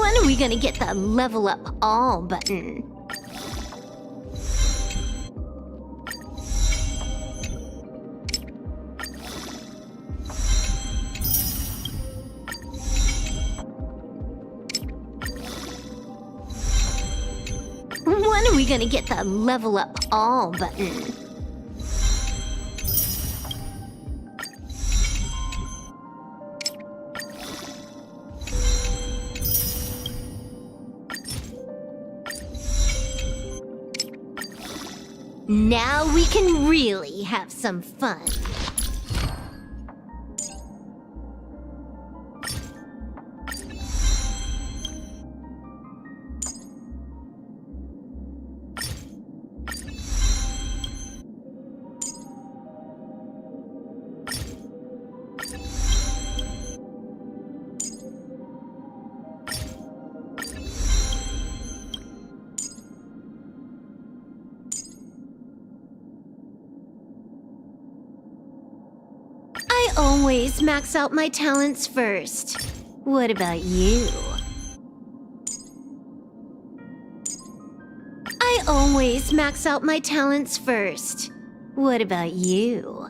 When are we gonna get the level up all button? When are we gonna get the level up all button? Now we can really have some fun. I always max out my talents first. What about you? I always max out my talents first. What about you?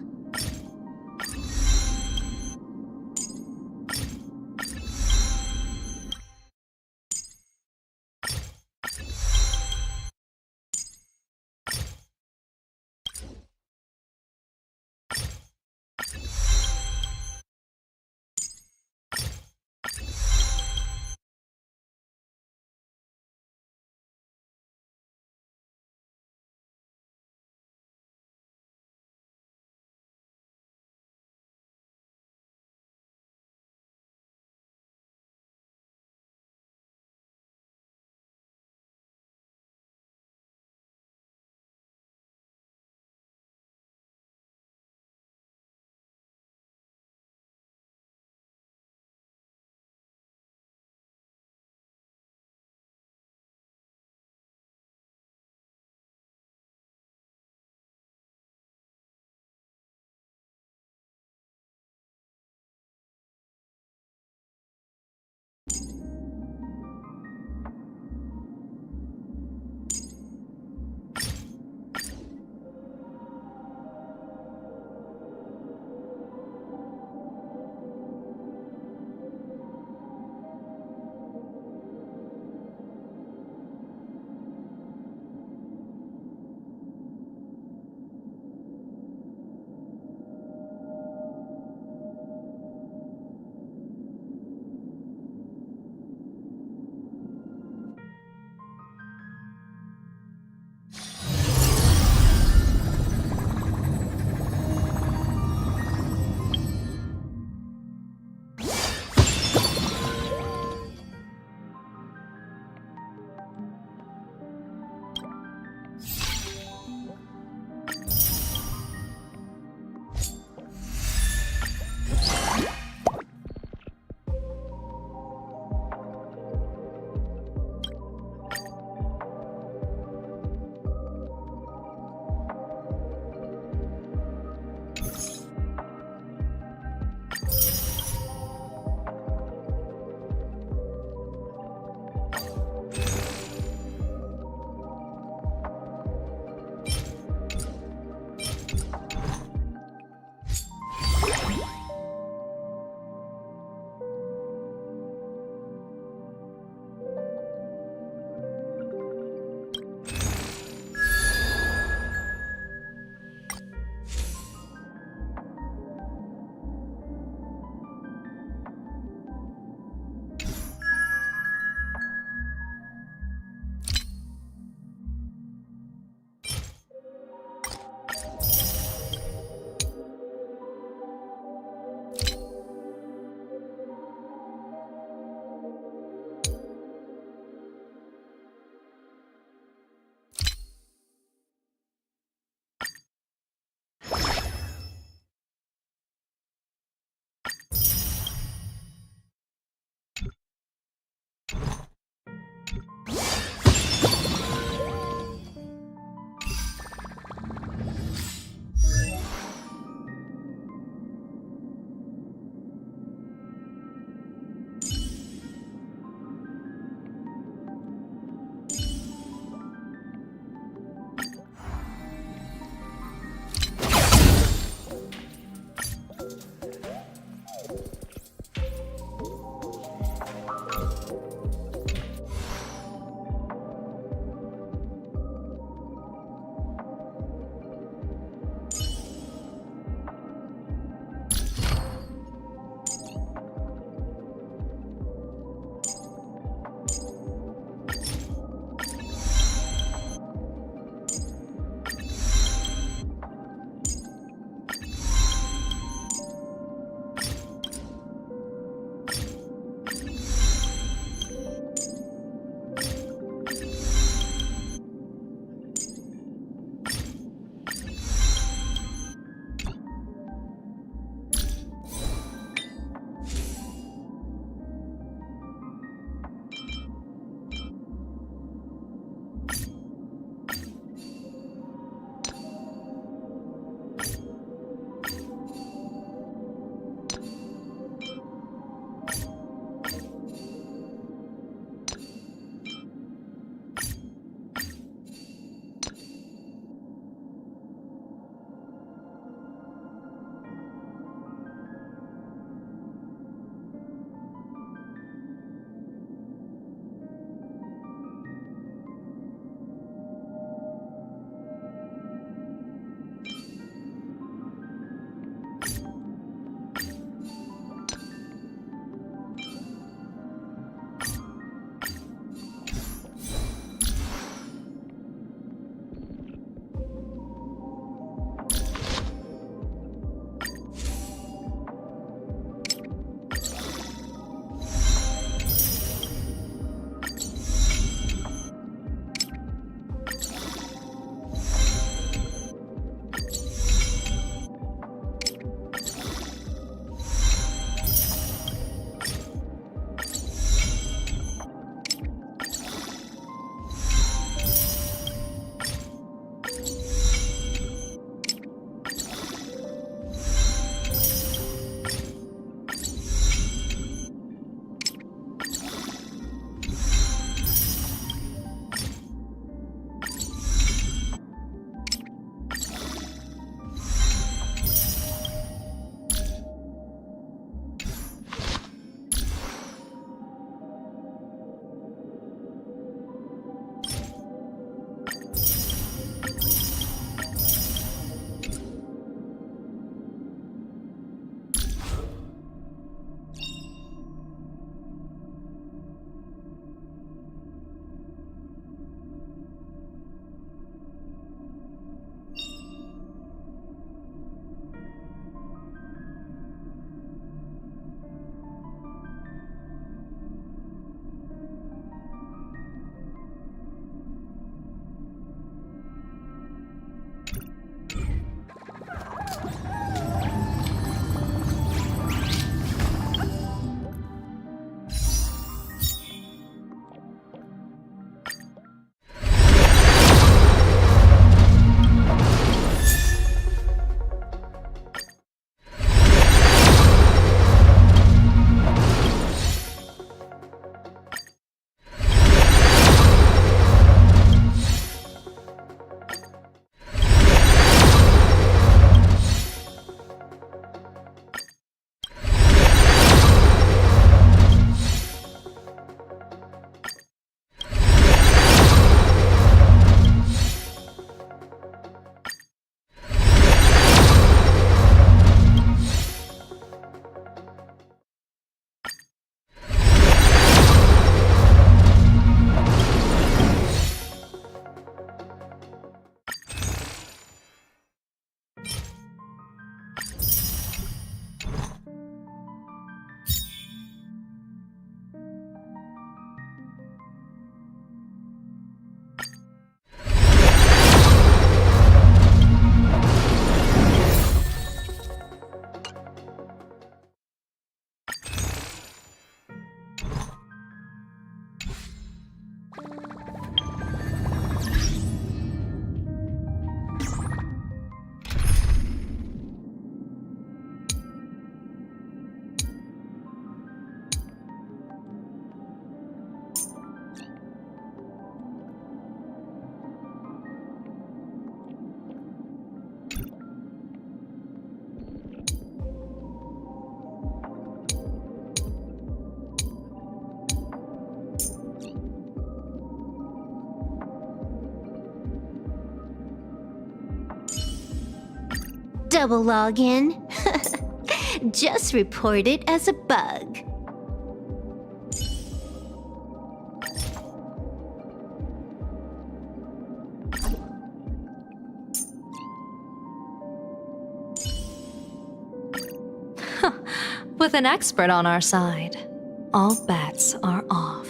Double login. Just report it as a bug. With an expert on our side, all bets are off.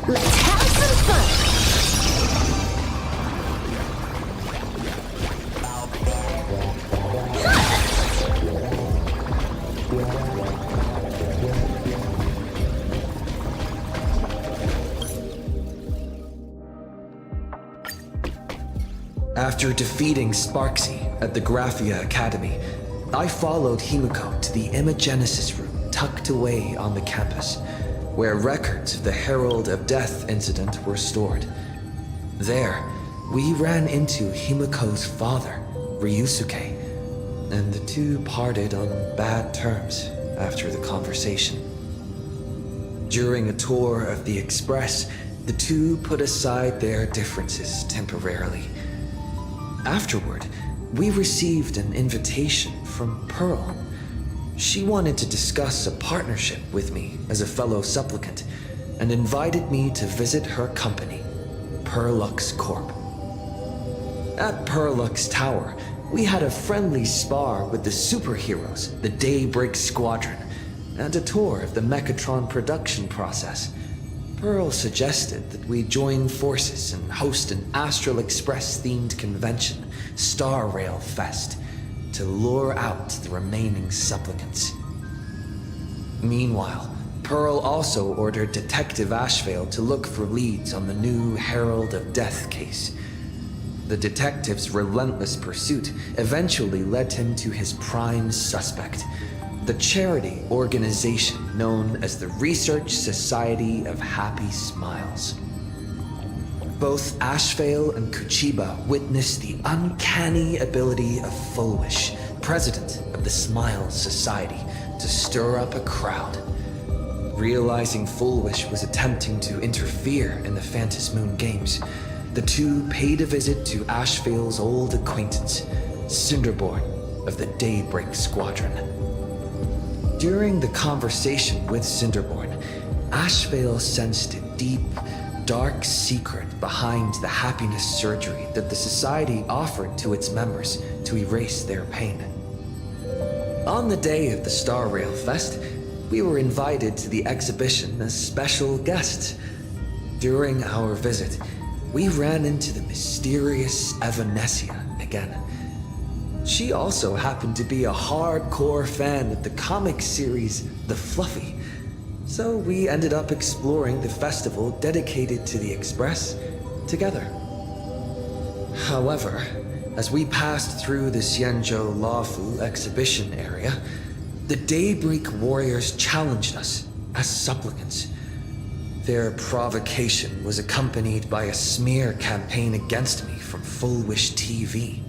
Let's have some fun! After defeating Sparksy at the Graphia Academy, I followed Himiko to the Imagenesis room tucked away on the campus, where records of the Herald of Death incident were stored. There, we ran into Himiko's father, Ryusuke, and the two parted on bad terms after the conversation. During a tour of the Express, the two put aside their differences temporarily. Afterward, we received an invitation from Pearl. She wanted to discuss a partnership with me as a fellow supplicant and invited me to visit her company, Perlux Corp. At Perlux Tower, we had a friendly spar with the superheroes, the Daybreak Squadron, and a tour of the Mechatron production process. Pearl suggested that we join forces and host an Astral Express-themed convention, Star Rail Fest, to lure out the remaining supplicants. Meanwhile, Pearl also ordered Detective Ashvale to look for leads on the new Herald of Death case. The detective's relentless pursuit eventually led him to his prime suspect, the charity organization known as the Research Society of Happy Smiles. Both Ashvale and Kuchiba witnessed the uncanny ability of Fulwish, president of the Smile Society, to stir up a crowd. Realizing Fulwish was attempting to interfere in the Phantom Moon Games, the two paid a visit to Ashvale's old acquaintance, Cinderborn of the Daybreak Squadron. During the conversation with Cinderborn, Ashvale sensed a deep, dark secret behind the happiness surgery that the Society offered to its members to erase their pain. On the day of the Star Rail Fest, we were invited to the exhibition as special guests. During our visit, we ran into the mysterious Evanescia again. She also happened to be a hardcore fan of the comic series The Fluffy, so we ended up exploring the festival dedicated to the Express together. However, as we passed through the Xianzhou Laofu exhibition area, the Daybreak Warriors challenged us as supplicants. Their provocation was accompanied by a smear campaign against me from Fulwish TV.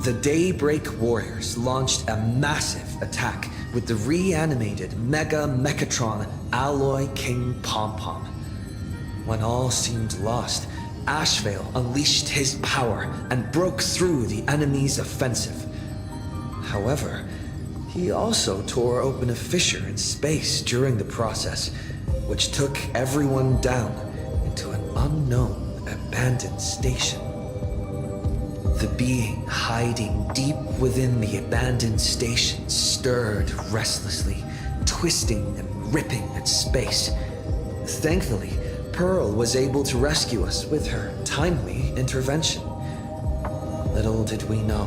The Daybreak Warriors launched a massive attack with the reanimated Mega Mechatron Alloy King Pom-Pom. When all seemed lost, Ashvale unleashed his power and broke through the enemy's offensive. However, he also tore open a fissure in space during the process, which took everyone down into an unknown abandoned station. The being hiding deep within the abandoned station stirred restlessly, twisting and ripping at space. Thankfully, Pearl was able to rescue us with her timely intervention. Little did we know,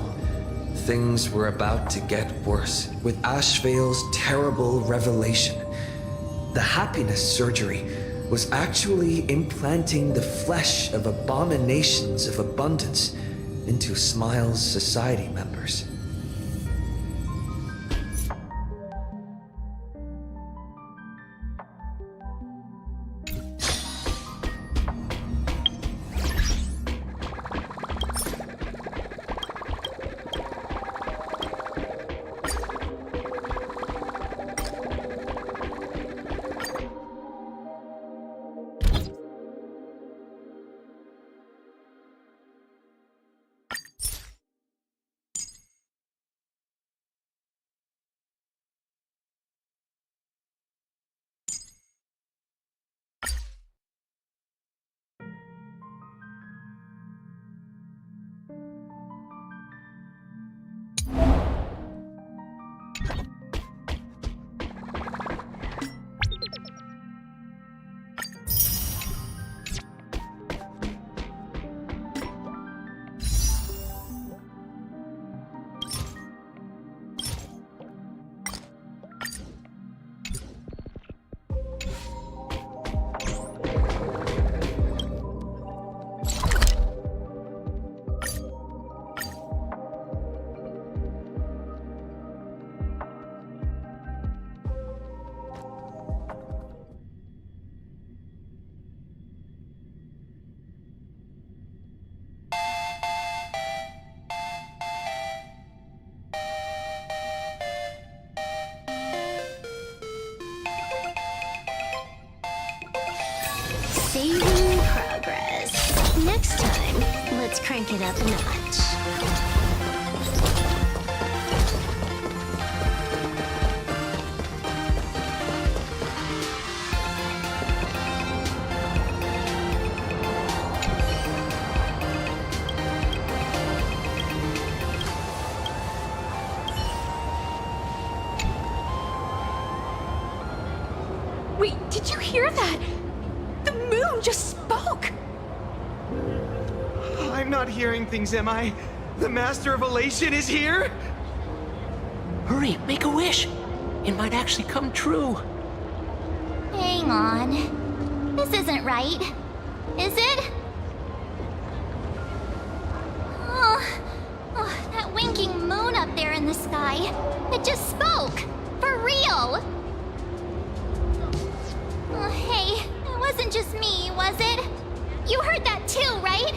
things were about to get worse with Ashvale's terrible revelation. The happiness surgery was actually implanting the flesh of abominations of abundance into Smile's society members. Saving progress. Next time, let's crank it up a notch. Wait, did you hear that? The moon just spoke! I'm not hearing things, am I? The Master of Elation is here? Hurry, make a wish. It might actually come true. Hang on. This isn't right. Is it? Oh, that winking moon up there in the sky. It just spoke. For real. Oh, hey, it wasn't just me, was it? You heard that too, right?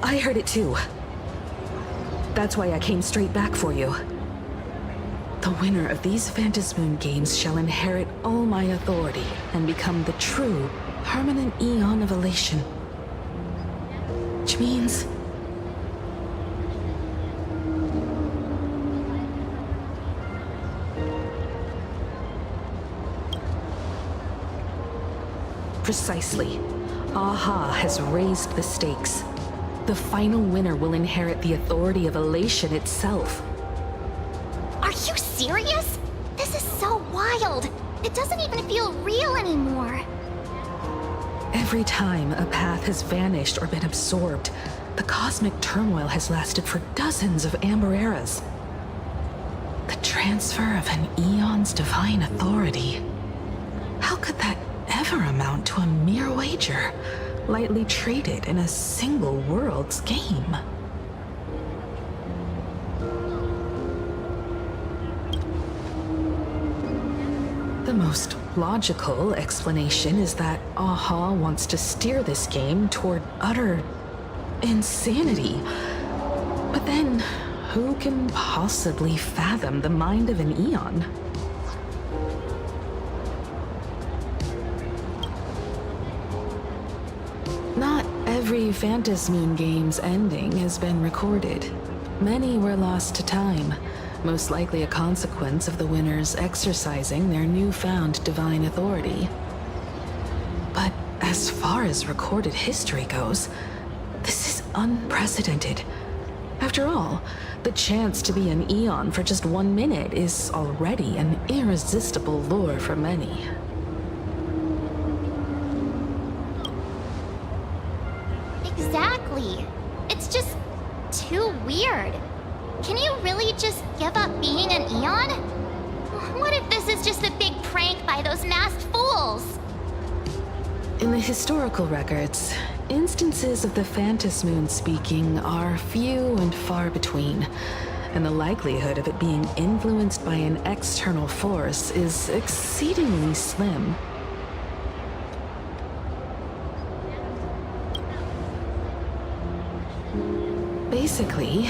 I heard it too. That's why I came straight back for you. The winner of these Phantasmoon games shall inherit all my authority and become the true, permanent Eon of Elation. Which means... Precisely. Aha has raised the stakes. The final winner will inherit the authority of Elation itself. Are you serious? This is so wild. It doesn't even feel real anymore. Every time a path has vanished or been absorbed, the cosmic turmoil has lasted for dozens of Amber Eras. The transfer of an Eon's divine authority. How could that ever amount to a mere wager, lightly traded in a single world's game? The most logical explanation is that Aha wants to steer this game toward utter insanity. But then, who can possibly fathom the mind of an Eon? Not every Phantasmoon game's ending has been recorded. Many were lost to time, most likely a consequence of the winners exercising their newfound divine authority. But as far as recorded history goes, this is unprecedented. After all, the chance to be an Eon for just 1 minute is already an irresistible lure for many. Exactly. It's just too weird. Can you really just give up being an Eon? What if this is just a big prank by those masked fools? In the historical records, instances of the Phantasmoon speaking are few and far between, and the likelihood of it being influenced by an external force is exceedingly slim. Basically,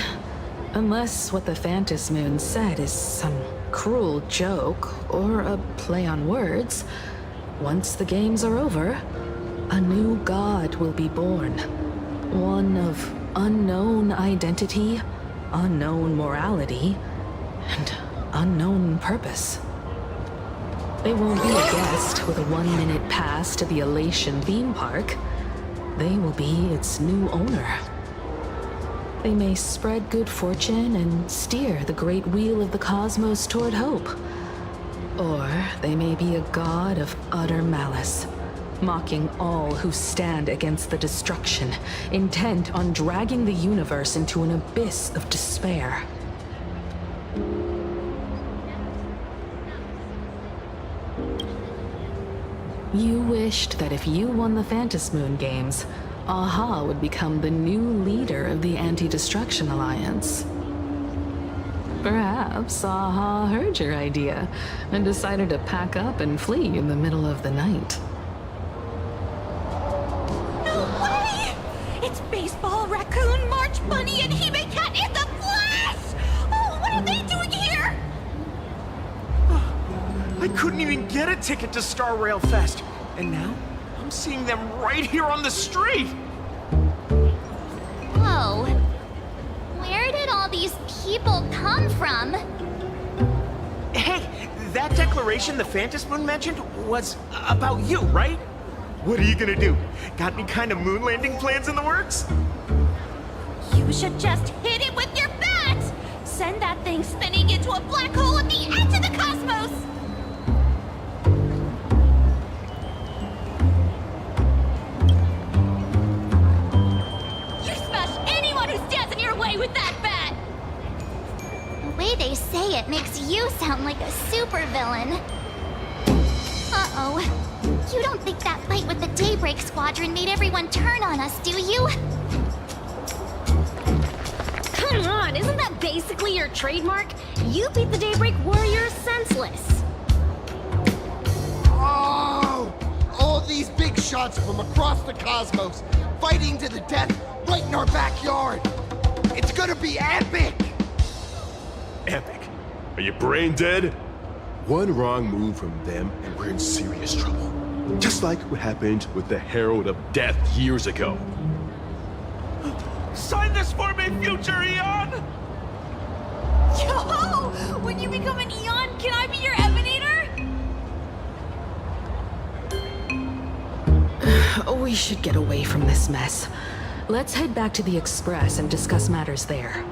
unless what the Phantasmoon said is some cruel joke or a play on words, once the games are over, a new god will be born. One of unknown identity, unknown morality, and unknown purpose. They won't be a guest with a 1-minute pass to the Elation theme park. They will be its new owner. They may spread good fortune and steer the great wheel of the cosmos toward hope. Or they may be a god of utter malice, mocking all who stand against the destruction, intent on dragging the universe into an abyss of despair. You wished that if you won the Phantasmoon games, Aha would become the new leader of the Anti-Destruction Alliance. Perhaps Aha heard your idea and decided to pack up and flee in the middle of the night. No way! It's Baseball, Raccoon, March Bunny, and Hime Cat in the flesh! Oh, what are they doing here? I couldn't even get a ticket to Star Rail Fest, and now I'm seeing them right here on the street! Whoa. Where did all these people come from? Hey, that declaration the Phantasmoon mentioned was about you, right? What are you gonna do? Got any kind of moon landing plans in the works? You should just hit it with your bat! Send that thing spinning into a black hole at the edge of the cosmos! With that bat! The way they say it makes you sound like a supervillain. Uh-oh. You don't think that fight with the Daybreak Squadron made everyone turn on us, do you? Come on, isn't that basically your trademark? You beat the Daybreak Warriors senseless. Oh! All these big shots from across the cosmos, fighting to the death right in our backyard. It's gonna be epic! Epic. Are you brain dead? One wrong move from them and we're in serious trouble. Just like what happened with the Herald of Death years ago. Sign this for me, future Eon! Yo! When you become an Eon, can I be your Emanator? We should get away from this mess. Let's head back to the Express and discuss matters there.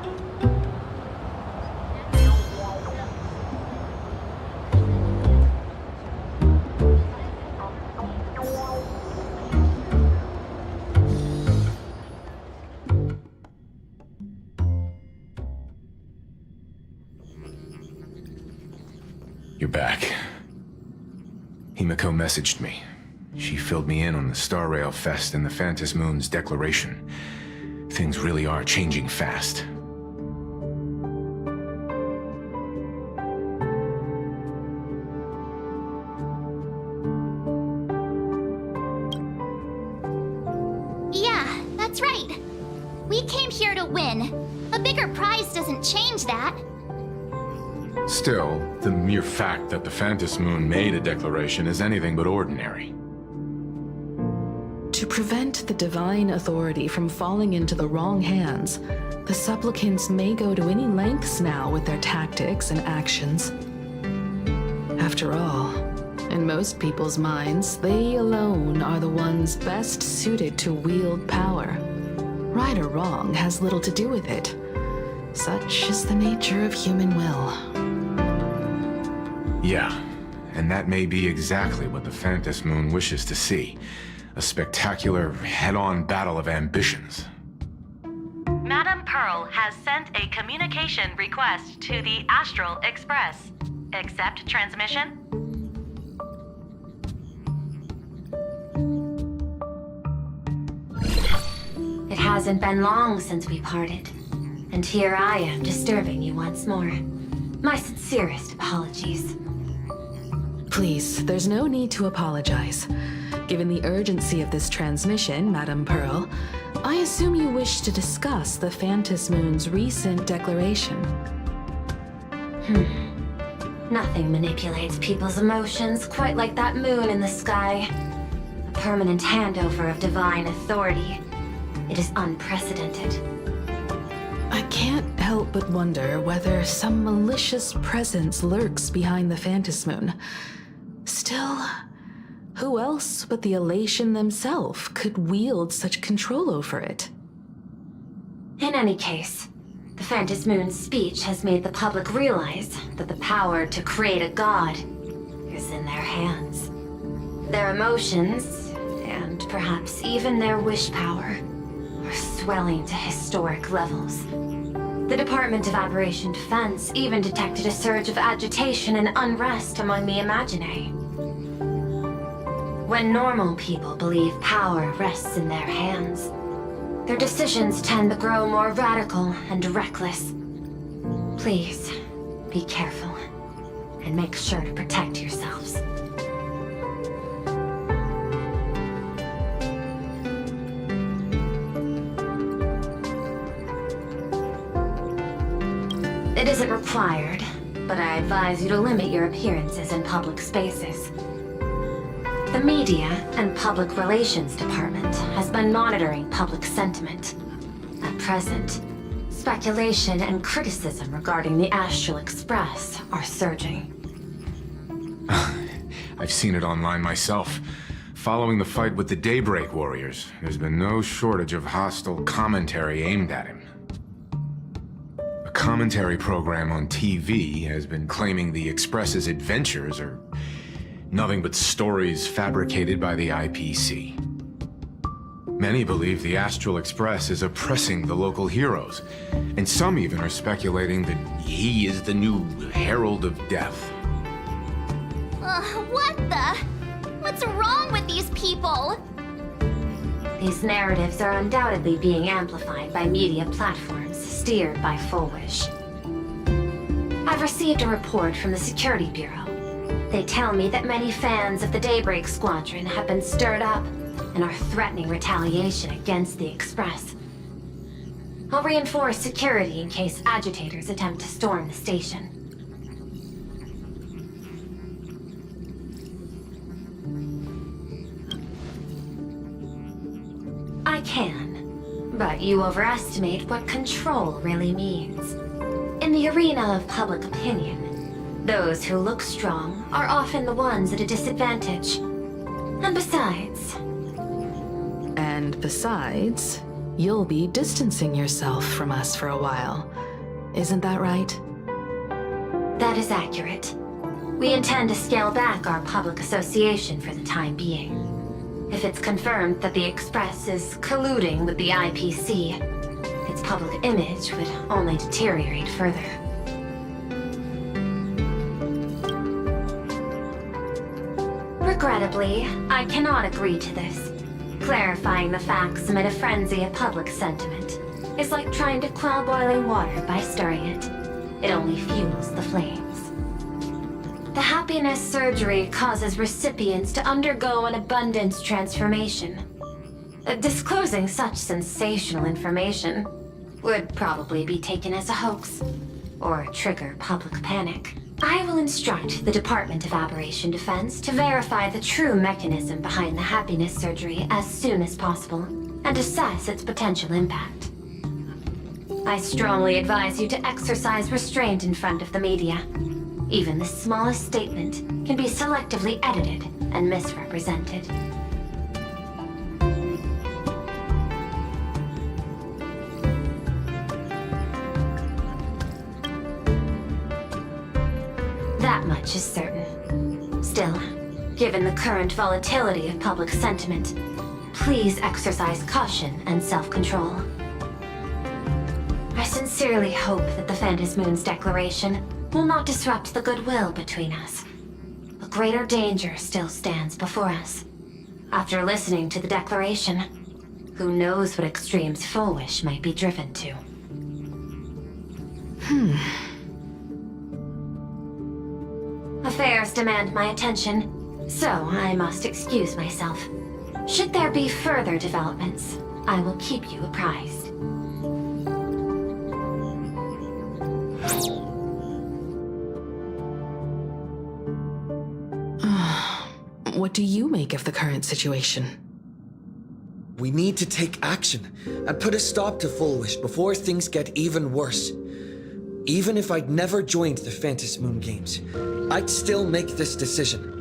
You're back. Himiko messaged me. She filled me in on the Star Rail Fest and the Phantom Moon's declaration. Things really are changing fast. Yeah, that's right. We came here to win. A bigger prize doesn't change that. Still, the mere fact that the Phantom Moon made a declaration is anything but ordinary. To prevent the divine authority from falling into the wrong hands, the supplicants may go to any lengths now with their tactics and actions. After all, in most people's minds, they alone are the ones best suited to wield power. Right or wrong has little to do with it. Such is the nature of human will. Yeah, and that may be exactly what the Phantom Moon wishes to see. A spectacular, head-on battle of ambitions. Madame Pearl has sent a communication request to the Astral Express. Accept transmission? It hasn't been long since we parted, and here I am disturbing you once more. My sincerest apologies. Please, there's no need to apologize. Given the urgency of this transmission, Madame Pearl, I assume you wish to discuss the Phantom Moon's recent declaration. Nothing manipulates people's emotions quite like that moon in the sky. A permanent handover of divine authority. It is unprecedented. I can't help but wonder whether some malicious presence lurks behind the Phantom Moon. Still, who else but the Elation themselves could wield such control over it? In any case, the Phantom Moon's speech has made the public realize that the power to create a god is in their hands. Their emotions, and perhaps even their wish power, are swelling to historic levels. The Department of Aberration Defense even detected a surge of agitation and unrest among the Imaginae. When normal people believe power rests in their hands, their decisions tend to grow more radical and reckless. Please, be careful, and make sure to protect yourselves. It isn't required, but I advise you to limit your appearances in public spaces. The Media and Public Relations Department has been monitoring public sentiment. At present, speculation and criticism regarding the Astral Express are surging. I've seen it online myself. Following the fight with the Daybreak Warriors, there's been no shortage of hostile commentary aimed at him. A commentary program on TV has been claiming the Express's adventures are nothing but stories fabricated by the IPC. Many believe the Astral Express is oppressing the local heroes, and some even are speculating that he is the new Herald of Death. What the? What's wrong with these people? These narratives are undoubtedly being amplified by media platforms steered by Fullwish. I've received a report from the Security Bureau. They tell me that many fans of the Daybreak Squadron have been stirred up and are threatening retaliation against the Express. I'll reinforce security in case agitators attempt to storm the station. I can, but you overestimate what control really means. In the arena of public opinion, those who look strong are often the ones at a disadvantage. And besides, you'll be distancing yourself from us for a while. Isn't that right? That is accurate. We intend to scale back our public association for the time being. If it's confirmed that the Express is colluding with the IPC, its public image would only deteriorate further. Regrettably, I cannot agree to this. Clarifying the facts amid a frenzy of public sentiment is like trying to quell boiling water by stirring it. It only fuels the flames. The happiness surgery causes recipients to undergo an abundance transformation. Disclosing such sensational information would probably be taken as a hoax, or trigger public panic. I will instruct the Department of Aberration Defense to verify the true mechanism behind the happiness surgery as soon as possible, and assess its potential impact. I strongly advise you to exercise restraint in front of the media. Even the smallest statement can be selectively edited and misrepresented. That much is certain. Still, given the current volatility of public sentiment, please exercise caution and self-control. I sincerely hope that the Phantom Moon's declaration will not disrupt the goodwill between us. A greater danger still stands before us. After listening to the declaration, who knows what extremes Fullwish might be driven to. Affairs demand my attention, so I must excuse myself. Should there be further developments, I will keep you apprised. What do you make of the current situation? We need to take action and put a stop to Fullwish before things get even worse. Even if I'd never joined the Phantom Moon Games, I'd still make this decision.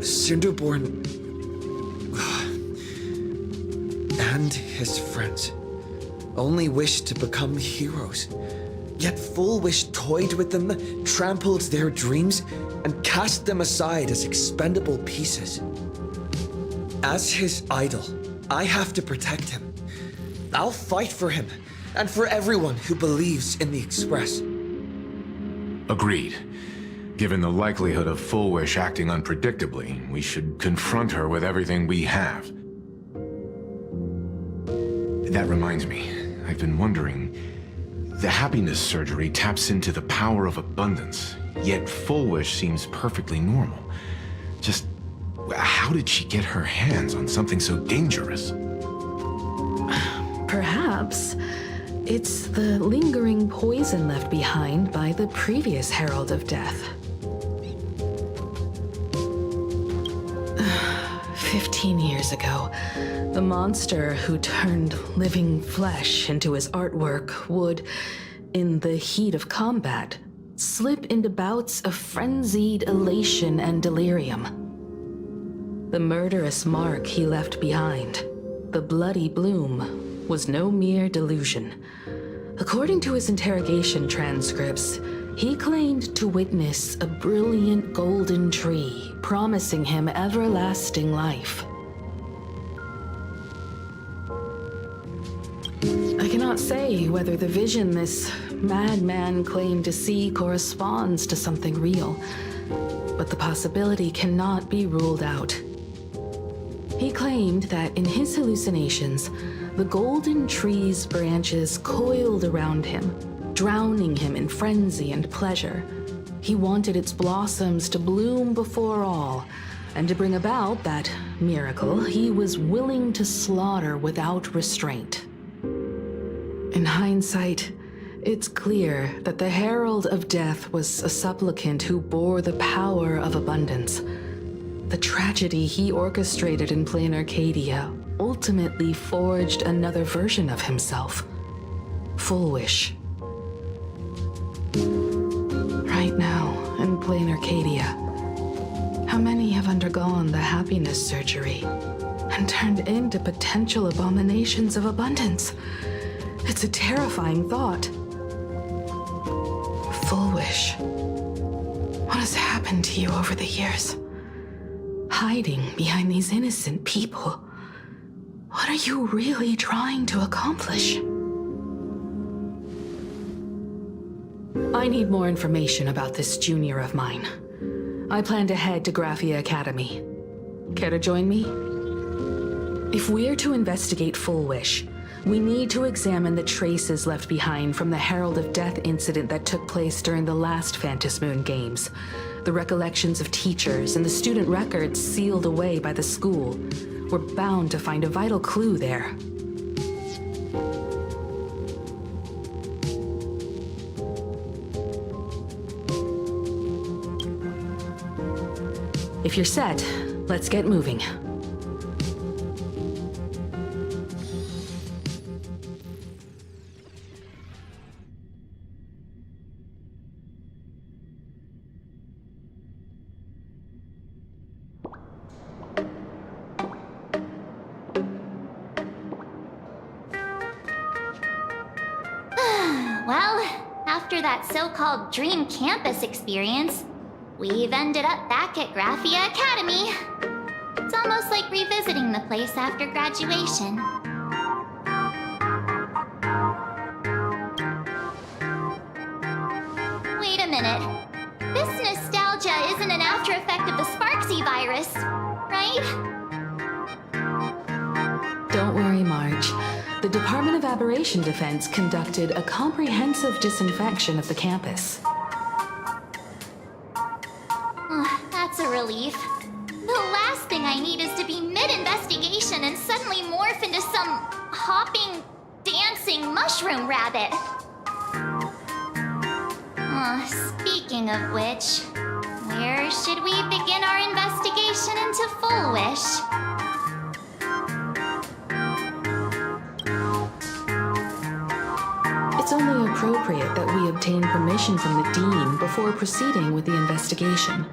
Cinderborn and his friends only wished to become heroes. Yet Fullwish toyed with them, trampled their dreams, and cast them aside as expendable pieces. As his idol, I have to protect him. I'll fight for him, and for everyone who believes in the Express. Agreed. Given the likelihood of Fullwish acting unpredictably, we should confront her with everything we have. That reminds me, I've been wondering, the happiness surgery taps into the power of abundance, yet Fullwish seems perfectly normal. Just, how did she get her hands on something so dangerous? Perhaps it's the lingering poison left behind by the previous Herald of Death. 15 years ago, the monster who turned living flesh into his artwork would, in the heat of combat, slip into bouts of frenzied elation and delirium. The murderous mark he left behind, the bloody bloom, was no mere delusion. According to his interrogation transcripts, he claimed to witness a brilliant golden tree promising him everlasting life. I cannot say whether the vision this madman claimed to see corresponds to something real, but the possibility cannot be ruled out. He claimed that in his hallucinations, the golden tree's branches coiled around him, drowning him in frenzy and pleasure. He wanted its blossoms to bloom before all, and to bring about that miracle, he was willing to slaughter without restraint. In hindsight, it's clear that the Herald of Death was a supplicant who bore the power of abundance. The tragedy he orchestrated in Planarcadia ultimately forged another version of himself. Full Wish. Right now, in Planarcadia, how many have undergone the happiness surgery and turned into potential abominations of abundance? It's a terrifying thought. Full Wish. What has happened to you over the years? Hiding behind these innocent people. What are you really trying to accomplish? I need more information about this junior of mine. I plan to head to Graphia Academy. Care to join me? If we're to investigate Full Wish, we need to examine the traces left behind from the Herald of Death incident that took place during the last Phantom Moon Games. The recollections of teachers and the student records sealed away by the school. We're bound to find a vital clue there. If you're set, let's get moving. Well, after that so-called dream campus experience, we've ended up back at Graphia Academy. It's almost like revisiting the place after graduation. Wait a minute. This nostalgia isn't an after effect of the Sparksy virus, right? Don't worry, Marge. The Department of Aberration Defense conducted a comprehensive disinfection of the campus. That's a relief. The last thing I need is to be mid-investigation and suddenly morph into some hopping, dancing mushroom rabbit. Speaking of which, where should we begin our investigation into Full Wish? It's only appropriate that we obtain permission from the Dean before proceeding with the investigation.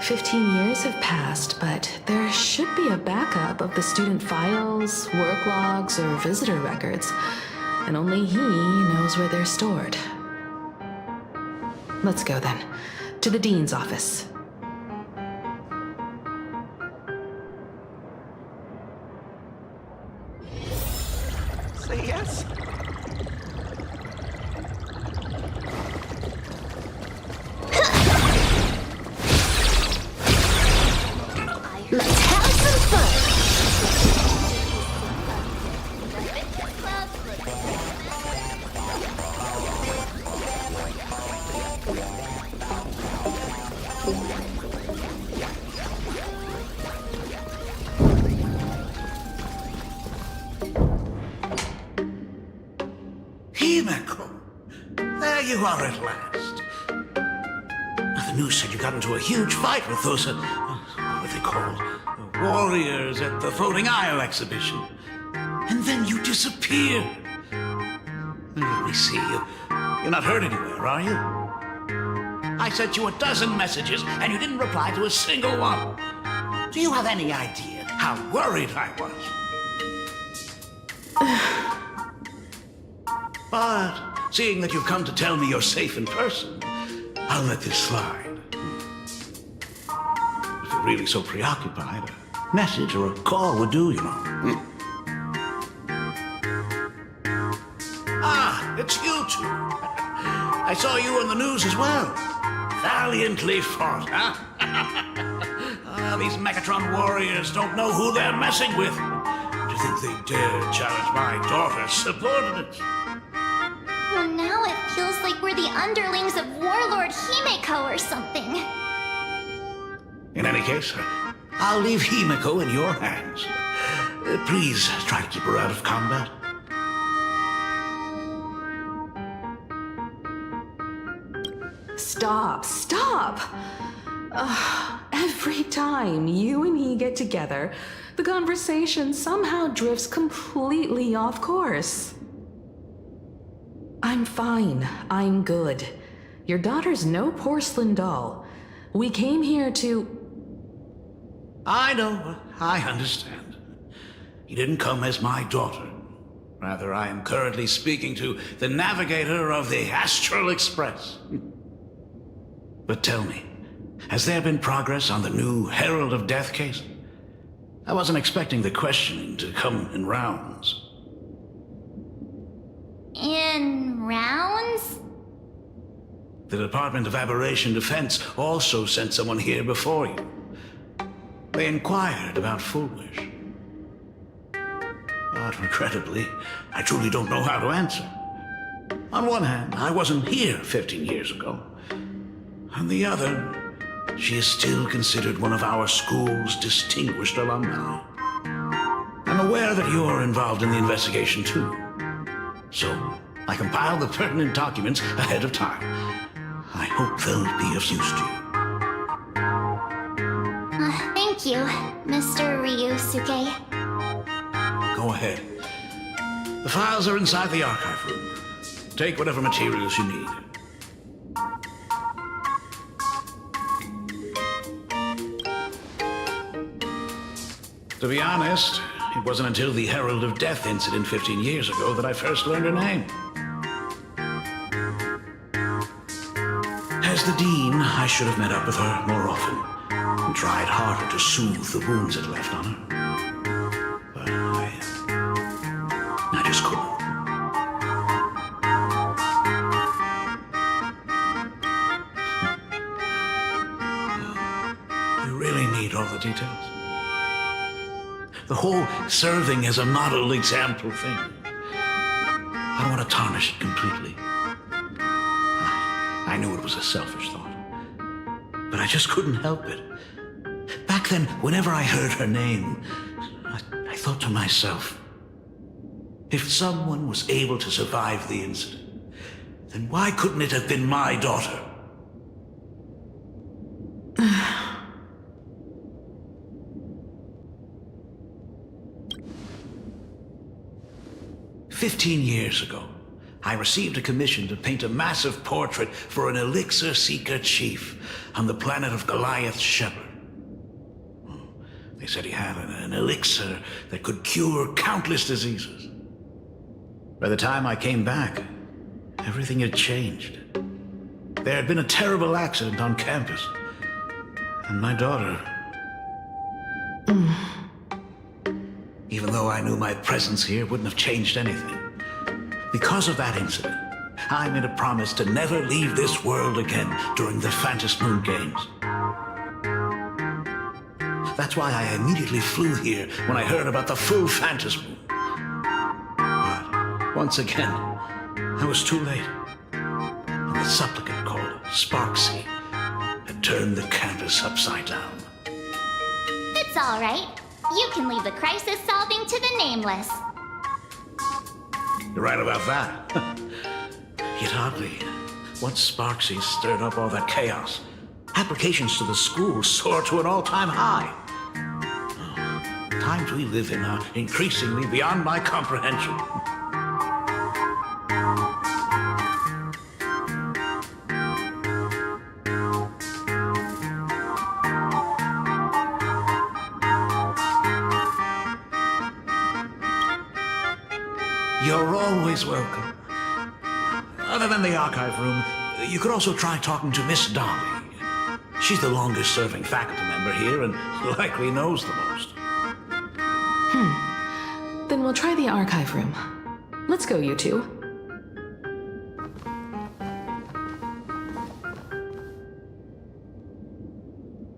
15 years have passed, but there should be a backup of the student files, work logs, or visitor records, and only he knows where they're stored. Let's go then, to the Dean's office. Say yes. Let's have some fun! Himeko! There you are at last. The news said you got into a huge fight with those, what are they called? Warriors at the Floating Isle exhibition. And then you disappeared. Let me see you. You're not hurt anywhere, are you? I sent you a dozen messages, and you didn't reply to a single one. Do you have any idea how worried I was? But seeing that you've come to tell me you're safe in person, I'll let this slide. If you're really so preoccupied, message or a call would do, you know. Ah, it's you two. I saw you on the news as well. Valiantly fought, huh? These Megatron warriors don't know who they're messing with. Do you think they dare challenge my daughter's subordinates? Well, now it feels like we're the underlings of Warlord Himeko or something. In any case, I'll leave Himeko in your hands. Please try to keep her out of combat. Stop! Every time you and he get together, the conversation somehow drifts completely off course. I'm fine. I'm good. Your daughter's no porcelain doll. We came here to... I know. I understand. You didn't come as my daughter. Rather, I am currently speaking to the navigator of the Astral Express. But tell me, has there been progress on the new Herald of Death case? I wasn't expecting the questioning to come in rounds. In rounds? The Department of Aberration Defense also sent someone here before you. They inquired about Full Wish. But regrettably, I truly don't know how to answer. On one hand, I wasn't here 15 years ago. On the other, she is still considered one of our school's distinguished alumni. I'm aware that you're involved in the investigation too. So, I compiled the pertinent documents ahead of time. I hope they'll be of use to you. Thank you, Mr. Ryusuke. Go ahead. The files are inside the archive room. Take whatever materials you need. To be honest, it wasn't until the Herald of Death incident 15 years ago that I first learned her name. As the Dean, I should have met up with her more often and tried harder to soothe the wounds it left on her. But I just couldn't. You really need all the details? The whole serving as a model example thing. I don't want to tarnish it completely. I knew it was a selfish thought, but I just couldn't help it. Back then, whenever I heard her name, I thought to myself, if someone was able to survive the incident, then why couldn't it have been my daughter? 15 years ago, I received a commission to paint a massive portrait for an elixir seeker chief on the planet of Goliath's Shepherd. They said he had an elixir that could cure countless diseases. By the time I came back, everything had changed. There had been a terrible accident on campus, and my daughter... Even though I knew my presence here wouldn't have changed anything. Because of that incident, I made a promise to never leave this world again during the Phantom Moon Games. That's why I immediately flew here when I heard about the full Phantom Moon. But once again, I was too late. And the supplicant called Sparksy had turned the campus upside down. It's all right. You can leave the crisis solving to the nameless. You're right about that. Yet oddly, once Sparksy stirred up all that chaos, applications to the school soared to an all-time high. The times we live in are increasingly beyond my comprehension. You're always welcome. Other than the archive room, you could also try talking to Miss Dolly. She's the longest-serving faculty member here and likely knows the most. Then we'll try the archive room. Let's go, you two.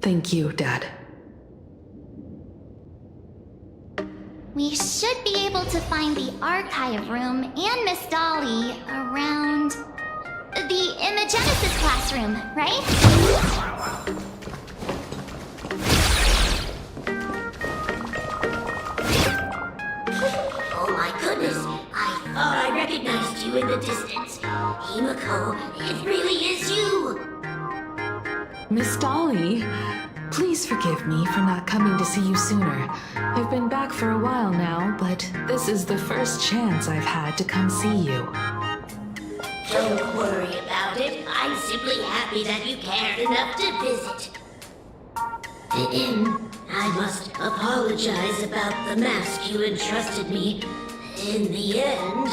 Thank you, Dad. We should be able to find the archive room and Miss Dolly around the Imagenesis classroom, right? Oh my goodness, I thought I recognized you in the distance. Himiko, it really is you! Miss Dolly, please forgive me for not coming to see you sooner. I've been back for a while now, but this is the first chance I've had to come see you. Don't worry about it. I'm simply happy that you cared enough to visit. I must apologize about the mask you entrusted me. In the end...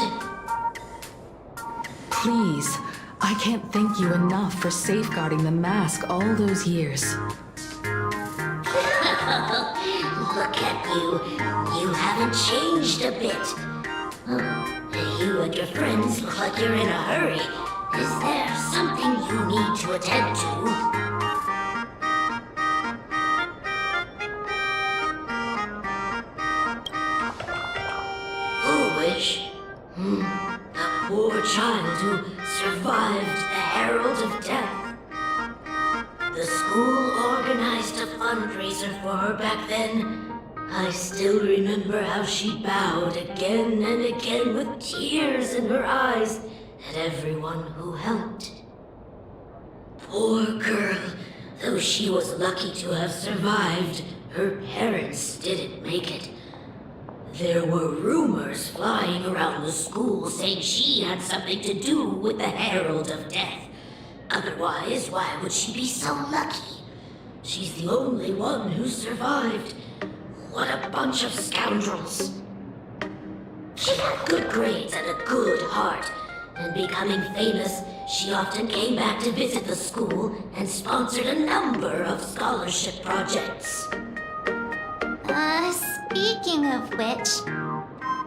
Please, I can't thank you enough for safeguarding the mask all those years. Look at you. You haven't changed a bit. You and your friends look like you're in a hurry. Is there something you need to attend to? Foolish. A poor child who survived the Herald of Death. The school organized a fundraiser for her back then. I still remember how she bowed again and again with tears in her eyes at everyone who helped. Poor girl, though she was lucky to have survived, her parents didn't make it. There were rumors flying around the school saying she had something to do with the Herald of Death. Otherwise, why would she be so lucky? She's the only one who survived. What a bunch of scoundrels. She had good grades and a good heart, and becoming famous, she often came back to visit the school and sponsored a number of scholarship projects. Speaking of which,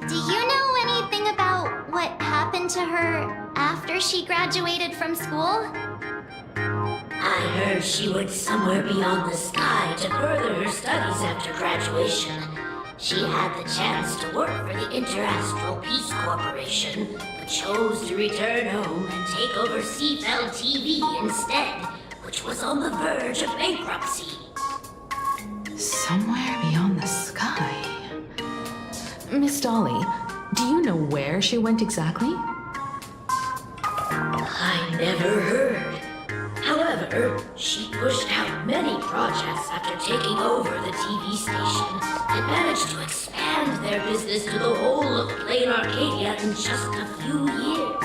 do you know anything about what happened to her after she graduated from school? I heard she went somewhere beyond the sky to further her studies after graduation. She had the chance to work for the Interastral Peace Corporation, but chose to return home and take over Seafell TV instead, which was on the verge of bankruptcy. Somewhere beyond the sky. Miss Dolly, do you know where she went exactly? I never heard. However, she pushed out many projects after taking over the TV station and managed to expand their business to the whole of Planarcadia in just a few years.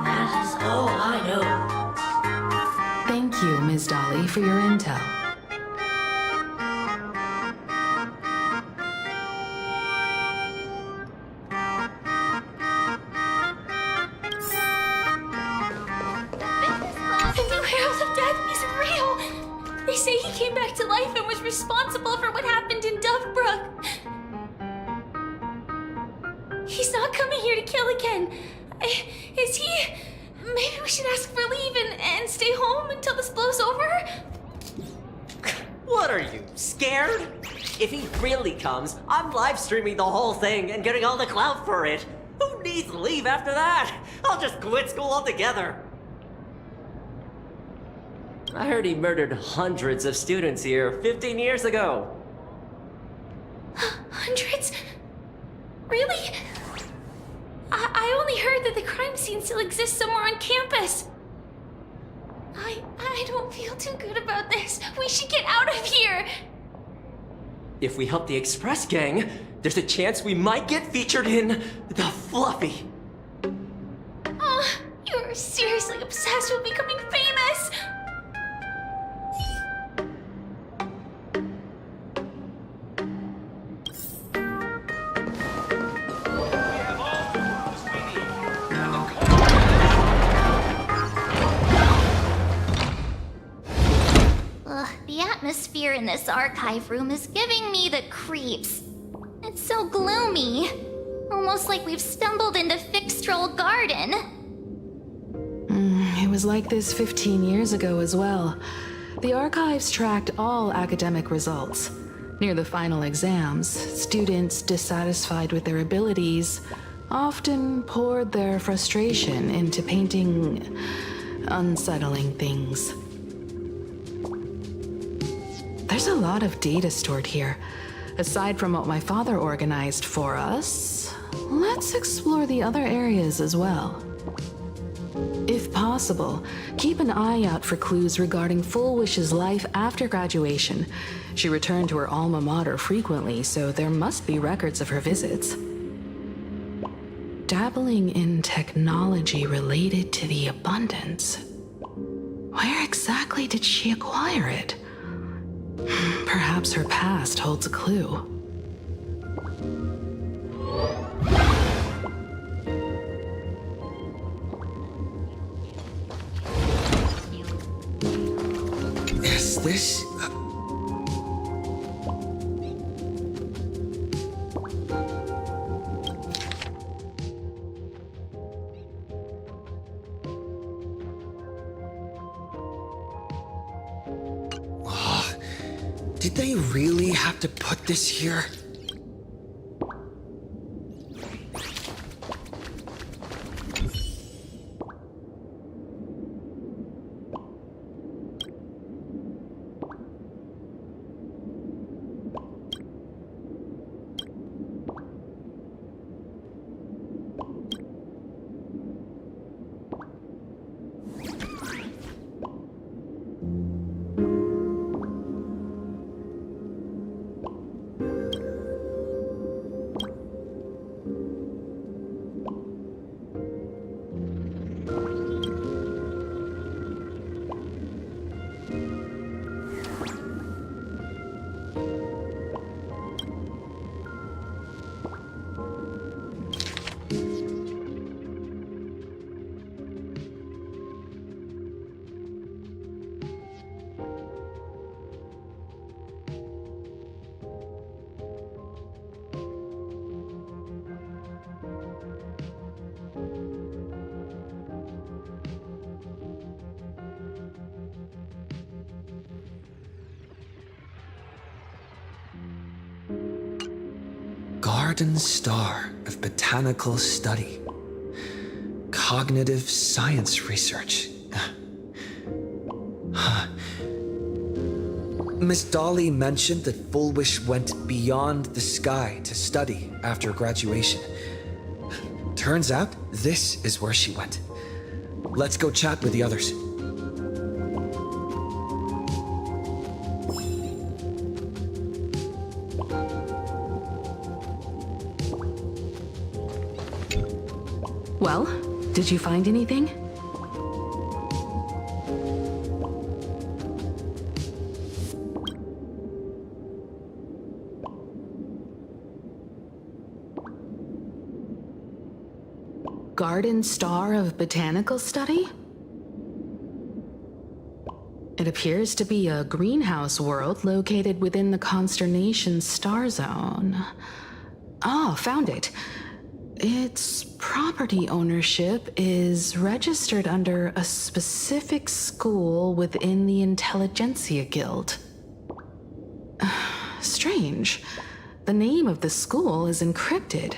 That is all I know. Thank you, Ms. Dolly, for your intel. They say he came back to life and was responsible for what happened in Dovebrook. He's not coming here to kill again. Is he? Maybe we should ask for leave and stay home until this blows over? What are you, scared? If he really comes, I'm live streaming the whole thing and getting all the clout for it. Who needs leave after that? I'll just quit school altogether. I heard he murdered hundreds of students here 15 years ago. Hundreds? Really? I only heard that the crime scene still exists somewhere on campus. I don't feel too good about this. We should get out of here. If we help the Express gang, there's a chance we might get featured in The Fluffy. You're seriously obsessed with becoming famous. The atmosphere in this archive room is giving me the creeps. It's so gloomy. Almost like we've stumbled into Fixtroll Garden. It was like this 15 years ago as well. The archives tracked all academic results. Near the final exams, students dissatisfied with their abilities often poured their frustration into painting unsettling things. There's a lot of data stored here. Aside from what my father organized for us, let's explore the other areas as well. If possible, keep an eye out for clues regarding Full Wish's life after graduation. She returned to her alma mater frequently, so there must be records of her visits. Dabbling in technology related to the abundance. Where exactly did she acquire it? Perhaps her past holds a clue. Is this... Did they really have to put this here? Garden Star of Botanical Study. Cognitive Science Research. Miss Dolly mentioned that Full Wish went beyond the sky to study after graduation. Turns out, this is where she went. Let's go chat with the others. Well, did you find anything? Garden Star of Botanical Study? It appears to be a greenhouse world located within the Consternation Star Zone. Oh, found it. Its property ownership is registered under a specific school within the Intelligentsia Guild. Strange. The name of the school is encrypted.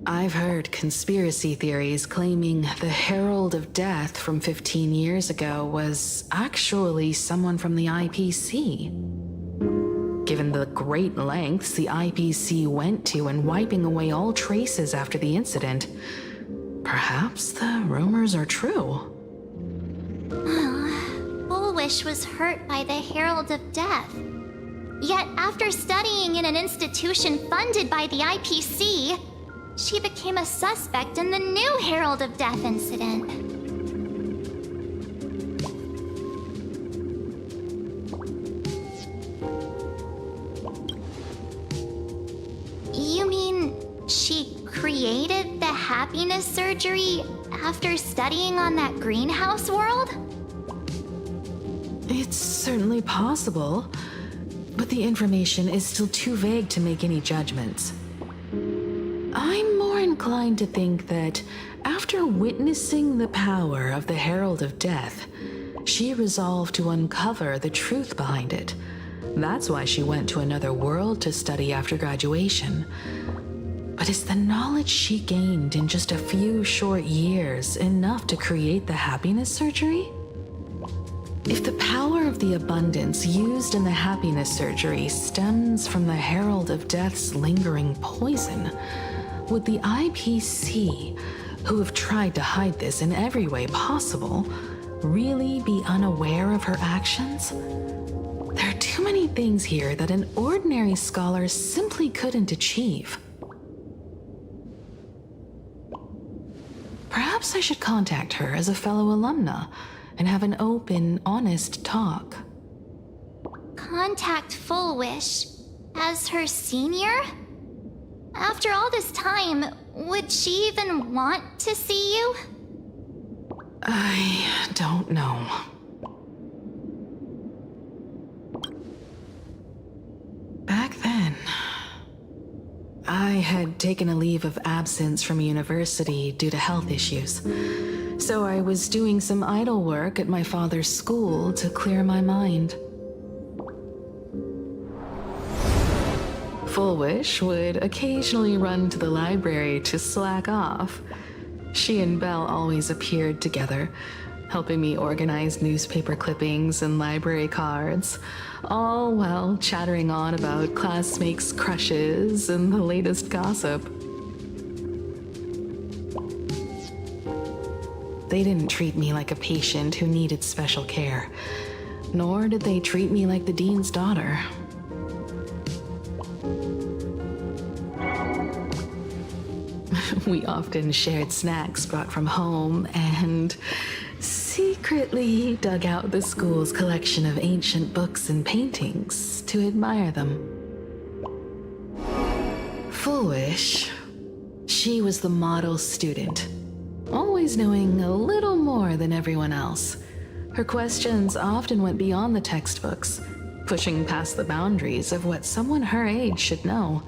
I've heard conspiracy theories claiming the Herald of Death from 15 years ago was actually someone from the IPC. Given the great lengths the IPC went to in wiping away all traces after the incident, perhaps the rumors are true. Full Wish was hurt by the Herald of Death. Yet after studying in an institution funded by the IPC, she became a suspect in the new Herald of Death incident. You mean she created the happiness surgery after studying on that greenhouse world? It's certainly possible, but of the information is still too vague to make any judgments. I'm more inclined to think that after witnessing the power of the Herald of Death, she resolved to uncover the truth behind it. That's why she went to another world to study after graduation. But is the knowledge she gained in just a few short years enough to create the happiness surgery? If the power of the abundance used in the happiness surgery stems from the Herald of Death's lingering poison, would the IPC, who have tried to hide this in every way possible, really be unaware of her actions? There are too many things here that an ordinary scholar simply couldn't achieve. Perhaps I should contact her as a fellow alumna and have an open, honest talk. Contact Full Wish as her senior? After all this time, would she even want to see you? I don't know. Back then, I had taken a leave of absence from university due to health issues. So I was doing some idle work at my father's school to clear my mind. Full Wish would occasionally run to the library to slack off. She and Belle always appeared together, helping me organize newspaper clippings and library cards, all while chattering on about classmates' crushes and the latest gossip. They didn't treat me like a patient who needed special care, nor did they treat me like the dean's daughter. We often shared snacks brought from home and secretly dug out the school's collection of ancient books and paintings to admire them. Full Wish, she was the model student, always knowing a little more than everyone else. Her questions often went beyond the textbooks, pushing past the boundaries of what someone her age should know.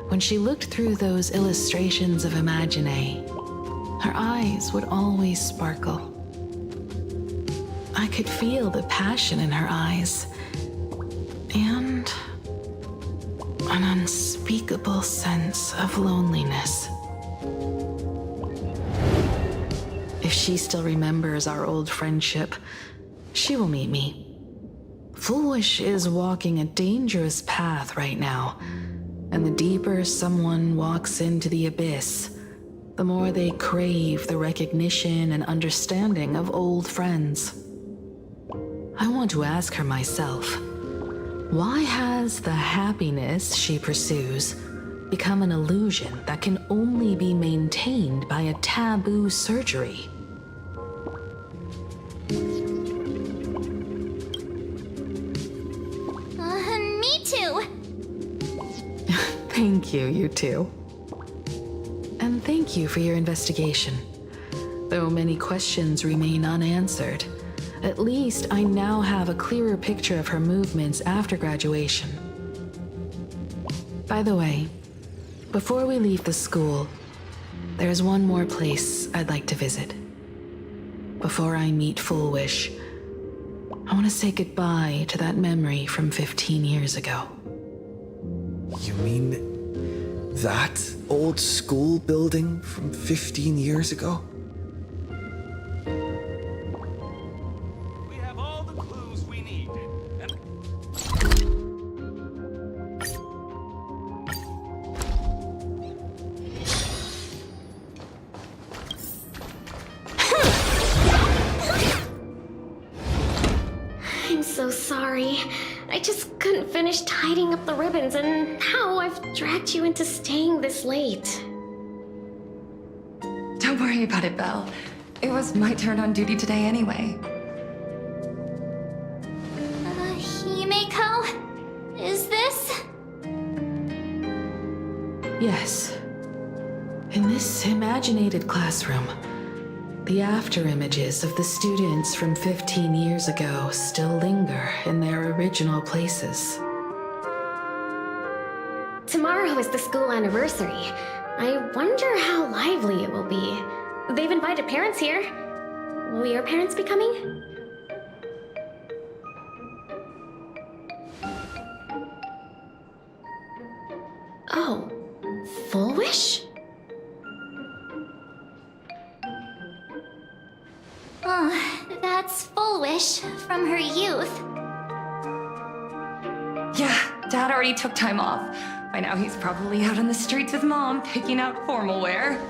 When she looked through those illustrations of Imagine, her eyes would always sparkle. I could feel the passion in her eyes, and an unspeakable sense of loneliness. If she still remembers our old friendship, she will meet me. Full Wish is walking a dangerous path right now, and the deeper someone walks into the abyss, the more they crave the recognition and understanding of old friends. I want to ask her myself, why has the happiness she pursues become an illusion that can only be maintained by a taboo surgery? Me too. Thank you, you two. And thank you for your investigation. Though many questions remain unanswered, at least I now have a clearer picture of her movements after graduation. By the way, before we leave the school, there's one more place I'd like to visit. Before I meet Full Wish, I want to say goodbye to that memory from 15 years ago. You mean that old school building from 15 years ago? We have all the clues we need. I'm so sorry. I just couldn't finish tidying up the ribbons, and now I've dragged you into staying this late. Don't worry about it, Belle. It was my turn on duty today anyway. Himeko? Is this? Yes. In this imaginated classroom, the after images of the students from 15 years ago still linger in their original places. Tomorrow is the school anniversary. I wonder how lively it will be. They've invited parents here. Will your parents be coming? Oh, Full Wish? Oh, that's Full Wish from her youth. Yeah, Dad already took time off. By now he's probably out on the streets with Mom, picking out formal wear.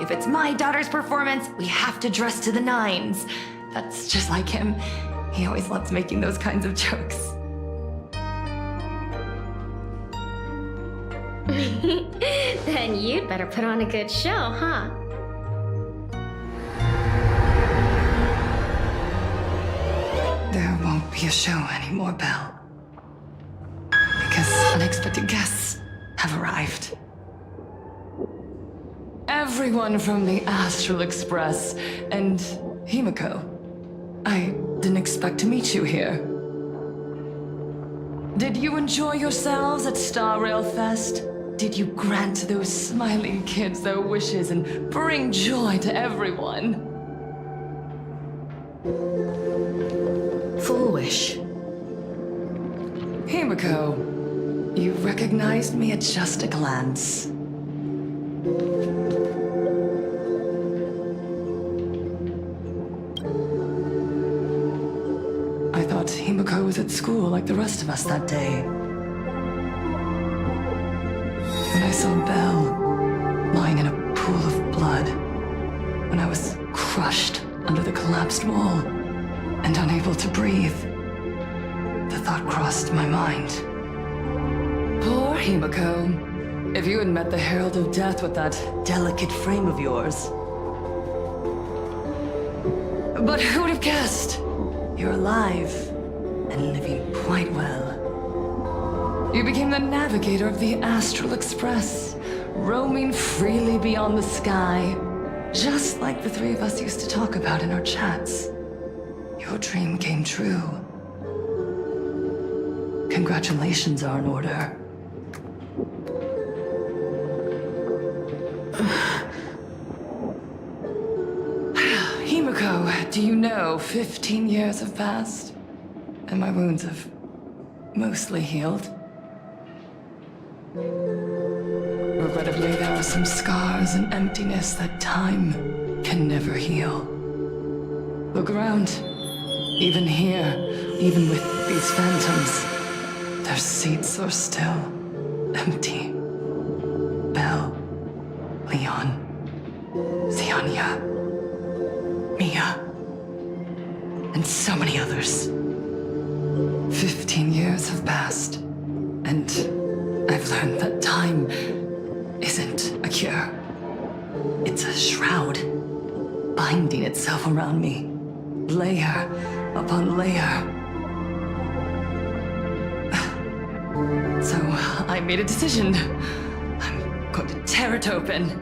If it's my daughter's performance, we have to dress to the nines. That's just like him. He always loves making those kinds of jokes. Then you'd better put on a good show, huh? There won't be a show anymore, Belle. Because unexpected guests have arrived. Everyone from the Astral Express and Himiko. I didn't expect to meet you here. Did you enjoy yourselves at Star Rail Fest? Did you grant those smiling kids their wishes and bring joy to everyone? Full Wish. Himiko, you recognized me at just a glance. I thought Himiko was at school like the rest of us that day. When I saw Belle lying in a pool of blood, when I was crushed under the collapsed wall and unable to breathe, the thought crossed my mind. Poor Himiko. If you had met the Herald of Death with that delicate frame of yours. But who would have guessed? You're alive and living quite well. You became the navigator of the Astral Express, roaming freely beyond the sky, just like the three of us used to talk about in our chats. Your dream came true. Congratulations are in order. Himiko, do you know 15 years have passed? And my wounds have mostly healed. Regrettably, there are some scars and emptiness that time can never heal. Look around. Even here, even with these phantoms, their seats are still empty. Belle, Leon, Ziania, Mia, and so many others. 15 years have passed, and I've learned that time isn't a cure. It's a shroud, binding itself around me, layer upon layer. So I made a decision. I'm going to tear it open.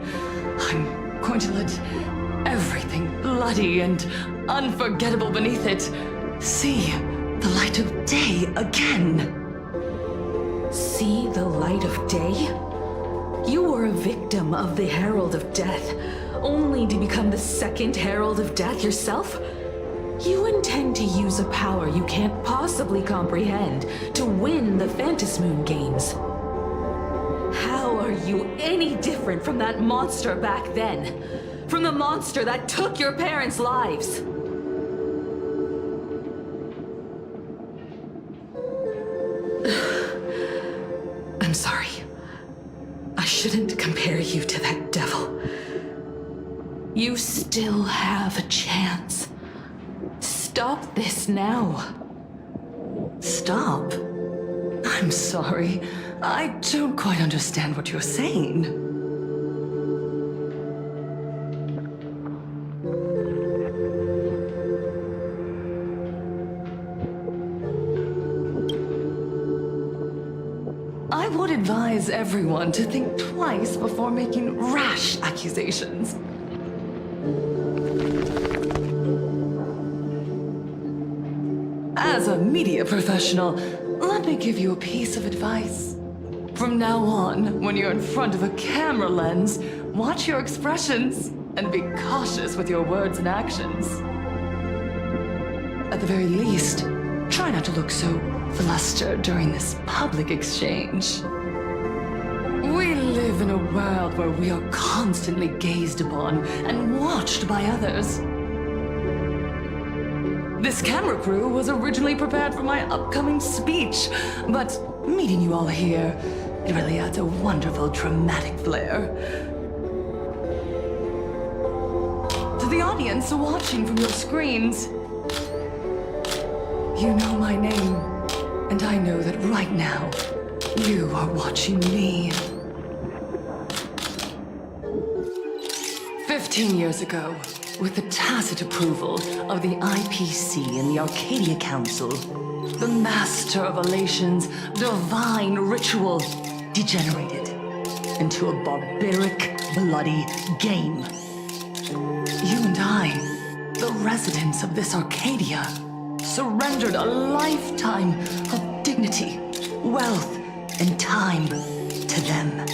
I'm going to let everything bloody and unforgettable beneath it see the light of day again. See the light of day? You were a victim of the Herald of Death, only to become the second Herald of Death yourself? You intend to use a power you can't possibly comprehend to win the Phantasmoon Games. How are you any different from that monster back then? From the monster that took your parents' lives? I'm sorry. I shouldn't compare you to that devil. You still have a chance. Stop this now. Stop? I'm sorry. I don't quite understand what you're saying. I would advise everyone to think twice before making rash accusations. As a media professional, let me give you a piece of advice. From now on, when you're in front of a camera lens, watch your expressions and be cautious with your words and actions. At the very least, try not to look so flustered during this public exchange. We live in a world where we are constantly gazed upon and watched by others. This camera crew was originally prepared for my upcoming speech, but meeting you all here, it really adds a wonderful dramatic flair. To the audience watching from your screens, you know my name, and I know that right now, you are watching me. 15 years ago, with the tacit approval of the IPC and the Arcadia Council, the Master of Elation's divine ritual degenerated into a barbaric, bloody game. You and I, the residents of this Arcadia, surrendered a lifetime of dignity, wealth, and time to them,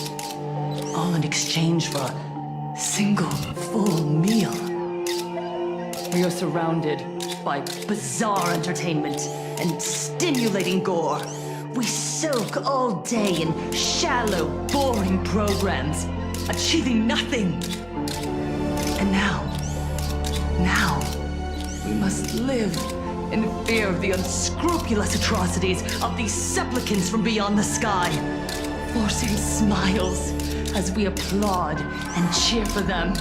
all in exchange for a single full meal. We are surrounded by bizarre entertainment and stimulating gore. We soak all day in shallow, boring programs, achieving nothing. And now, we must live in fear of the unscrupulous atrocities of these supplicants from beyond the sky, forcing smiles as we applaud and cheer for them.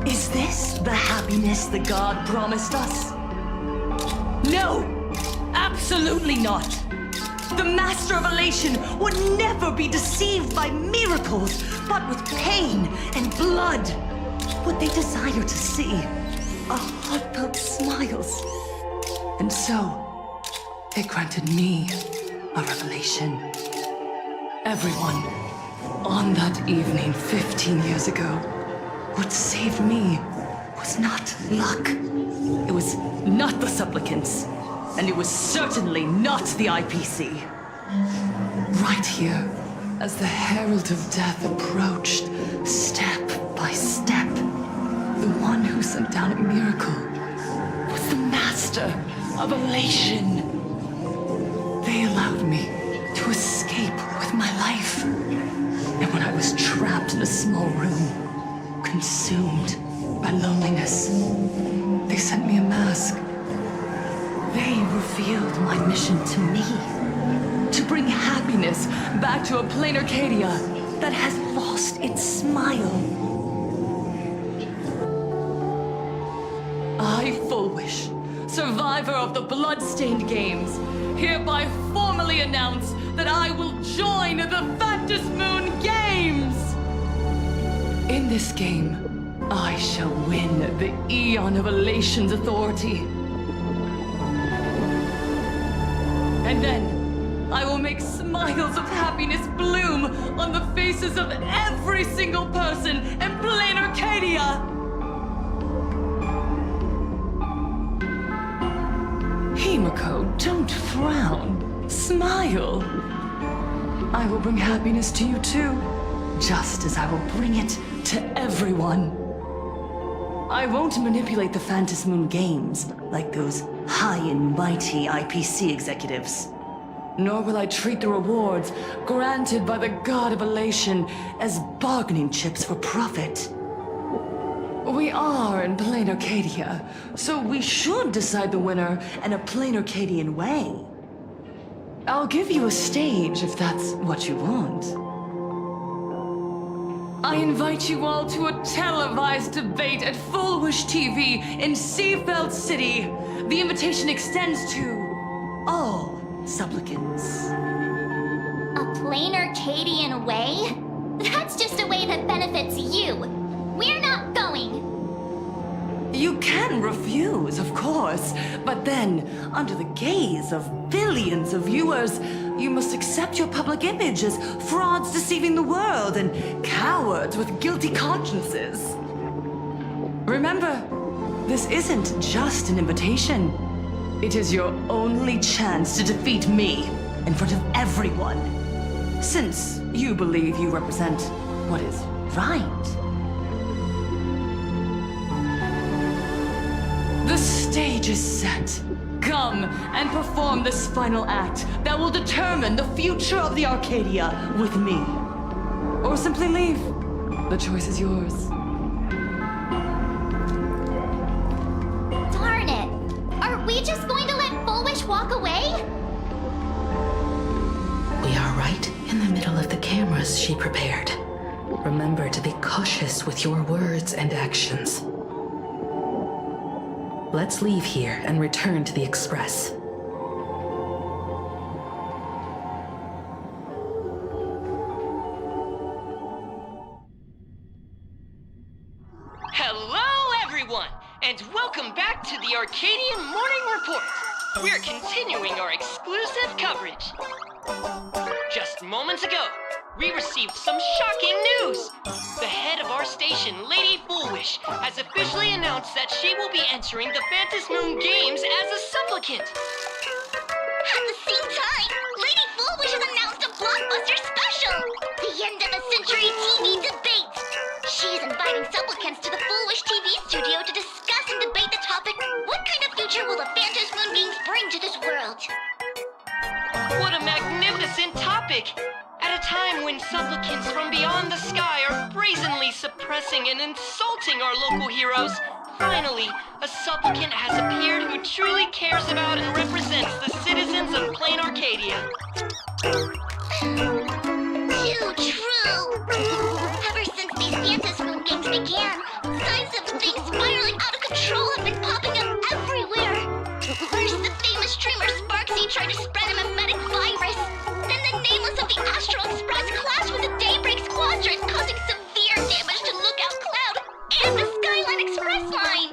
Is this the happiness that God promised us? No! Absolutely not! The Master of Elation would never be deceived by miracles, but with pain and blood. What they desire to see are heartfelt smiles. And so, they granted me a revelation. Everyone, on that evening 15 years ago, what saved me was not luck. It was not the supplicants, and it was certainly not the IPC. Right here, as the Herald of Death approached, step by step, the one who sent down a miracle was the Master of Elation. They allowed me to escape with my life. And when I was trapped in a small room, consumed by loneliness, they sent me a mask. They revealed my mission to me, to bring happiness back to a Planarcadia that has lost its smile. I, Fullwish, survivor of the Bloodstained Games, hereby formally announce that I will join the Phantom Moon Games! In this game, I shall win the Eon of Elation's authority. And then, I will make smiles of happiness bloom on the faces of every single person in Planarcadia! Himiko, don't frown. Smile. I will bring happiness to you too, just as I will bring it to everyone. I won't manipulate the Phantom Moon Games like those high and mighty IPC executives. Nor will I treat the rewards granted by the God of Elation as bargaining chips for profit. We are in Planarcadia, so we should decide the winner in a Planarcadian way. I'll give you a stage if that's what you want. I invite you all to a televised debate at Fullwish TV in Seafeld City. The invitation extends to all supplicants. A Planarcadian way? That's just a way that benefits you. We're not going. You can refuse, of course, but then, under the gaze of billions of viewers, you must accept your public image as frauds deceiving the world and cowards with guilty consciences. Remember, this isn't just an invitation. It is your only chance to defeat me in front of everyone. Since you believe you represent what is right. The stage is set. Come and perform this final act that will determine the future of the Arcadia with me. Or simply leave. The choice is yours. Darn it! Are we just going to let Fullwish walk away? We are right in the middle of the cameras she prepared. Remember to be cautious with your words and actions. Let's leave here and return to the Express. Hello, everyone, and welcome back to the Arcadian Morning Report. We're continuing our exclusive coverage. Just moments ago, we received some shocking news. The head of our station, Lady Fullwish, has officially announced that she will be entering the Phantom Moon Games as a supplicant. At the same time, Lady Fullwish has announced a blockbuster special! The end of a century TV debate! She is inviting supplicants to the Fullwish TV studio to discuss and debate the topic, what kind of future will the Phantom Moon Games bring to this world? What a magnificent topic! At a time when supplicants from beyond the sky are brazenly suppressing and insulting our local heroes, finally, a supplicant has appeared who truly cares about and represents the citizens of Planarcadia. Too true! Ever since these Phantom Moon Games began, signs of things spiraling out of control have been popping up everywhere. First, the famous streamer Sparksy tried to spread a mimetic virus. Then the nameless of the Astral Express clashed with the Daybreak Squadron, causing severe damage to Lookout Cloud and the Skyline Express line.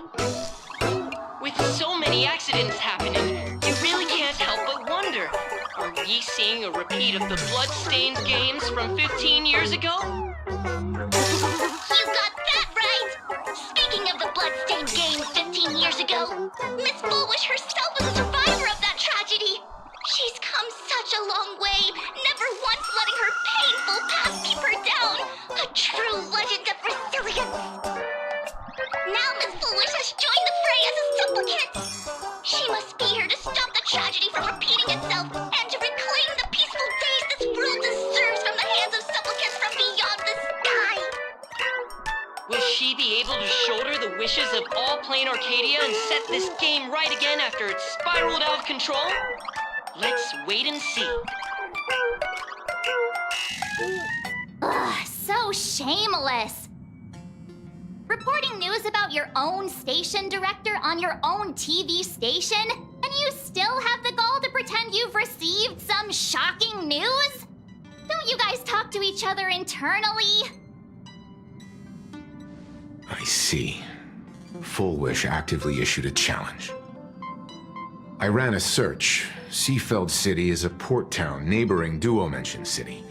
With so many accidents happening, you really can't help but wonder, are we seeing a repeat of the blood-stained games from 15 years ago? You got that right! Speaking of the blood-stained games 15 years ago, Miss Fullwish herself was a survivor of that tragedy. She's come such a long way, never once letting her painful past keep her down. A true legend of resilience. Now Miss Fullwish has joined the fray as a supplicant. She must be here to stop the tragedy from repeating itself and to reclaim the peaceful days this world deserves from the hands of supplicants from beyond the sky. Will she be able to shoulder the wishes of all Planarcadia and set this game right again after it's spiraled out of control? Let's wait and see. Ugh, so shameless. Reporting news about your own station director on your own TV station? And you still have the gall to pretend you've received some shocking news? Don't you guys talk to each other internally? I see. Fullwish actively issued a challenge. I ran a search. Seafeld City is a port town neighboring Duo-Mention City.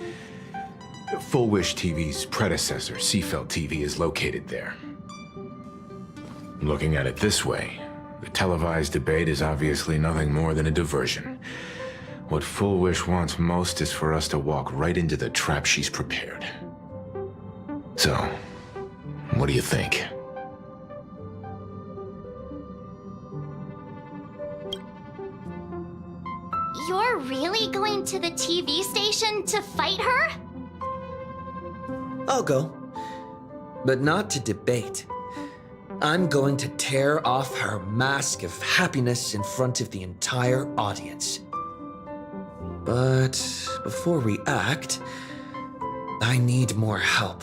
Fullwish TV's predecessor, Seafeld TV, is located there. Looking at it this way, the televised debate is obviously nothing more than a diversion. What Fullwish wants most is for us to walk right into the trap she's prepared. So, what do you think? You're really going to the TV station to fight her? I'll go. But not to debate. I'm going to tear off her mask of happiness in front of the entire audience. But before we act, I need more help.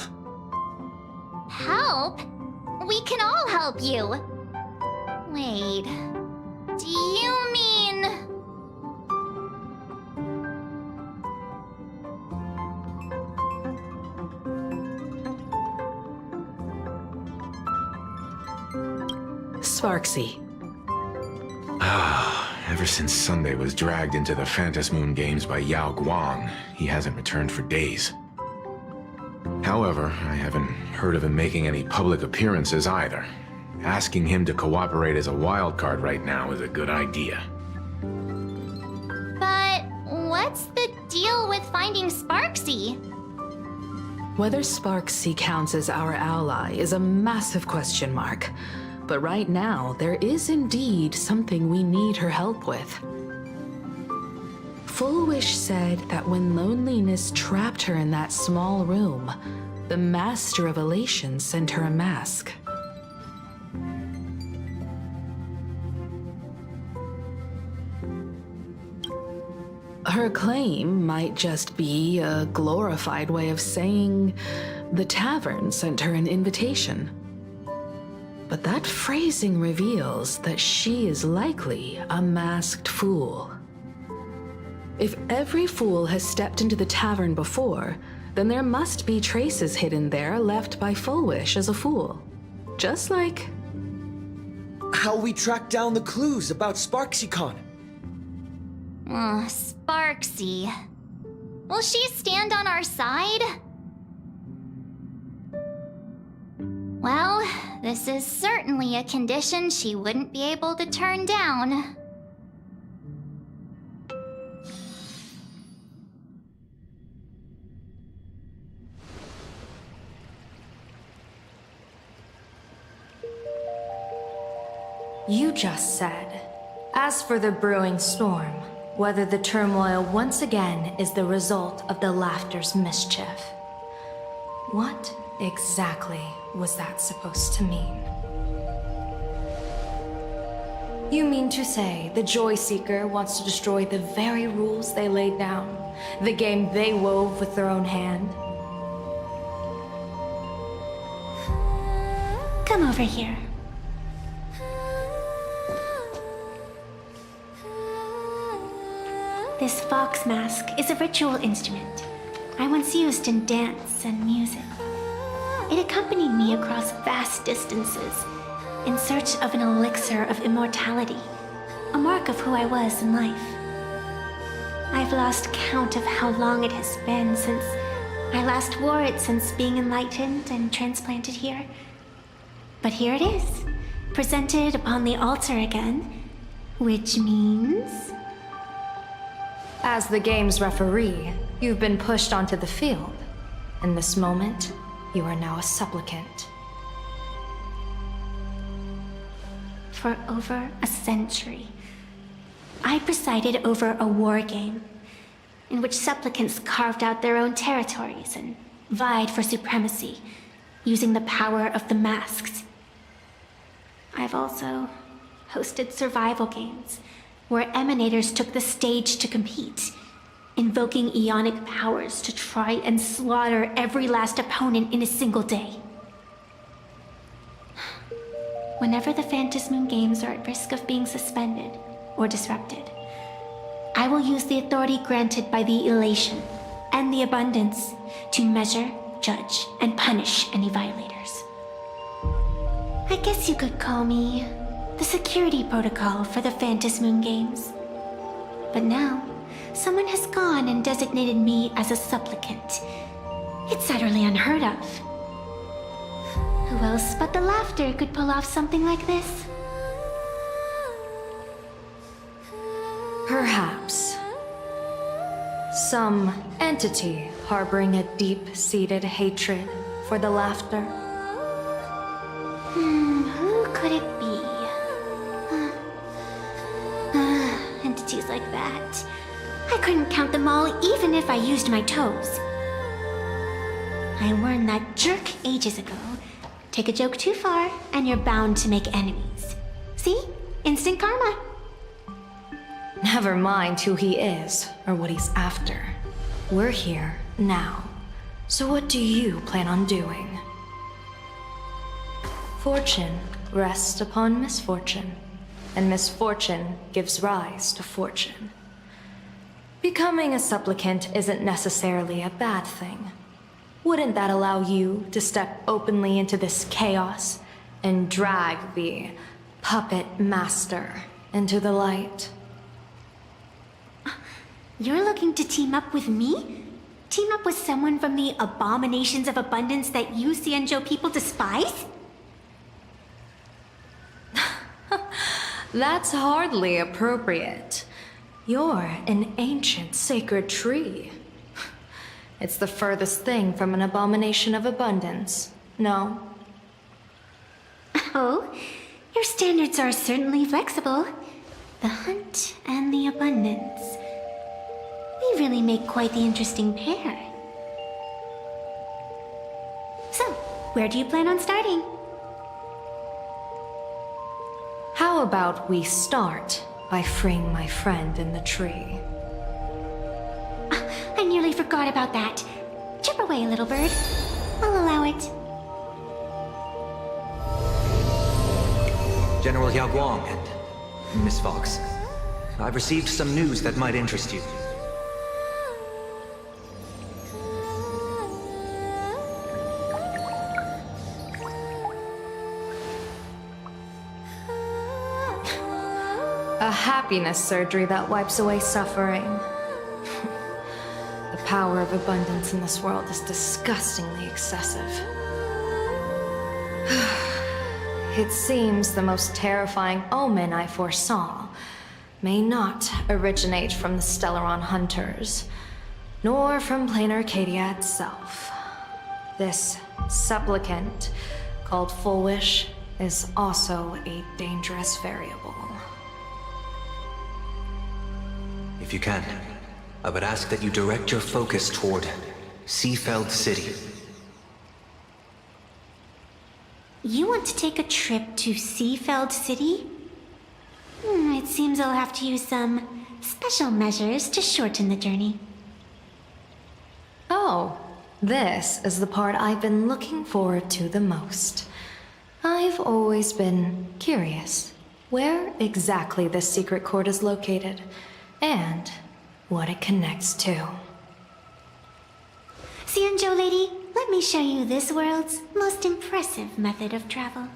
Help? We can all help you. Wait, do you mean... Sparksy. Ever since Sunday was dragged into the Phantom Moon Games by Yao Guang, he hasn't returned for days. However, I haven't heard of him making any public appearances either. Asking him to cooperate as a wildcard right now is a good idea. But what's the deal with finding Sparksy? Whether Sparksy counts as our ally is a massive question mark. But right now, there is indeed something we need her help with. Full Wish said that when loneliness trapped her in that small room, the Master of Elation sent her a mask. Her claim might just be a glorified way of saying the tavern sent her an invitation. But that phrasing reveals that she is likely a masked fool. If every fool has stepped into the tavern before, then there must be traces hidden there left by Full Wish as a fool. Just like... how we track down the clues about SparksyCon. Sparksy. Will she stand on our side? Well, this is certainly a condition she wouldn't be able to turn down. You just said, as for the brewing storm, whether the turmoil once again is the result of the Laughter's mischief. What exactly was that supposed to mean? You mean to say the Joy Seeker wants to destroy the very rules they laid down, the game they wove with their own hand? Come over here. This fox mask is a ritual instrument I once used in dance and music. It accompanied me across vast distances in search of an elixir of immortality, a mark of who I was in life. I've lost count of how long it has been since I last wore it since being enlightened and transplanted here. But here it is, presented upon the altar again, which means... As the game's referee, you've been pushed onto the field. In this moment, you are now a supplicant. For over a century, I presided over a war game in which supplicants carved out their own territories and vied for supremacy, using the power of the masks. I've also hosted survival games where emanators took the stage to compete, invoking eonic powers to try and slaughter every last opponent in a single day. Whenever the Phantasmoon games are at risk of being suspended or disrupted, I will use the authority granted by the Elation and the Abundance to measure, judge, and punish any violators. I guess you could call me the security protocol for the Phantasmoon games. But now, someone has gone and designated me as a supplicant. It's utterly unheard of. Who else but the Laughter could pull off something like this? Perhaps. Some entity harboring a deep-seated hatred for the Laughter. Who could it be? Entities like that. I couldn't count them all even if I used my toes. I warned that jerk ages ago. Take a joke too far, and you're bound to make enemies. See? Instant karma. Never mind who he is or what he's after. We're here now. So what do you plan on doing? Fortune rests upon misfortune, and misfortune gives rise to fortune. Becoming a supplicant isn't necessarily a bad thing. Wouldn't that allow you to step openly into this chaos and drag the puppet master into the light? You're looking to team up with me? Team up with someone from the abominations of abundance that you Xianzhou people despise? That's hardly appropriate. You're an ancient sacred tree. It's the furthest thing from an abomination of abundance, no? Oh, your standards are certainly flexible. The hunt and the abundance. We really make quite the interesting pair. So, where do you plan on starting? How about we start by freeing my friend in the tree? I nearly forgot about that. Chip away, little bird. I'll allow it. General Yao Guang and Miss Fox, I've received some news that might interest you. A happiness surgery that wipes away suffering. The power of abundance in this world is disgustingly excessive. It seems the most terrifying omen I foresaw may not originate from the Stellaron hunters, nor from Planarcadia itself. This supplicant, called Full Wish, is also a dangerous variable. If you can, I would ask that you direct your focus toward Seafeld City. You want to take a trip to Seafeld City? It seems I'll have to use some special measures to shorten the journey. Oh, this is the part I've been looking forward to the most. I've always been curious where exactly this secret court is located, and what it connects to. Xianzhou lady, let me show you this world's most impressive method of travel.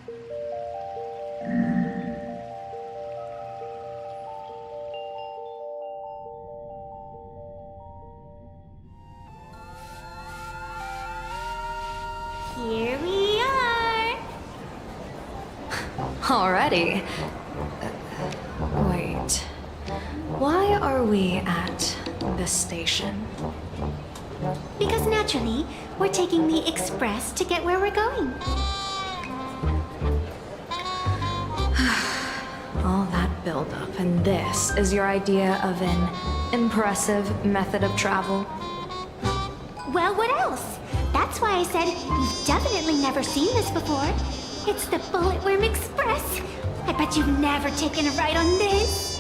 Here we are! Already? Wait. Why are we at this station? Because naturally, we're taking the express to get where we're going. All that buildup, and this is your idea of an impressive method of travel? Well, what else? That's why I said you've definitely never seen this before. It's the Bulletworm Express. I bet you've never taken a ride on this.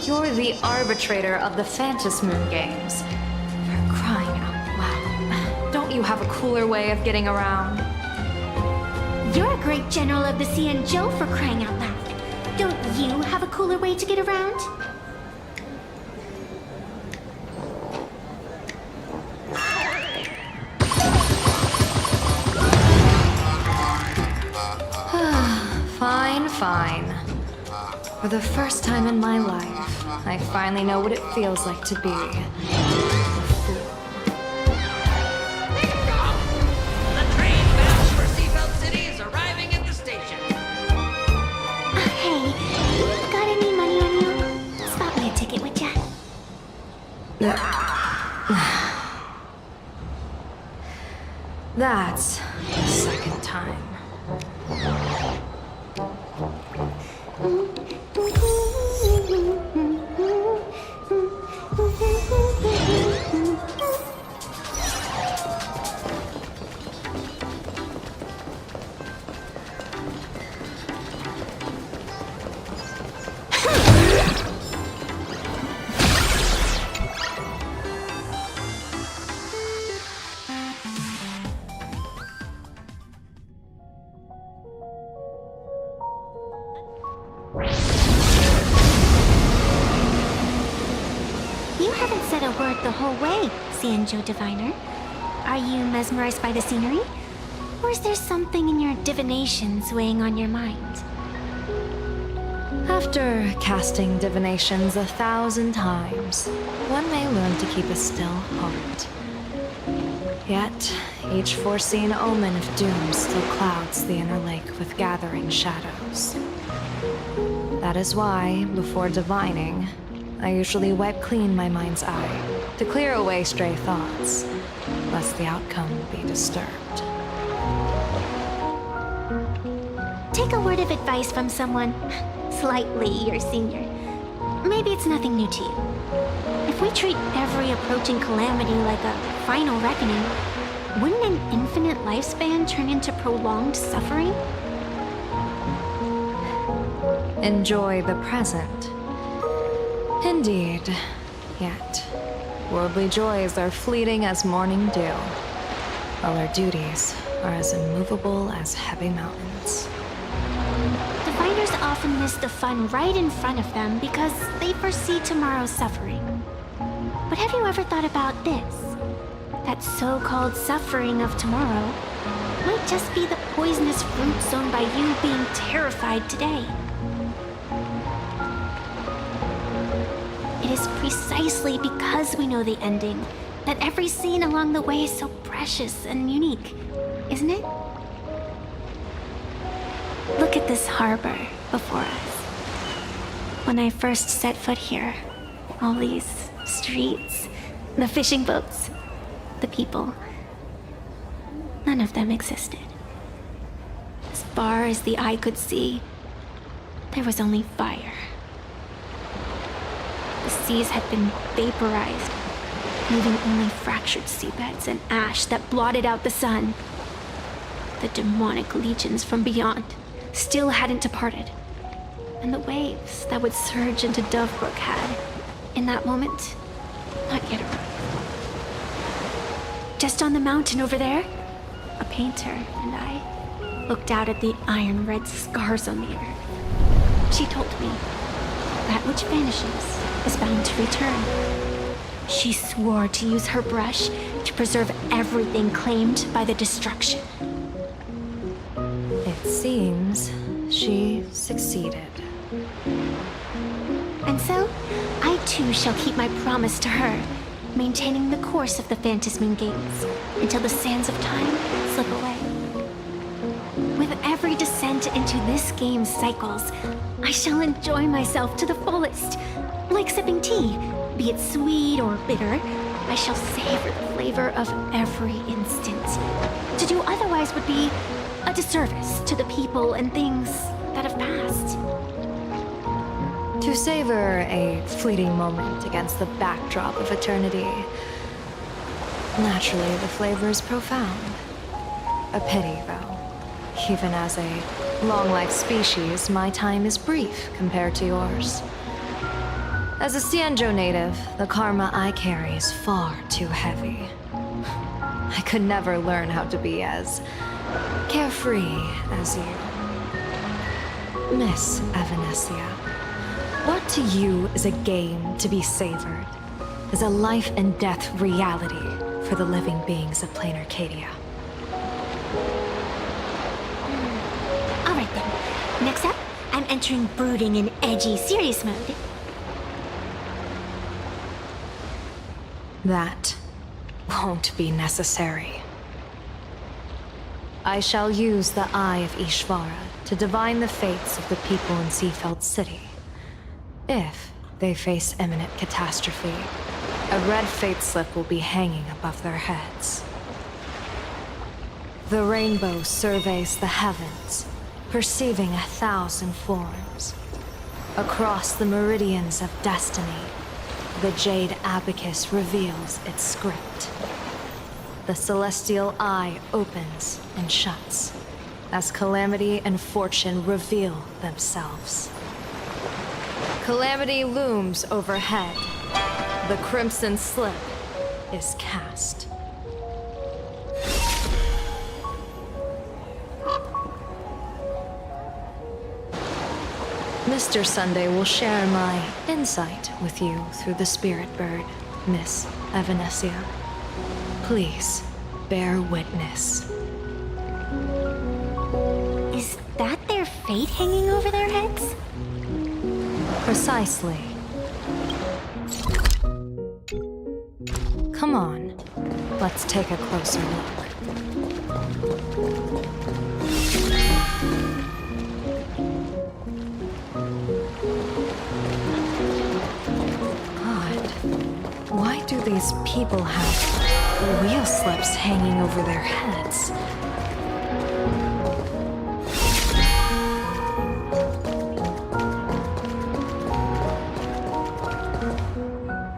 You're the arbitrator of the Phantom Moon games. For crying out loud. Don't you have a cooler way of getting around? You're a great general of the Xianzhou, for crying out loud. Don't you have a cooler way to get around? Fine. For the first time in my life, I finally know what it feels like to be a fool. The train bound for Seafeld City is arriving at the station. Hey, got any money on you? Spot me a ticket, would ya? That's the second time. You haven't said a word the whole way, Xianzhou Diviner. Are you mesmerized by the scenery? Or is there something in your divinations weighing on your mind? After casting divinations 1,000 times, one may learn to keep a still heart. Yet, each foreseen omen of doom still clouds the inner lake with gathering shadows. That is why, before divining, I usually wipe clean my mind's eye to clear away stray thoughts, lest the outcome be disturbed. Take a word of advice from someone slightly your senior. Maybe it's nothing new to you. If we treat every approaching calamity like a final reckoning, wouldn't an infinite lifespan turn into prolonged suffering? Enjoy the present. Indeed. Yet, worldly joys are fleeting as morning dew, while our duties are as immovable as heavy mountains. Diviners often miss the fun right in front of them because they foresee tomorrow's suffering. But have you ever thought about this? That so-called suffering of tomorrow might just be the poisonous fruit sown by you being terrified today. It is precisely because we know the ending that every scene along the way is so precious and unique, isn't it? Look at this harbor before us. When I first set foot here, all these streets, the fishing boats, the people, none of them existed. As far as the eye could see, there was only fire. The seas had been vaporized, leaving only fractured seabeds and ash that blotted out the sun. The demonic legions from beyond still hadn't departed, and the waves that would surge into Dovebrook had, in that moment, not yet arrived. Just on the mountain over there, a painter and I looked out at the iron-red scars on the earth. She told me, that which vanishes is bound to return. She swore to use her brush to preserve everything claimed by the destruction. It seems she succeeded. And so, I too shall keep my promise to her, maintaining the course of the Phantasmoon Games until the sands of time slip away. With every descent into this game's cycles, I shall enjoy myself to the fullest. Like sipping tea, be it sweet or bitter, I shall savor the flavor of every instant. To do otherwise would be a disservice to the people and things that have passed. To savor a fleeting moment against the backdrop of eternity. Naturally, the flavor is profound. A pity, though. Even as a long-life species, my time is brief compared to yours. As a Xianzhou native, the karma I carry is far too heavy. I could never learn how to be as carefree as you. Miss Evanescia, what to you is a game to be savored, is a life and death reality for the living beings of Planarcadia. Alright then, next up, I'm entering brooding and edgy serious mode. That won't be necessary. I shall use the Eye of Ishvara to divine the fates of the people in Seafeld City. If they face imminent catastrophe, a red fate slip will be hanging above their heads. The rainbow surveys the heavens, perceiving 1,000 forms. Across the meridians of destiny, the Jade Abacus reveals its script. The celestial eye opens and shuts as calamity and fortune reveal themselves. Calamity looms overhead. The crimson slip is cast. Mr. Sunday will share my insight with you through the spirit bird, Miss Evanescia. Please, bear witness. Is that their fate hanging over their heads? Precisely. Come on, let's take a closer look. do these people have wheel slips hanging over their heads?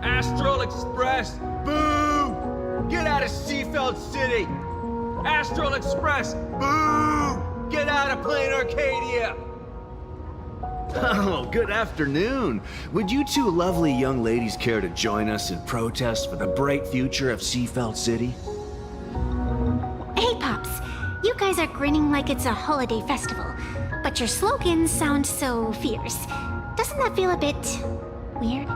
Astral Express, boo! Get out of Seafeld City! Astral Express, boo! Get out of Planarcadia! Oh, good afternoon. Would you two lovely young ladies care to join us in protest for the bright future of Seafeld City? Hey, Pops. You guys are grinning like it's a holiday festival, but your slogans sound so fierce. Doesn't that feel a bit weird?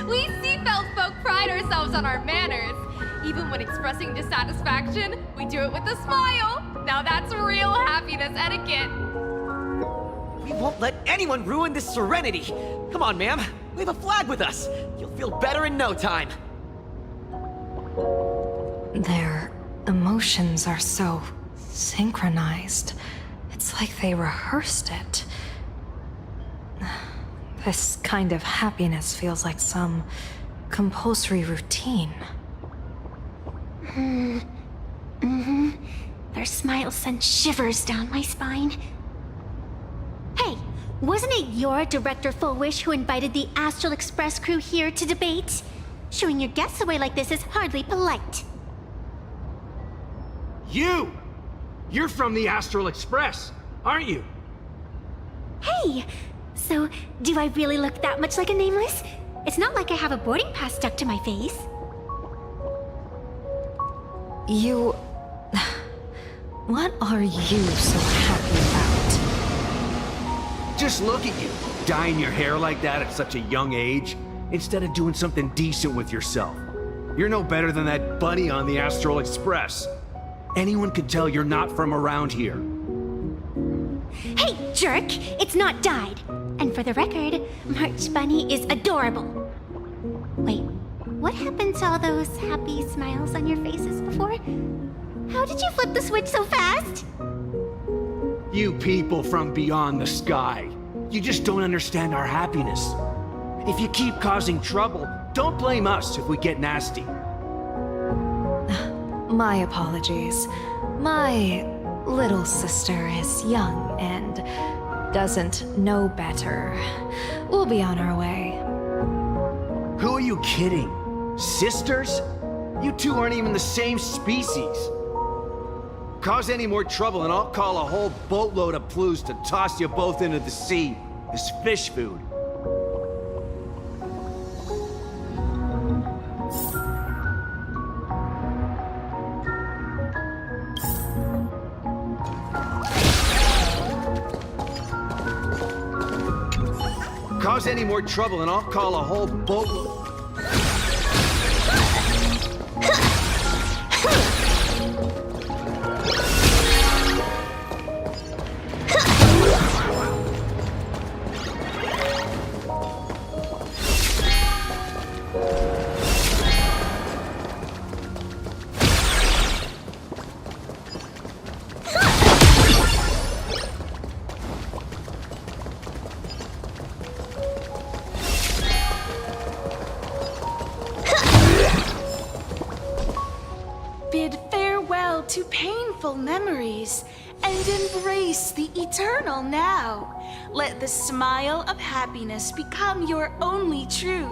We Seafeld folk pride ourselves on our manners. Even when expressing dissatisfaction, we do it with a smile. Now that's real happiness etiquette. We won't let anyone ruin this serenity. Come on, ma'am. Wave a flag with us. You'll feel better in no time. Their emotions are so synchronized. It's like they rehearsed it. This kind of happiness feels like some compulsory routine. Their smiles send shivers down my spine. Hey, wasn't it your Director Fullwish who invited the Astral Express crew here to debate? Showing your guests away like this is hardly polite. You! You're from the Astral Express, aren't you? Hey! So, do I really look that much like a nameless? It's not like I have a boarding pass stuck to my face. You... What are you so happy about? Just look at you, dyeing your hair like that at such a young age, instead of doing something decent with yourself. You're no better than that bunny on the Astral Express. Anyone could tell you're not from around here. Hey, jerk! It's not dyed! And for the record, March Bunny is adorable. Wait, what happened to all those happy smiles on your faces before? How did you flip the switch so fast? You people from beyond the sky. You just don't understand our happiness. If you keep causing trouble, don't blame us if we get nasty. My apologies. My little sister is young and doesn't know better. We'll be on our way. Who are you kidding? Sisters? You two aren't even the same species. Cause any more trouble and I'll call a whole boatload of Plues to toss you both into the sea as fish food. Cause any more trouble and I'll call a whole boatload. Bid farewell to painful memories and embrace the eternal now. Let the smile of happiness become your only truth.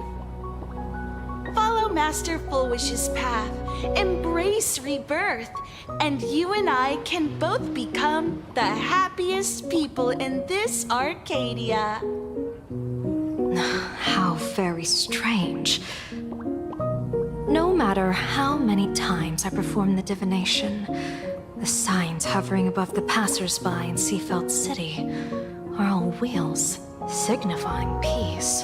Follow Master Fullwish's path, embrace rebirth, and you and I can both become the happiest people in this Arcadia. How very strange. No matter how many times I perform the divination, the signs hovering above the passers-by in Seafeld City are all wheels signifying peace.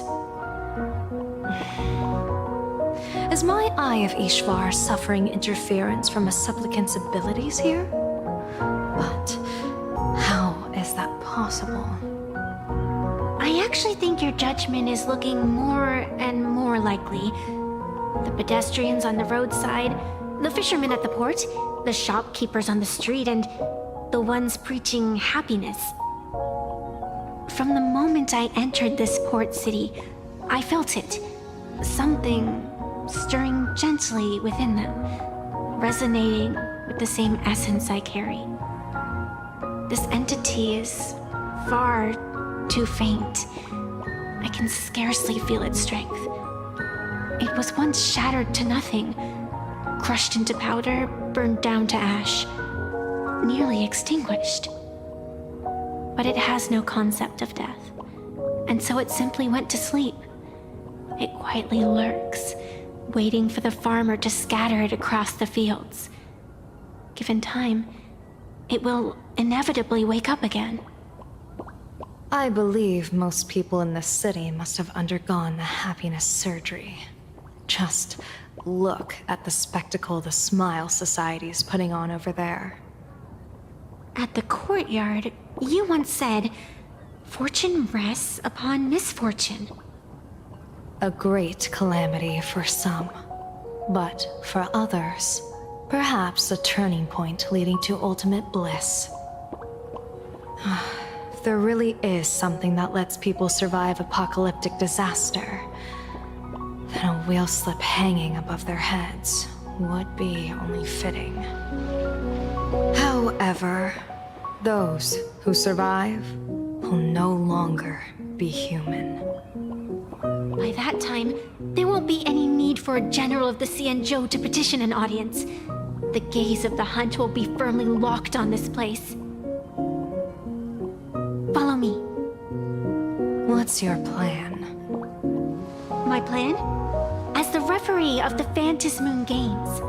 Is my Eye of Ishvar suffering interference from a supplicant's abilities here? But how is that possible? I actually think your judgment is looking more and more likely. The pedestrians on the roadside, the fishermen at the port, the shopkeepers on the street, and the ones preaching happiness. From the moment I entered this port city, I felt it. something stirring gently within them, resonating with the same essence I carry. This entity is far too faint. I can scarcely feel its strength. It was once shattered to nothing, crushed into powder, burned down to ash, nearly extinguished. But it has no concept of death, and so it simply went to sleep. It quietly lurks, waiting for the farmer to scatter it across the fields. Given time, it will inevitably wake up again. I believe most people in this city must have undergone the happiness surgery. Just look at the spectacle the Smile Society's putting on over there. At the courtyard, you once said, "Fortune rests upon misfortune." A great calamity for some, but for others, perhaps a turning point leading to ultimate bliss. If there really is something that lets people survive apocalyptic disaster, then a wheel slip hanging above their heads would be only fitting. However, those who survive will no longer be human. By that time, there won't be any need for a general of the Xianzhou to petition an audience. The gaze of the hunt will be firmly locked on this place. Follow me. What's your plan? My plan? As the referee of the Phantasmoon Games,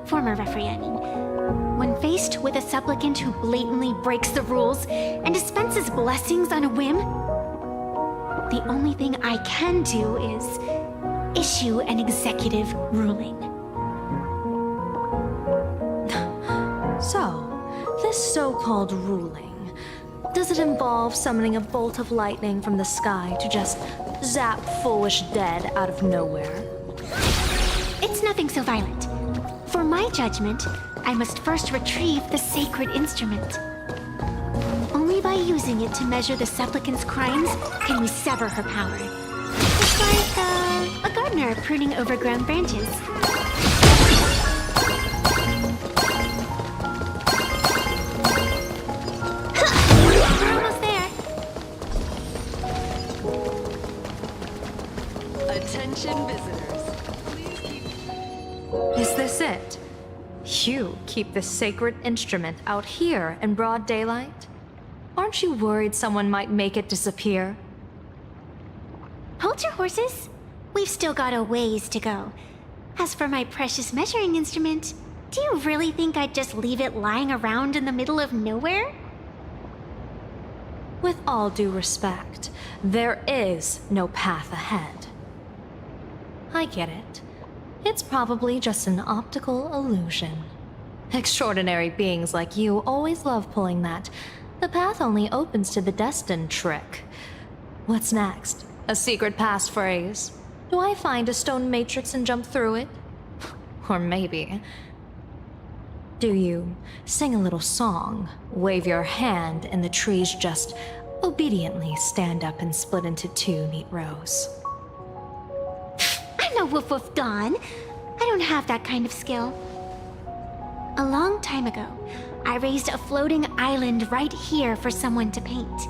former referee, I mean, when faced with a supplicant who blatantly breaks the rules and dispenses blessings on a whim, the only thing I can do is issue an executive ruling. So, this so-called ruling, does it involve summoning a bolt of lightning from the sky to just zap foolish dead out of nowhere? It's nothing so violent. For my judgment, I must first retrieve the sacred instrument. Only by using it to measure the supplicant's crimes can we sever her power. It's like a gardener pruning overgrown branches. We're almost there. Attention visitors. Is this it? You keep this sacred instrument out here in broad daylight? Aren't you worried someone might make it disappear? Hold your horses. We've still got a ways to go. As for my precious measuring instrument, do you really think I'd just leave it lying around in the middle of nowhere? With all due respect, there is no path ahead. I get it. It's probably just an optical illusion. Extraordinary beings like you always love pulling that "the path only opens to the destined" trick. What's next? A secret passphrase? Do I find a stone matrix and jump through it? Or maybe... do you sing a little song, wave your hand, and the trees just obediently stand up and split into two neat rows? I'm no woof woof Dawn. I don't have that kind of skill. A long time ago, I raised a floating island right here for someone to paint.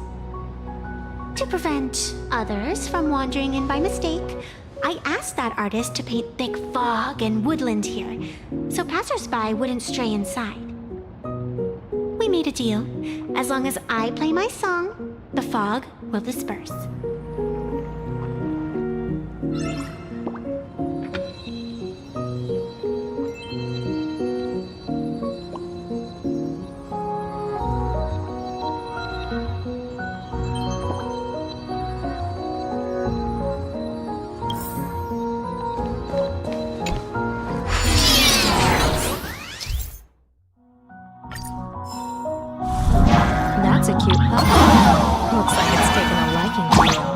To prevent others from wandering in by mistake, I asked that artist to paint thick fog and woodland here, so passersby wouldn't stray inside. We made a deal. As long as I play my song, the fog will disperse. That's a cute puppy. Looks like it's taken a liking to you.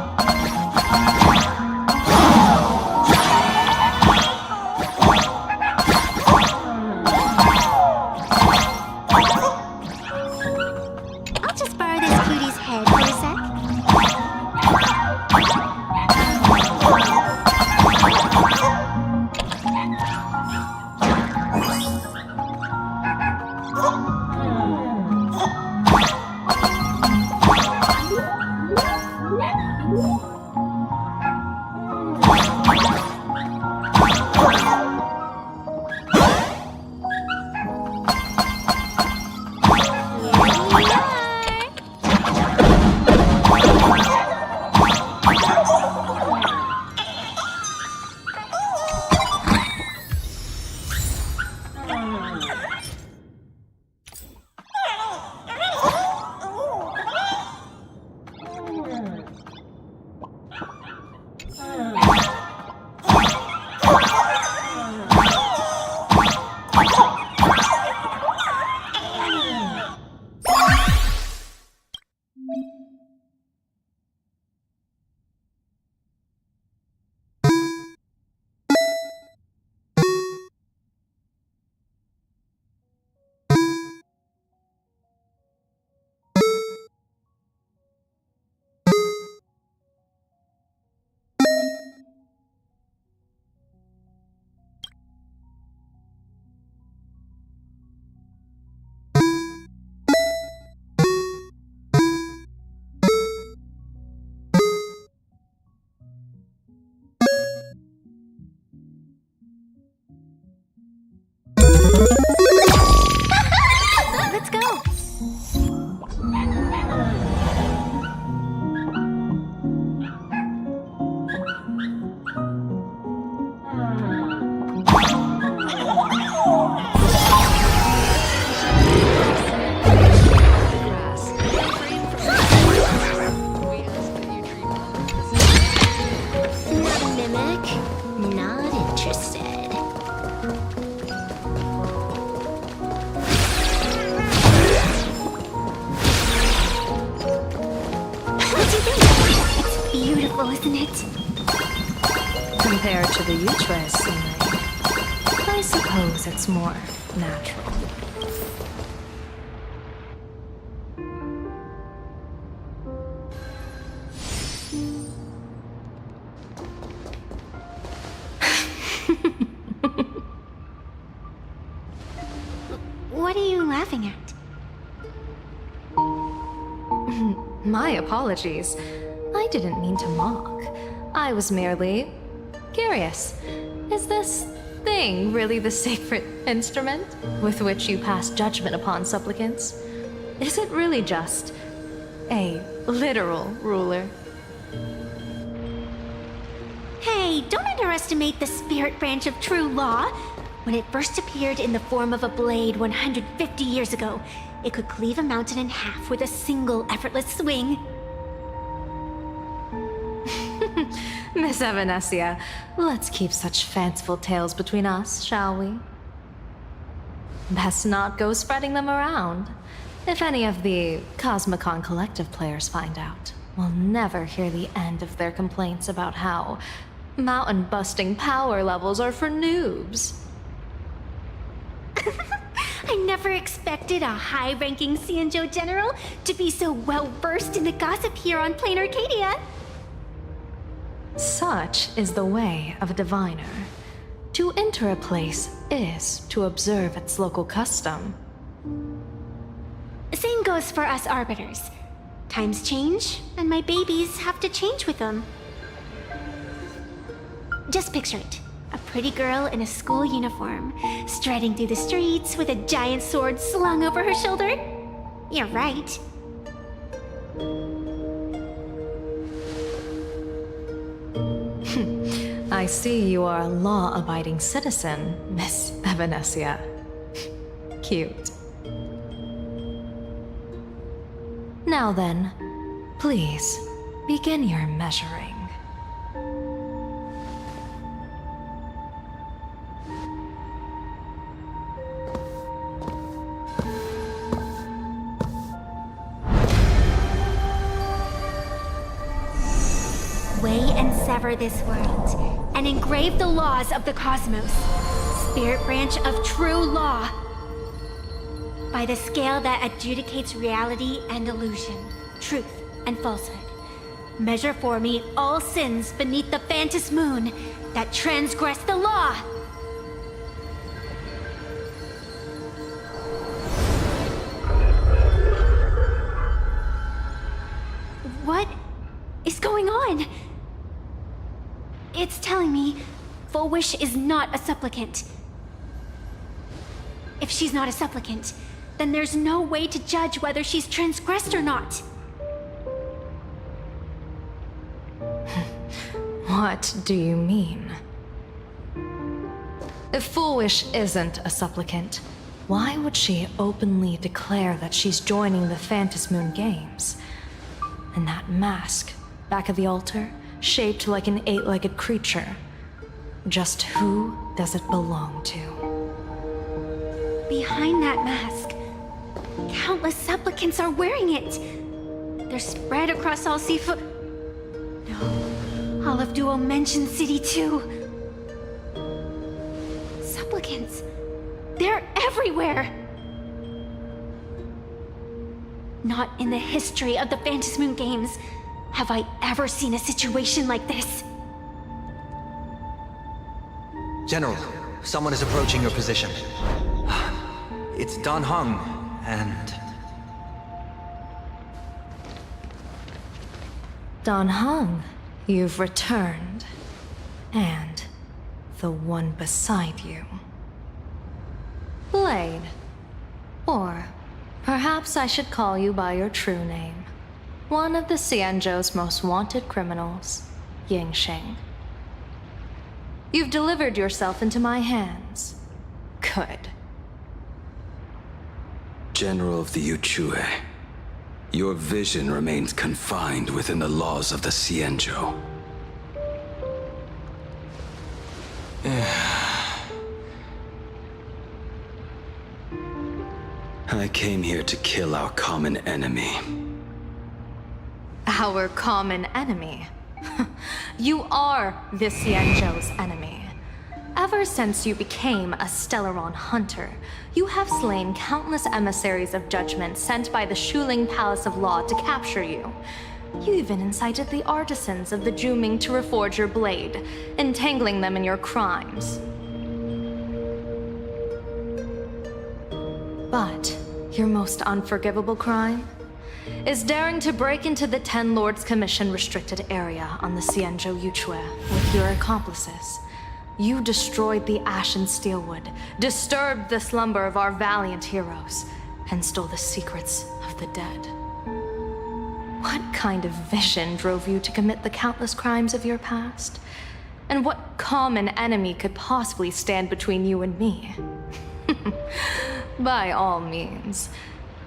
Let's go! Mimic, not interested. What do you think? It's beautiful, isn't it? Compared to the Utrecht scenery, I suppose it's more natural. What are you laughing at? My apologies. I didn't mean to mock. I was merely curious. Is this thing really the sacred instrument with which you pass judgment upon supplicants? Is it really just a literal ruler? Hey, don't underestimate the spirit branch of true law. When it first appeared in the form of a blade 150 years ago, it could cleave a mountain in half with a single effortless swing. Miss Evanesia, let's keep such fanciful tales between us, shall we? Best not go spreading them around. If any of the Cosmicon Collective players find out, we'll never hear the end of their complaints about how mountain-busting power levels are for noobs. I never expected a high-ranking Xianzhou general to be so well-versed in the gossip here on Planarcadia. Such is the way of a diviner. To enter a place is to observe its local custom. Same goes for us arbiters. Times change, and my babies have to change with them. Just picture it. A pretty girl in a school uniform, striding through the streets with a giant sword slung over her shoulder. You're right. I see you are a law-abiding citizen, Miss Evanesia. Cute. Now then, please, begin your measuring. Weigh and sever this world, and engrave the laws of the cosmos. Spirit branch of true law. By the scale that adjudicates reality and illusion, truth and falsehood. Measure for me all sins beneath the Phantom Moon that transgress the law. What is going on? It's telling me Full Wish is not a supplicant. If she's not a supplicant, then there's no way to judge whether she's transgressed or not. What do you mean? If Full Wish isn't a supplicant, why would she openly declare that she's joining the Phantom Moon Games? And that mask back of the altar, shaped like an 8-legged creature. Just who does it belong to? Behind that mask, countless supplicants are wearing it. They're spread across all seafood. No, all of Duo mentioned City too. Supplicants, they're everywhere. Not in the history of the Phantom Moon Games have I ever seen a situation like this. General, someone is approaching your position. It's Dan Heng, and... Dan Heng, you've returned. And the one beside you. Blade. Or perhaps I should call you by your true name. One of the Xianzhou's most wanted criminals, Yingxing. You've delivered yourself into my hands. Good. General of the Yuchue, your vision remains confined within the laws of the Xianzhou. I came here to kill our common enemy. Our common enemy? You are the Xianzhou's enemy. Ever since you became a Stellaron hunter, you have slain countless emissaries of judgment sent by the Shuling Palace of Law to capture you. You even incited the artisans of the Juming to reforge your blade, entangling them in your crimes. But your most unforgivable crime is daring to break into the Ten Lords Commission restricted area on the Xianzhou Yuchue with your accomplices. You destroyed the Ashen Steelwood, disturbed the slumber of our valiant heroes, and stole the secrets of the dead. What kind of vision drove you to commit the countless crimes of your past? And what common enemy could possibly stand between you and me? By all means,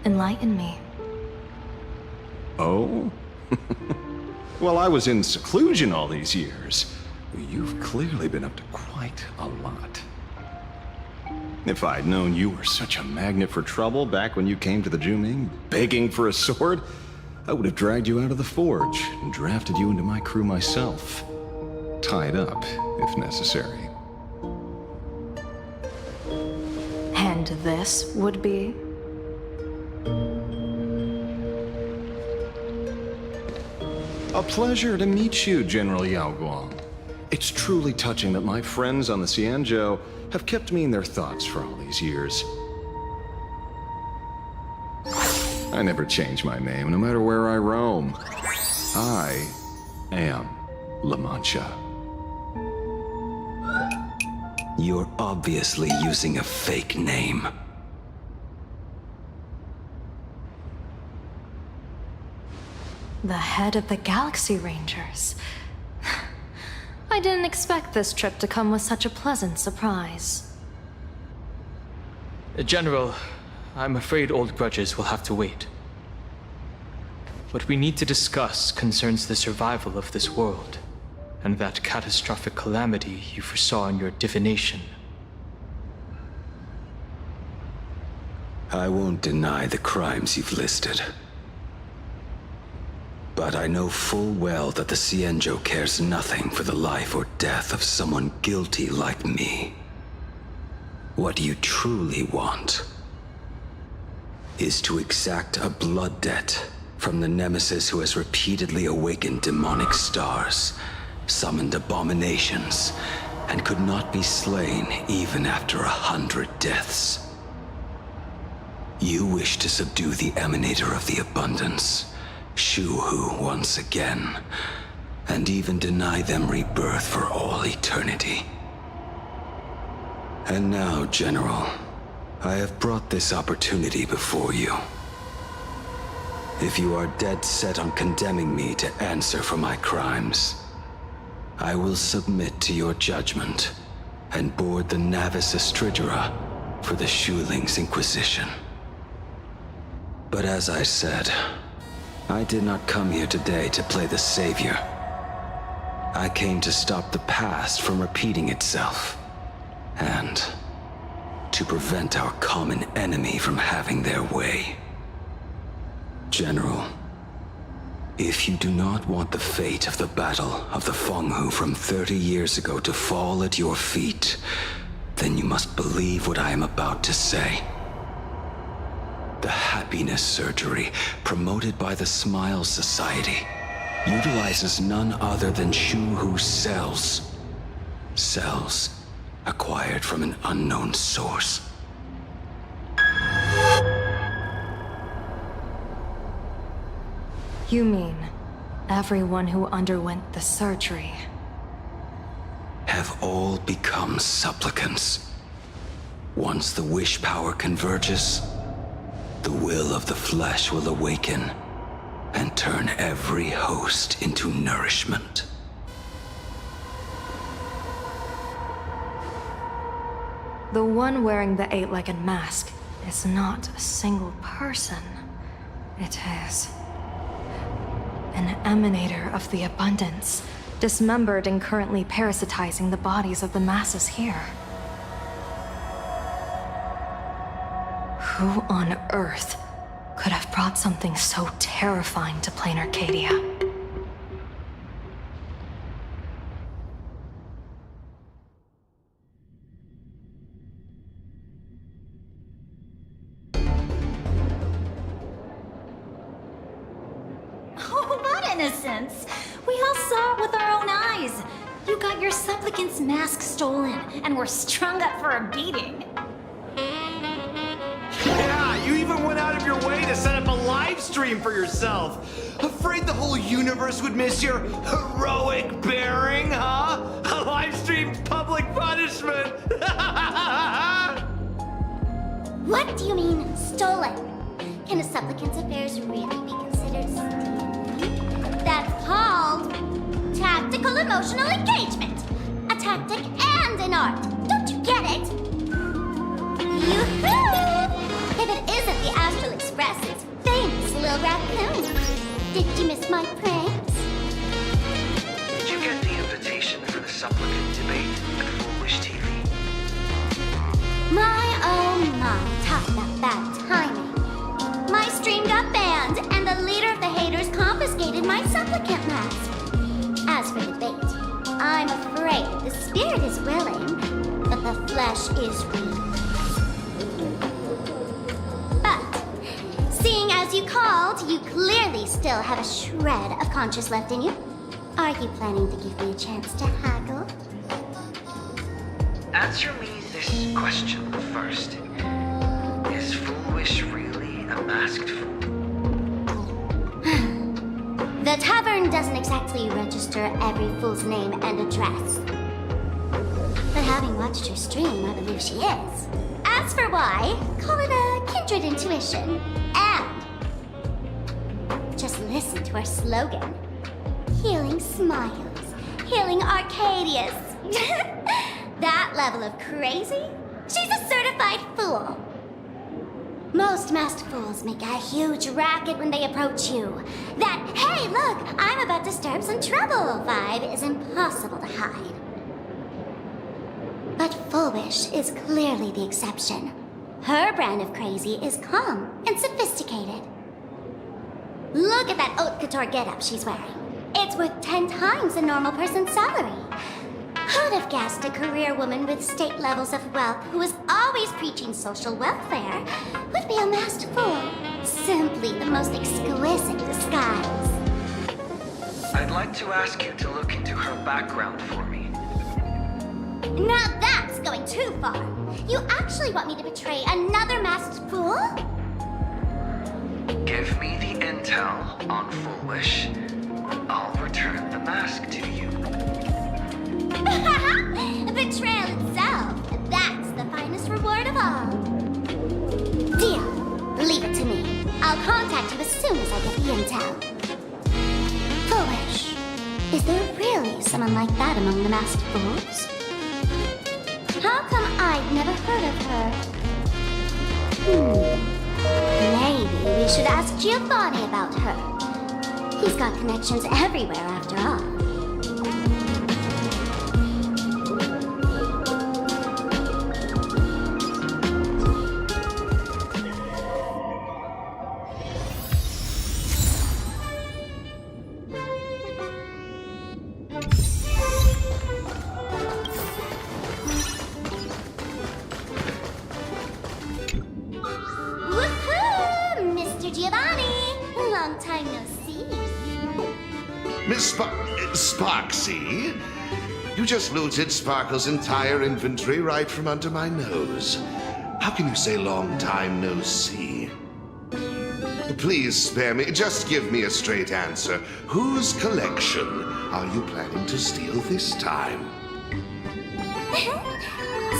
enlighten me. Oh? Well, I was in seclusion all these years. You've clearly been up to quite a lot. If I'd known you were such a magnet for trouble back when you came to the Juming, begging for a sword, I would have dragged you out of the forge and drafted you into my crew myself. Tied up, if necessary. And this would be? A pleasure to meet you, General Yao Guang. It's truly touching that my friends on the Xianzhou have kept me in their thoughts for all these years. I never change my name, no matter where I roam. I am La Mancha. You're obviously using a fake name. The head of the Galaxy Rangers. I didn't expect this trip to come with such a pleasant surprise. General, I'm afraid old grudges will have to wait. What we need to discuss concerns the survival of this world, and that catastrophic calamity you foresaw in your divination. I won't deny the crimes you've listed. But I know full well that the Xianzhou cares nothing for the life or death of someone guilty like me. What you truly want is to exact a blood debt from the nemesis who has repeatedly awakened demonic stars, summoned abominations, and could not be slain even after 100 deaths. You wish to subdue the Emanator of the Abundance, Shu-Hu once again, and even deny them rebirth for all eternity. And now, General, I have brought this opportunity before you. If you are dead set on condemning me to answer for my crimes, I will submit to your judgment and board the Navis Astridura for the Shuling's Inquisition. But as I said, I did not come here today to play the savior. I came to stop the past from repeating itself. And to prevent our common enemy from having their way. General, if you do not want the fate of the Battle of the Fenghu from 30 years ago to fall at your feet, then you must believe what I am about to say. The happiness surgery, promoted by the Smile Society, utilizes none other than Shuhu's cells. Cells acquired from an unknown source. You mean everyone who underwent the surgery have all become supplicants. Once the wish power converges, the will of the flesh will awaken and turn every host into nourishment. the one wearing the eight-legged mask is not a single person. It is an emanator of the abundance, dismembered and currently parasitizing the bodies of the masses here. Who on earth could have brought something so terrifying to Planarcadia? Oh, not innocence! We all saw it with our own eyes. You got your supplicant's mask stolen, and were strung up for a beating. Yeah, you even went out of your way to set up a live stream for yourself. Afraid the whole universe would miss your heroic bearing, huh? A live stream public punishment. What do you mean, stolen? Can a supplicant's affairs really be considered stealing? That's called tactical emotional engagement. A tactic and an art. Don't you get it? Yoo-hoo! If it isn't the Astral Express's famous little raccoon. Did you miss my pranks? Did you get the invitation for the supplicant debate at Foolish TV? My oh my, talk about bad timing. My stream got banned, and the leader of the haters confiscated my supplicant mask. As for debate, I'm afraid the spirit is willing, but the flesh is weak. But, seeing as you called, you clearly still have a shred of conscience left in you. Are you planning to give me a chance to haggle? Answer me this question first. Is Foolish really a masked fool? The tavern doesn't exactly register every fool's name and address. But having watched her stream, I believe she is. As for why, call it a kindred intuition. And just listen to our slogan. Healing smiles. Healing Arcadius. That level of crazy? She's a certified fool. Most masked fools make a huge racket when they approach you. That, hey, look, I'm about to stir up some trouble vibe is impossible to hide. But Foolish is clearly the exception. Her brand of crazy is calm and sophisticated. Look at that haute couture getup she's wearing. It's worth 10 times a normal person's salary. Who'd have guessed a career woman with state levels of wealth who was always preaching social welfare would be a masked fool? Simply the most exquisite disguise. I'd like to ask you to look into her background for me. Now that's going too far. You actually want me to betray another masked fool? Give me the intel on Foolish. I'll return the mask to you. Betrayal itself. That's the finest reward of all. Deal. Leave it to me. I'll contact you as soon as I get the intel. Foolish. Is there really someone like that among the masked fools? How come I've never heard of her? Maybe we should ask Giovanni about her. He's got connections everywhere after all. Sparksy? You just looted Sparkle's entire inventory right from under my nose. How can you say long time no see? Please spare me. Just give me a straight answer. Whose collection are you planning to steal this time?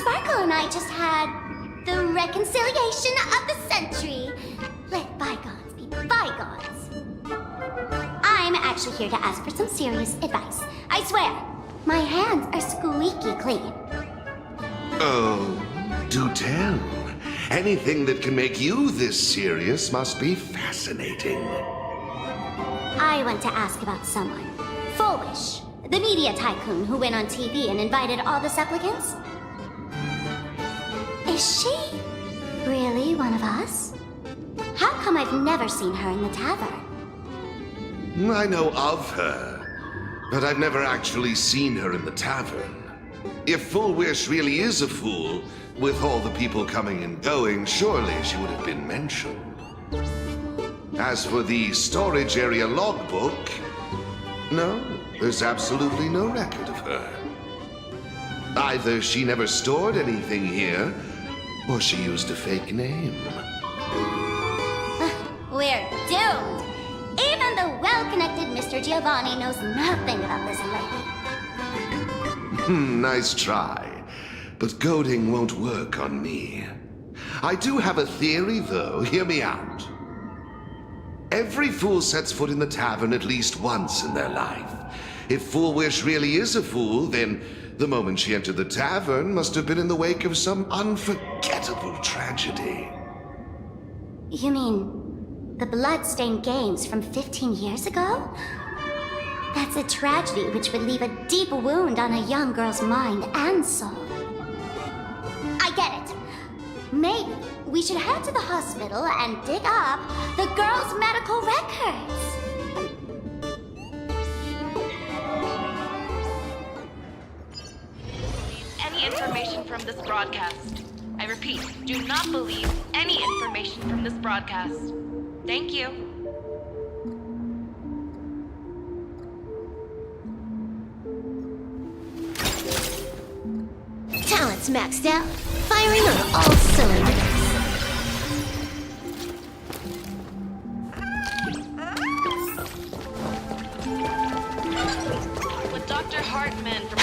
Sparkle and I just had the reconciliation of the century. Let bygones be bygones. I'm actually here to ask for some serious advice. I swear, my hands are squeaky clean. Oh, do tell. Anything that can make you this serious must be fascinating. I want to ask about someone. Foolish, the media tycoon who went on TV and invited all the supplicants. Is she really one of us? How come I've never seen her in the tavern? I know of her, but I've never actually seen her in the tavern. If Full Wish really is a fool, with all the people coming and going, surely she would have been mentioned. As for the storage area logbook, no, there's absolutely no record of her. Either she never stored anything here, or she used a fake name. We're doomed. Even the well-connected Mr. Giovanni knows nothing about this lady. Nice try. But goading won't work on me. I do have a theory, though. Hear me out. Every fool sets foot in the tavern at least once in their life. If Full Wish really is a fool, then the moment she entered the tavern must have been in the wake of some unforgettable tragedy. You mean the blood-stained games from 15 years ago? That's a tragedy which would leave a deep wound on a young girl's mind and soul. I get it. Maybe we should head to the hospital and dig up the girl's medical records. Any information from this broadcast. I repeat, do not believe any information from this broadcast. Thank you. Talent's maxed out. Firing on all cylinders. Would Dr. Hartman from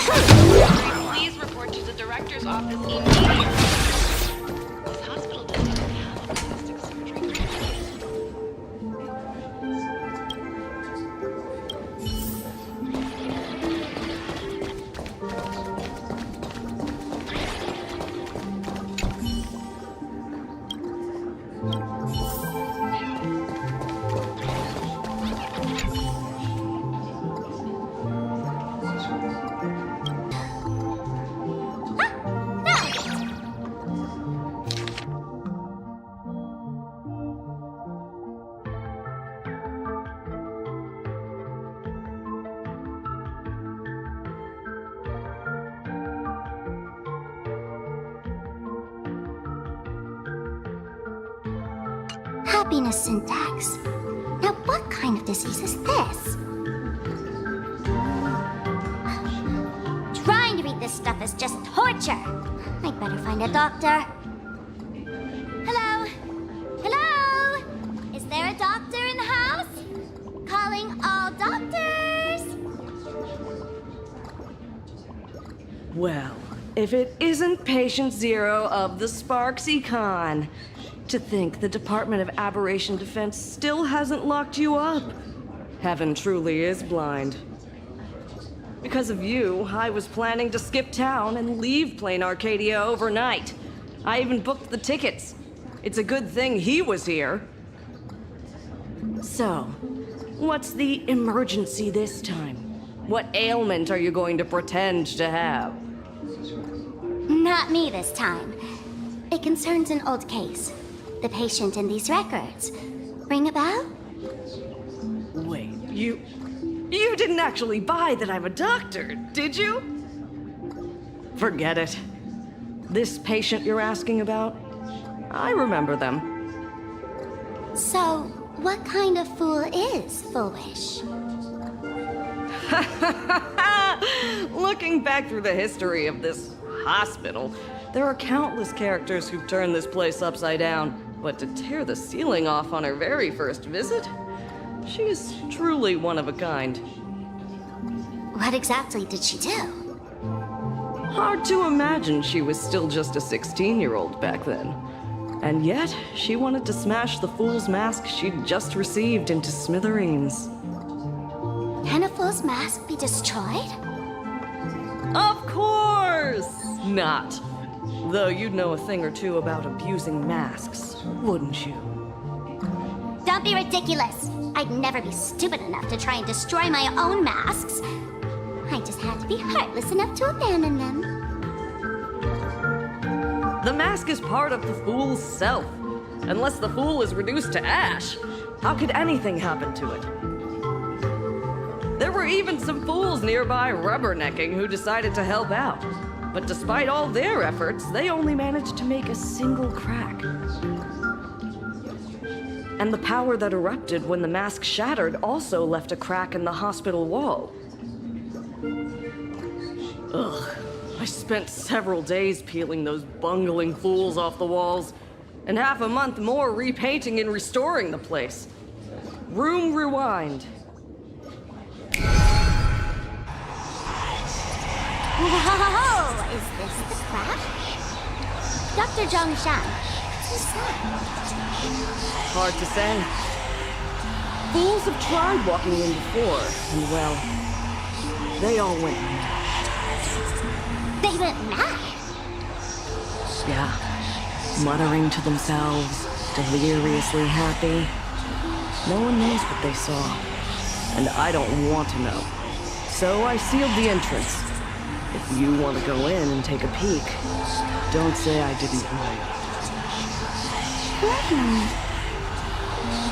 please report to the director's office immediately? This hospital doesn't even have a plastic surgery. Happiness syntax. Now what kind of disease is this? Trying to read this stuff is just torture. I'd better find a doctor. Hello? Hello? Is there a doctor in the house? Calling all doctors! Well, if it isn't Patient Zero of the Sparksy Con. To think the Department of Aberration Defense still hasn't locked you up. Heaven truly is blind. Because of you, I was planning to skip town and leave Planarcadia overnight. I even booked the tickets. It's a good thing he was here. So, what's the emergency this time? What ailment are you going to pretend to have? Not me this time. It concerns an old case. The patient in these records. Ring a bell? Wait, you didn't actually buy that I'm a doctor, did you? Forget it. This patient you're asking about? I remember them. So, what kind of fool is Full Wish? Looking back through the history of this hospital, there are countless characters who've turned this place upside down. But to tear the ceiling off on her very first visit, she is truly one of a kind. What exactly did she do? Hard to imagine she was still just a 16-year-old back then. And yet, she wanted to smash the fool's mask she'd just received into smithereens. Can a fool's mask be destroyed? Of course not! Though you'd know a thing or two about abusing masks, wouldn't you? Don't be ridiculous. I'd never be stupid enough to try and destroy my own masks. I just had to be heartless enough to abandon them. The mask is part of the fool's self. Unless the fool is reduced to ash, how could anything happen to it? There were even some fools nearby rubbernecking who decided to help out. But despite all their efforts, they only managed to make a single crack. And the power that erupted when the mask shattered also left a crack in the hospital wall. Ugh. I spent several days peeling those bungling fools off the walls, and half a month more repainting and restoring the place. Room rewind. Whoa! Is this the crack? Dr. Zhongshan, what's that? Hard to say. Fools have tried walking in before, and well, they all went mad. They went mad? Yeah. Muttering to themselves, deliriously happy. No one knows what they saw, and I don't want to know. So I sealed the entrance. If you want to go in and take a peek, don't say I didn't warn you.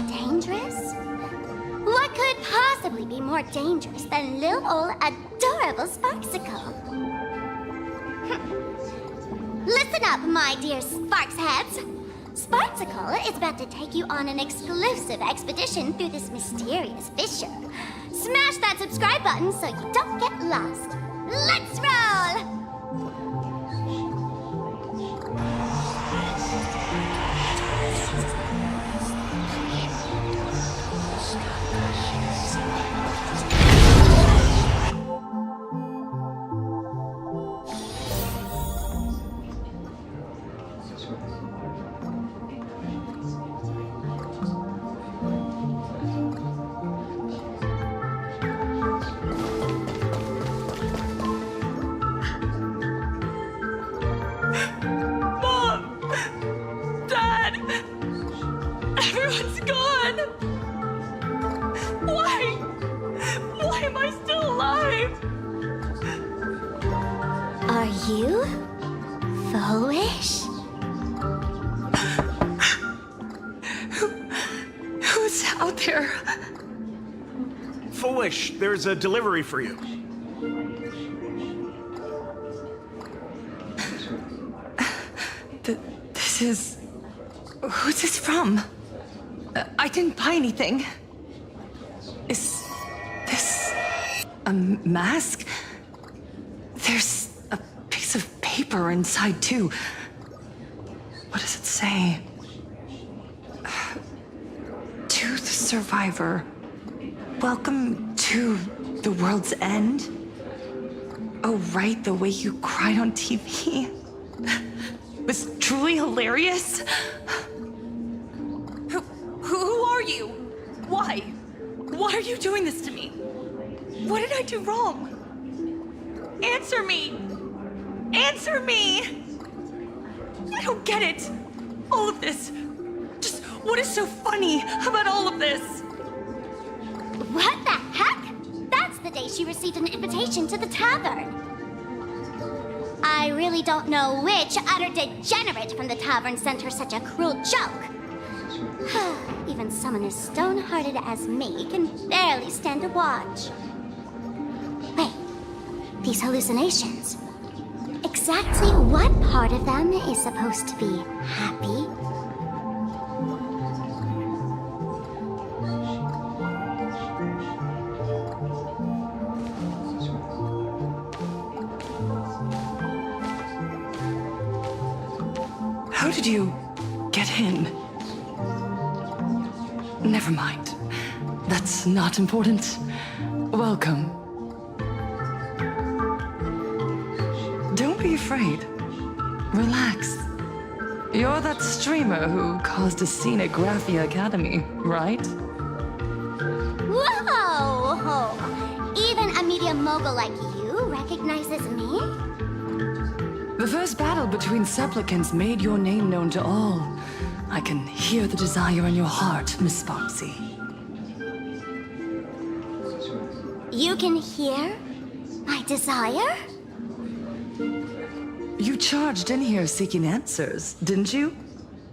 Dangerous? What could possibly be more dangerous than little old adorable Sparksicle? Listen up, my dear Sparks heads. Sparksicle is about to take you on an exclusive expedition through this mysterious fissure. Smash that subscribe button so you don't get lost. Let's roll! You? Foolish? Who's out there? Foolish, there's a delivery for you. This is... Who's this from? I didn't buy anything. Is this a mask? There's a piece of paper inside, too. What does it say? To the survivor, welcome to the world's end. Oh, right, the way you cried on TV was truly hilarious. Who are you? Why? Why are you doing this to me? What did I do wrong? Answer me! Answer me! I don't get it. All of this. Just what is so funny about all of this? What the heck? That's the day she received an invitation to the tavern. I really don't know which utter degenerate from the tavern sent her such a cruel joke. Even someone as stone-hearted as me can barely stand to watch. Wait, these hallucinations. Exactly what part of them is supposed to be happy? How did you get in? Never mind. That's not important. Welcome. Don't be afraid. Relax. You're that streamer who caused a scene at Graphia Academy, right? Whoa! Even a media mogul like you recognizes me? The first battle between supplicants made your name known to all. I can hear the desire in your heart, Miss Sparksy. You can hear my desire? You charged in here seeking answers, didn't you?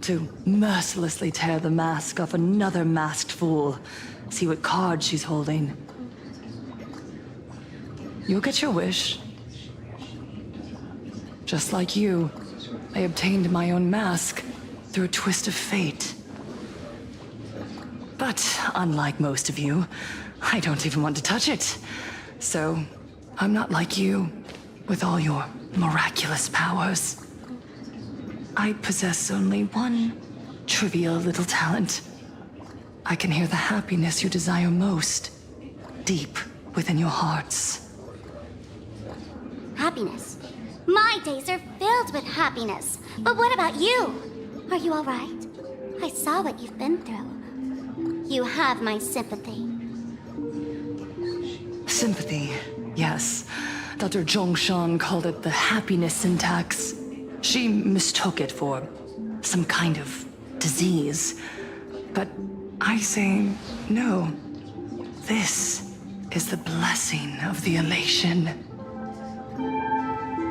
To mercilessly tear the mask off another masked fool. See what card she's holding. You'll get your wish. Just like you, I obtained my own mask through a twist of fate. But unlike most of you, I don't even want to touch it. So, I'm not like you, with all your miraculous powers. I possess only one trivial little talent. I can hear the happiness you desire most, deep within your hearts. Happiness. My days are filled with happiness. But what about you? Are you all right? I saw what you've been through. You have my sympathy. Sympathy, yes. Dr. Zhongshan called it the happiness syntax. She mistook it for some kind of disease. But I say no. This is the blessing of the elation.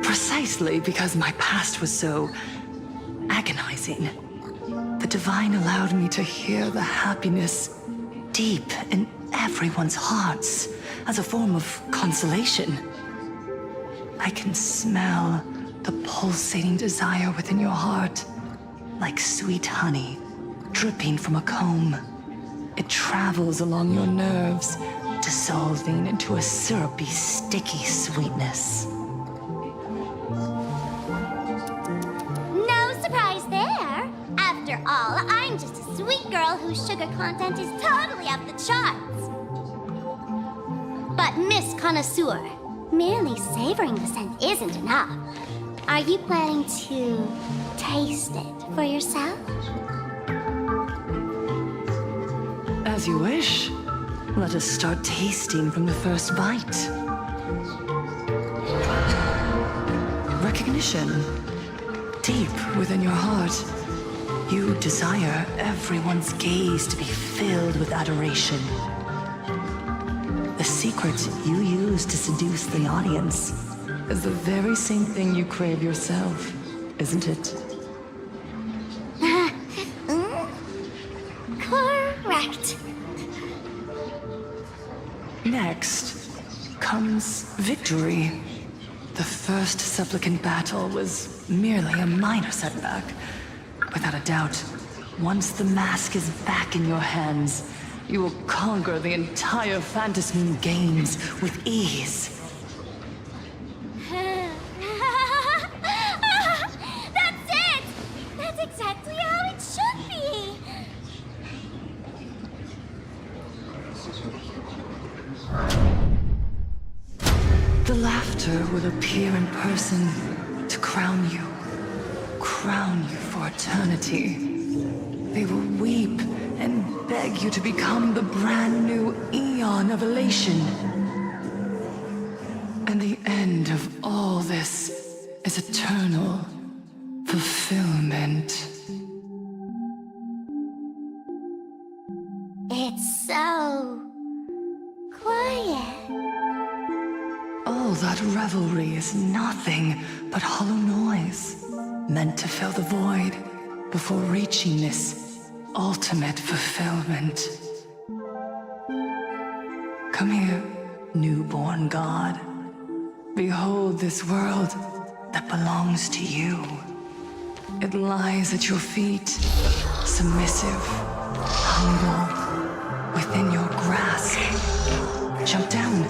Precisely because my past was so agonizing. The Divine allowed me to hear the happiness deep in everyone's hearts as a form of consolation. I can smell the pulsating desire within your heart, like sweet honey dripping from a comb. It travels along your nerves, dissolving into a syrupy, sticky sweetness. No surprise there. After all, I'm just a sweet girl whose sugar content is totally off the charts. But Miss Connoisseur, merely savoring the scent isn't enough. Are you planning to taste it for yourself? As you wish. Let us start tasting from the first bite. Recognition. Deep within your heart, you desire everyone's gaze to be filled with adoration. The secret you use to seduce the audience is the very same thing you crave yourself, isn't it? Correct. Next comes victory. The first supplicant battle was merely a minor setback. Without a doubt, once the mask is back in your hands, you will conquer the entire Phantasmoon games with ease. That's it! That's exactly how it should be! The laughter will appear in person to crown you for eternity. They will weep and beg you to become the brand new eon of elation. And the end of all this is eternal fulfillment. It's so quiet. All that revelry is nothing but hollow noise, meant to fill the void before reaching this ultimate fulfillment. Come here, newborn god. Behold this world that belongs to you. It lies at your feet, submissive, humble, within your grasp. Jump down.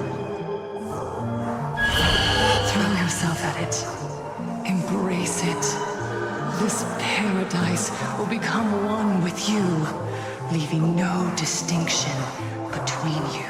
Throw yourself at it. Embrace it. This paradise paradise will become one with you, leaving no distinction between you.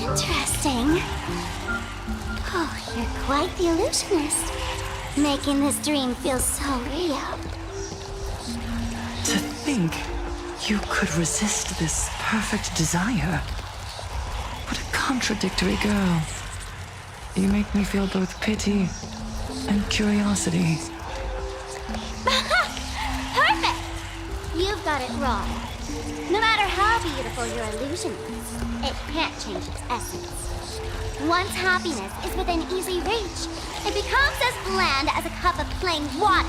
Interesting. Oh, you're quite the illusionist. Making this dream feel so real. To think you could resist this perfect desire. What a contradictory girl. You make me feel both pity and curiosity. Perfect! You've got it wrong. No matter how beautiful your illusion is, it can't change its essence. Once happiness is within easy reach, it becomes as bland as a cup of plain water.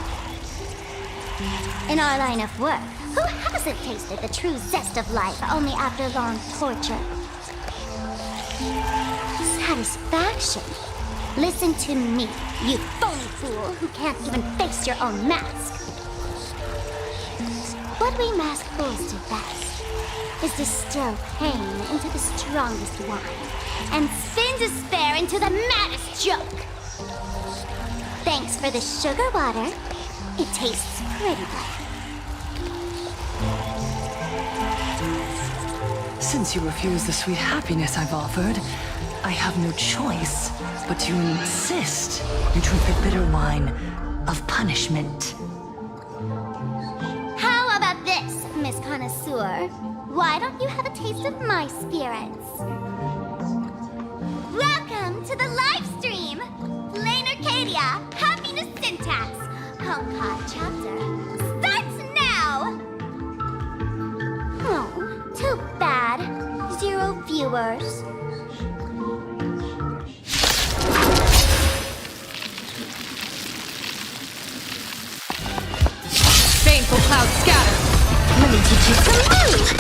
In our line of work, who hasn't tasted the true zest of life only after long torture? Satisfaction. Listen to me, you phony fool who can't even face your own mask. What we mask fools do best is distill pain into the strongest wine and spin despair into the maddest joke. Thanks for the sugar water. It tastes pretty bland. Since you refuse the sweet happiness I've offered, I have no choice but to insist you drink the bitter wine of punishment. How about this, Miss Connoisseur? Why don't you have a taste of my spirits? Welcome to the live stream! Planarcadia, Happiness Syntax, Homecard Chapter, starts now! Oh, too bad. 0 viewers. Baneful clouds scatter. Let me teach you some moves!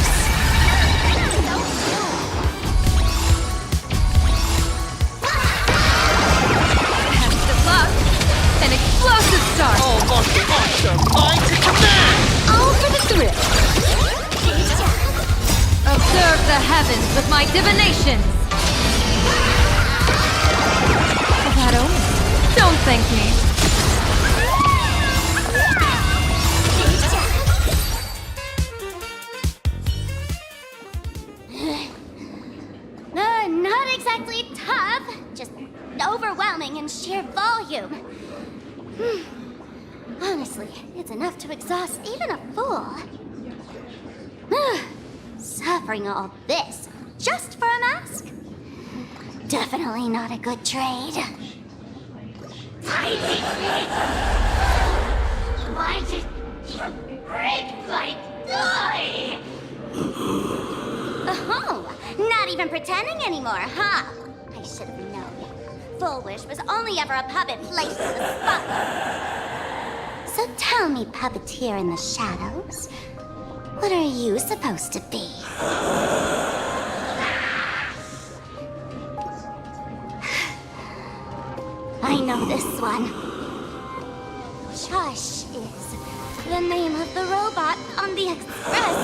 Test of luck. An explosive start. Almost awesome. Mind to command. All for the thrill. Observe the heavens with my divinations. That omen. Don't thank me. Not exactly tough, just overwhelming in sheer volume. Honestly, it's enough to exhaust even a fool. Suffering all this just for a mask? Definitely not a good trade. Why did you break my toy? Oh, not even pretending anymore, huh? I should have known. Full Wish was only ever a puppet placed in the spotlight. So tell me, puppeteer in the shadows, what are you supposed to be? I know this one. Shush is the name of the robot on the express.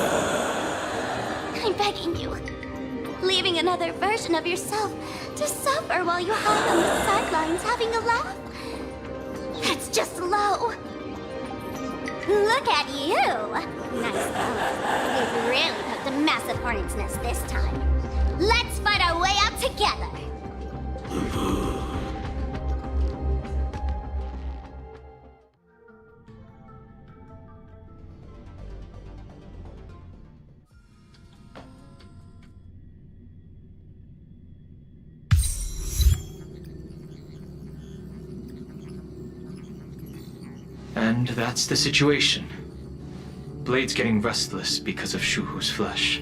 I'm begging you. Leaving another version of yourself to suffer while you hide on the sidelines having a laugh. That's just low. Look at you. Nice fellow. You've really poked a massive hornet's nest this time. Let's fight our way out together. And that's the situation. Blade's getting restless because of Shuhu's flesh.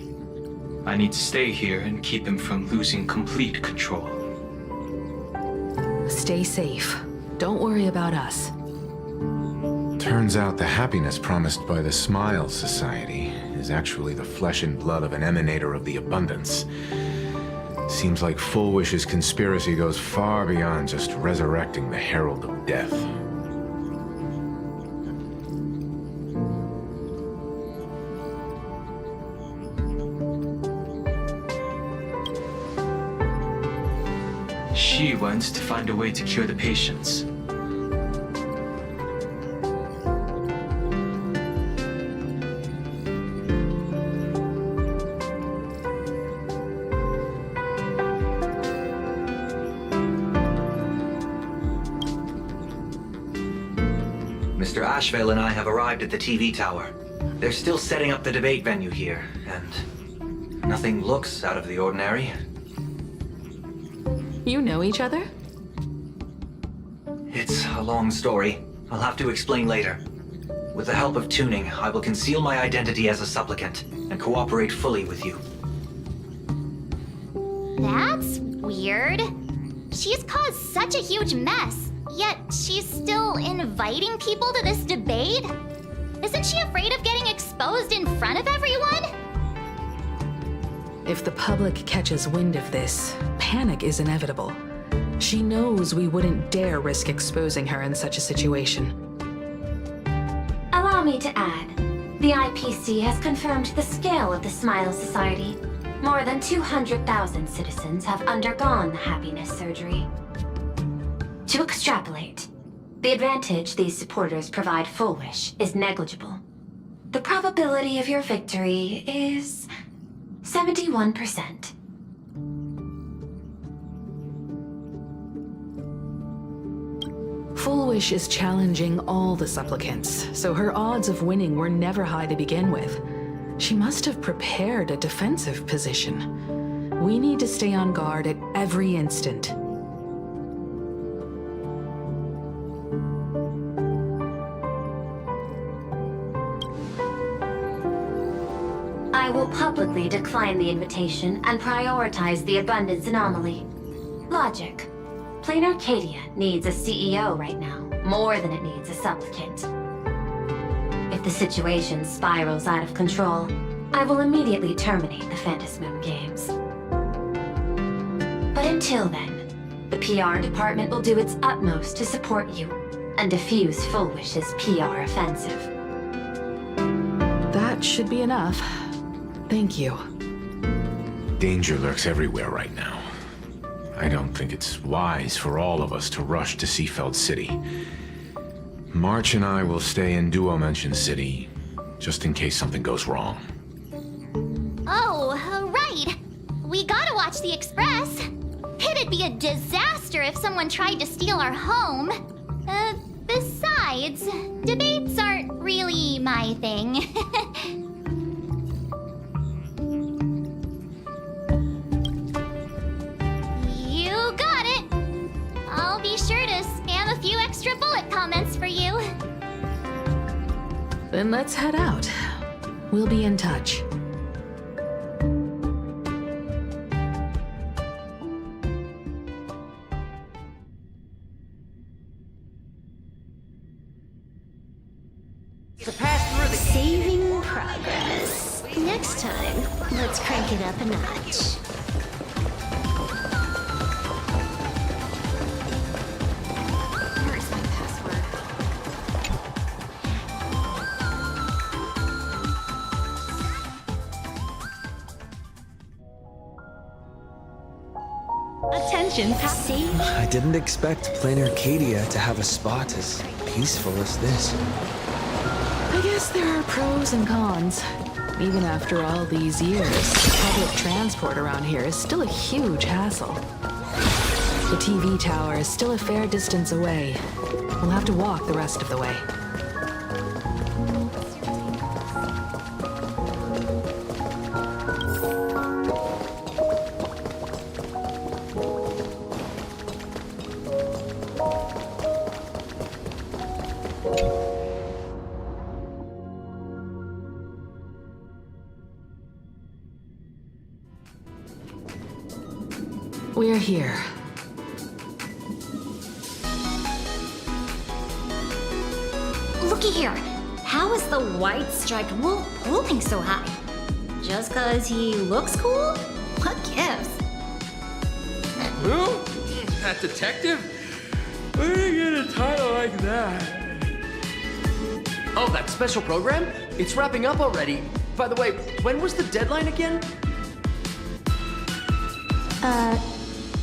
I need to stay here and keep him from losing complete control. Stay safe. Don't worry about us. Turns out the happiness promised by the Smile Society is actually the flesh and blood of an emanator of the abundance. Seems like Full Wish's conspiracy goes far beyond just resurrecting the Herald of Death. She wants to find a way to cure the patients. Mr. Ashvale and I have arrived at the TV tower. They're still setting up the debate venue here, and nothing looks out of the ordinary. You know each other? It's a long story. I'll have to explain later. With the help of tuning, I will conceal my identity as a supplicant and cooperate fully with you. That's weird. She's caused such a huge mess, yet she's still inviting people to this debate? Isn't she afraid of getting exposed in front of everyone? If the public catches wind of this, panic is inevitable. She knows we wouldn't dare risk exposing her in such a situation. Allow me to add, the IPC has confirmed the scale of the Smile Society. More than 200,000 citizens have undergone the happiness surgery. To extrapolate, the advantage these supporters provide Full Wish is negligible. The probability of your victory is 71%. Full Wish is challenging all the supplicants, so her odds of winning were never high to begin with. She must have prepared a defensive position. We need to stay on guard at every instant. I will publicly decline the invitation and prioritize the abundance anomaly. Logic. Planarcadia needs a CEO right now, more than it needs a supplicant. If the situation spirals out of control, I will immediately terminate the Phantasmoon Games. But until then, the PR department will do its utmost to support you and defuse Full Wish's PR offensive. That should be enough. Thank you. Danger lurks everywhere right now. I don't think it's wise for all of us to rush to Seafeld City. March and I will stay in Duo Mansion City, just in case something goes wrong. Oh, right. We gotta watch the Express. It'd be a disaster if someone tried to steal our home. Besides, debates aren't really my thing. You got it. I'll be sure to spam a few extra bullet comments for you. Then let's head out. We'll be in touch. Saving progress. Next time, let's crank it up a notch. Where's my password? Attention, I didn't expect Planarcadia to have a spot as peaceful as this. I guess there are pros and cons. Even after all these years, public transport around here is still a huge hassle. The TV tower is still a fair distance away. We'll have to walk the rest of the way. We're here. Looky here. How is the white striped wolf pulling so high? Just 'cause he looks cool? What gives? Who? That detective? Where did you get a title like that? Oh, that special program? It's wrapping up already. By the way, when was the deadline again?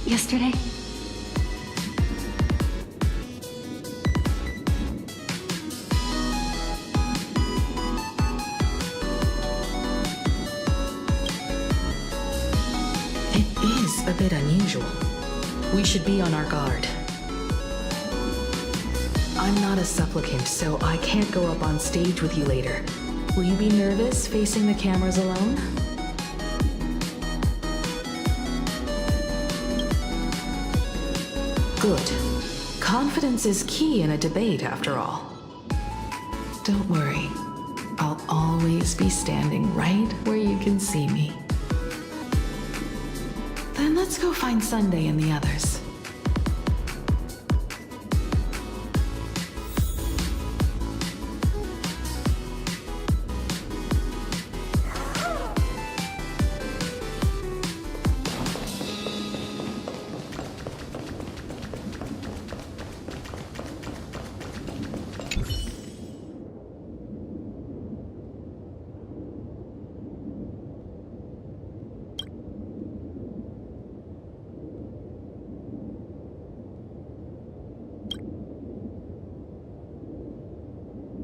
Yesterday? It is a bit unusual. We should be on our guard. I'm not a supplicant, so I can't go up on stage with you later. Will you be nervous facing the cameras alone? Good. Confidence is key in a debate, after all. Don't worry. I'll always be standing right where you can see me. Then let's go find Sunday and the others.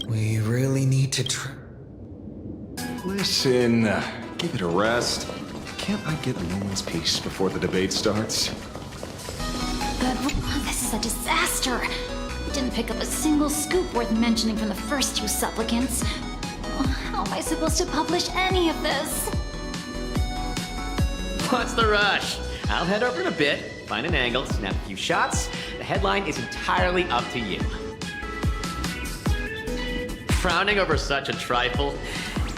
We really need to Listen, give it a rest. Can't I get a moment's peace before the debate starts? This is a disaster. I didn't pick up a single scoop worth mentioning from the first two supplicants. How am I supposed to publish any of this? What's the rush? I'll head over in a bit, find an angle, snap a few shots. The headline is entirely up to you. Frowning over such a trifle?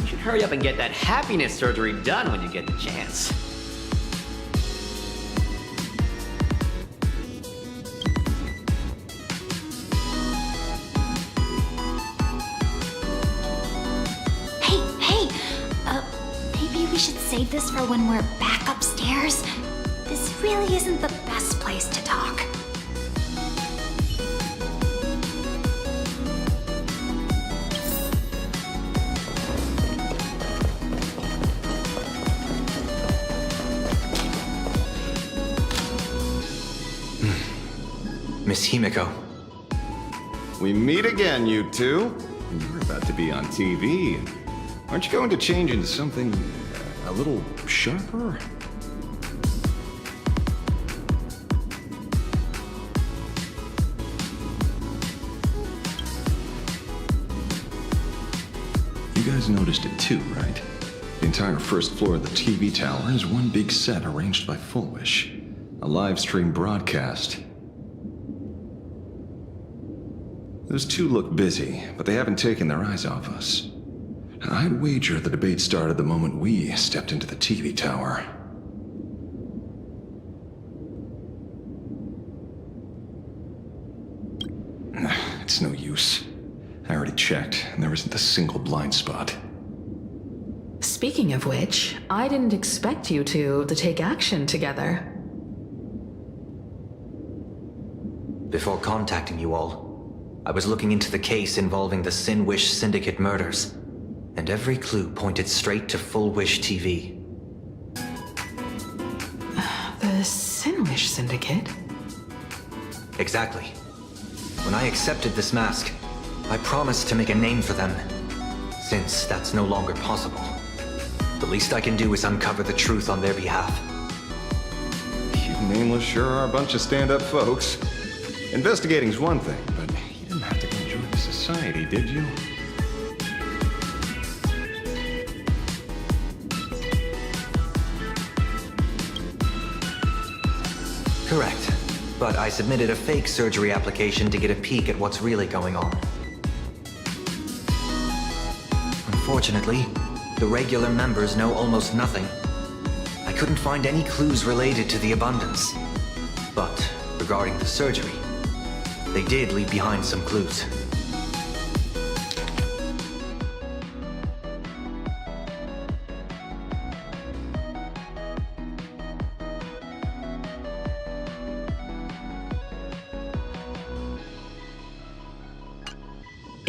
You should hurry up and get that happiness surgery done when you get the chance. Hey! Maybe we should save this for when we're back upstairs? This really isn't the best place to talk. Miss Himiko. We meet again, you two. And you're about to be on TV. Aren't you going to change into something a little sharper? You guys noticed it too, right? The entire first floor of the TV tower is one big set arranged by Full Wish. A live stream broadcast. Those two look busy, but they haven't taken their eyes off us. I'd wager the debate started the moment we stepped into the TV tower. It's no use. I already checked, and there isn't a single blind spot. Speaking of which, I didn't expect you two to take action together. Before contacting you all, I was looking into the case involving the Sin Wish Syndicate murders, and every clue pointed straight to Full Wish TV. The Sin Wish Syndicate? Exactly. When I accepted this mask, I promised to make a name for them. Since that's no longer possible, the least I can do is uncover the truth on their behalf. You nameless sure are a bunch of stand-up folks. Investigating's one thing, but you didn't have to go join the society, did you? Correct. But I submitted a fake surgery application to get a peek at what's really going on. Unfortunately, the regular members know almost nothing. I couldn't find any clues related to the abundance. But regarding the surgery, they did leave behind some clues.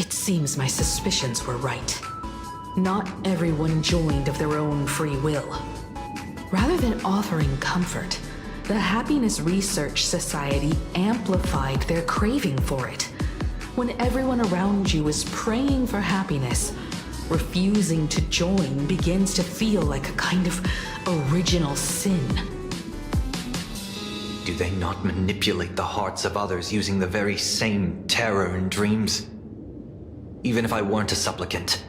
It seems my suspicions were right. Not everyone joined of their own free will. Rather than offering comfort, the Happiness Research Society amplified their craving for it. When everyone around you is praying for happiness, refusing to join begins to feel like a kind of original sin. Do they not manipulate the hearts of others using the very same terror and dreams? Even if I weren't a supplicant,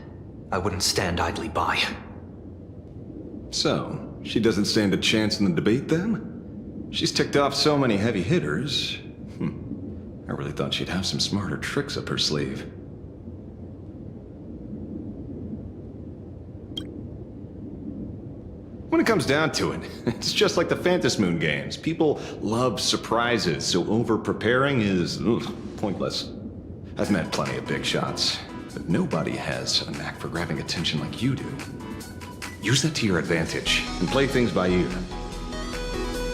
I wouldn't stand idly by. So, she doesn't stand a chance in the debate then? She's ticked off so many heavy hitters. I really thought she'd have some smarter tricks up her sleeve. When it comes down to it, it's just like the Phantasmoon games. People love surprises, so over-preparing is pointless. I've met plenty of big shots, but nobody has a knack for grabbing attention like you do. Use that to your advantage, and play things by ear.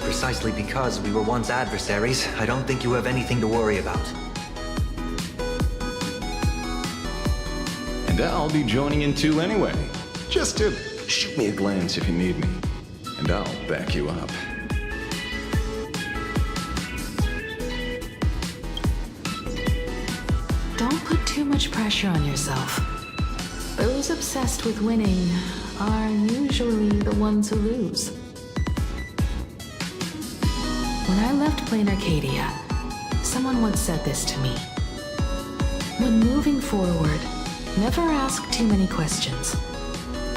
Precisely because we were once adversaries, I don't think you have anything to worry about. And I'll be joining in too anyway. Just to shoot me a glance if you need me, and I'll back you up. Don't put too much pressure on yourself. Those obsessed with winning are usually the ones who lose. When I left Planarcadia, someone once said this to me. When moving forward, never ask too many questions.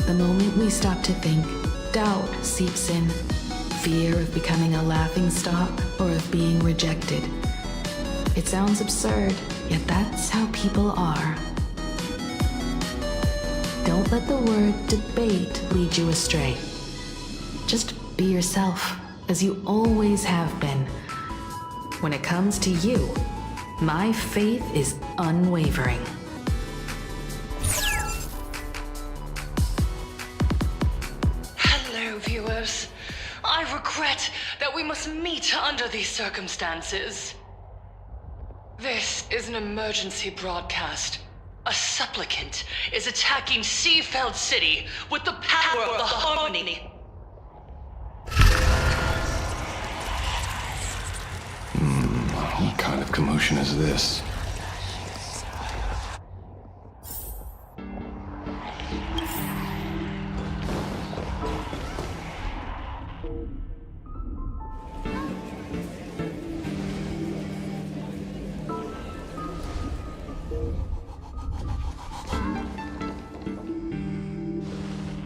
The moment we stop to think, doubt seeps in. Fear of becoming a laughingstock or of being rejected. It sounds absurd, yet that's how people are. Don't let the word debate lead you astray. Just be yourself, as you always have been. When it comes to you, my faith is unwavering. Hello, viewers. I regret that we must meet under these circumstances. This is an emergency broadcast. A supplicant is attacking Seafeld City with the power of the Harmony. What kind of commotion is this?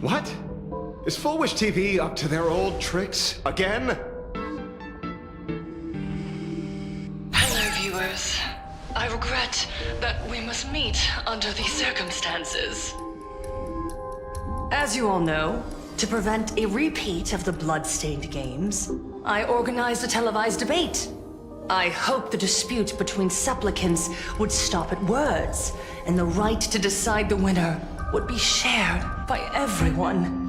What? Is Full Wish TV up to their old tricks again? Hello, viewers. I regret that we must meet under these circumstances. As you all know, to prevent a repeat of the blood-stained games, I organized a televised debate. I hoped the dispute between supplicants would stop at words, and the right to decide the winner would be shared by everyone.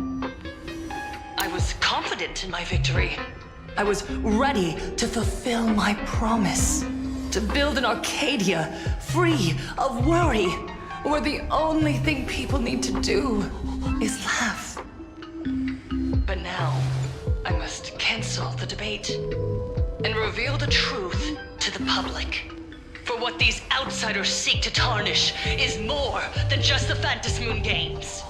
I was confident in my victory. I was ready to fulfill my promise. To build an Arcadia free of worry, where the only thing people need to do is laugh. But now, I must cancel the debate and reveal the truth to the public. For what these outsiders seek to tarnish is more than just the Phantasmoon games.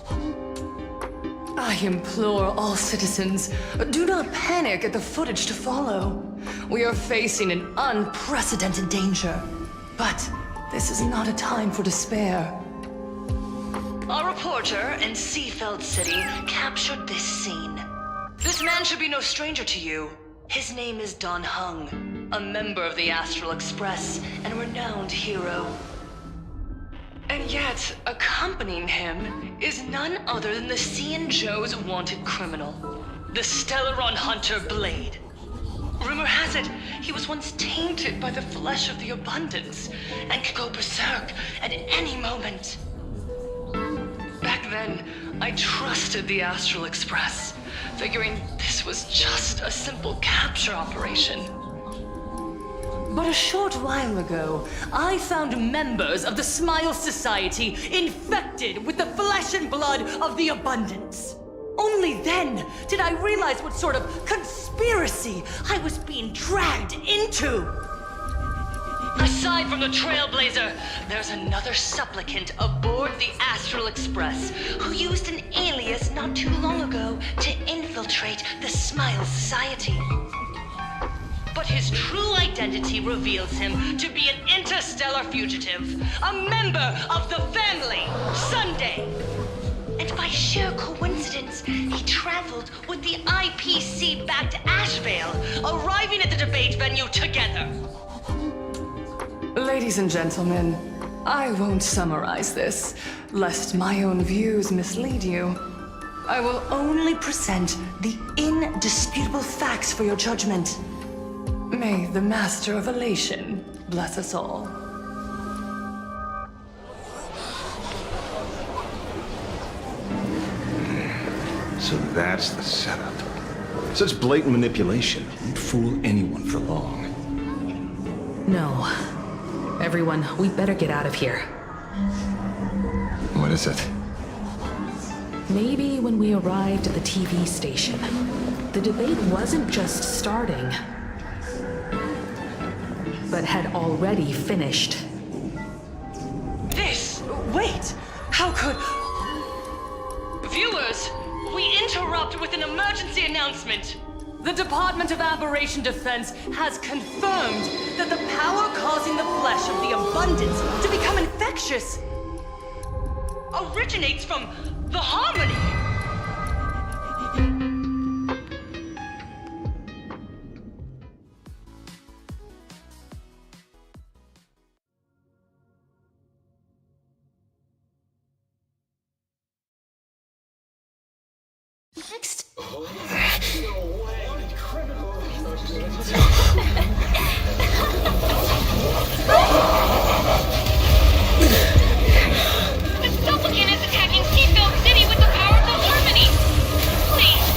I implore all citizens, do not panic at the footage to follow. We are facing an unprecedented danger. But this is not a time for despair. A reporter in Seafeld City captured this scene. This man should be no stranger to you. His name is Don Hung, a member of the Astral Express and a renowned hero. And yet, accompanying him is none other than the C&. Joe's wanted criminal, the Stellaron Hunter Blade. Rumor has it, he was once tainted by the flesh of the Abundance and could go berserk at any moment. Back then, I trusted the Astral Express, figuring this was just a simple capture operation. But a short while ago, I found members of the Smile Society infected with the flesh and blood of the Abundance. Only then did I realize what sort of conspiracy I was being dragged into. Aside from the Trailblazer, there's another supplicant aboard the Astral Express who used an alias not too long ago to infiltrate the Smile Society. But his true identity reveals him to be an interstellar fugitive, a member of the family, Sunday. And by sheer coincidence, he traveled with the IPC back to Ashvale, arriving at the debate venue together. Ladies and gentlemen, I won't summarize this, lest my own views mislead you. I will only present the indisputable facts for your judgment. May the Master of Elation bless us all. So that's the setup. Such blatant manipulation won't fool anyone for long. No. Everyone, we better get out of here. What is it? Maybe when we arrived at the TV station, the debate wasn't just starting, but had already finished. Wait! How could... Viewers, we interrupt with an emergency announcement. The Department of Aberration Defense has confirmed that the power causing the flesh of the Abundance to become infectious originates from the Harmony. Next. The supplicant is attacking Seafield City with the powers of Harmony! Please,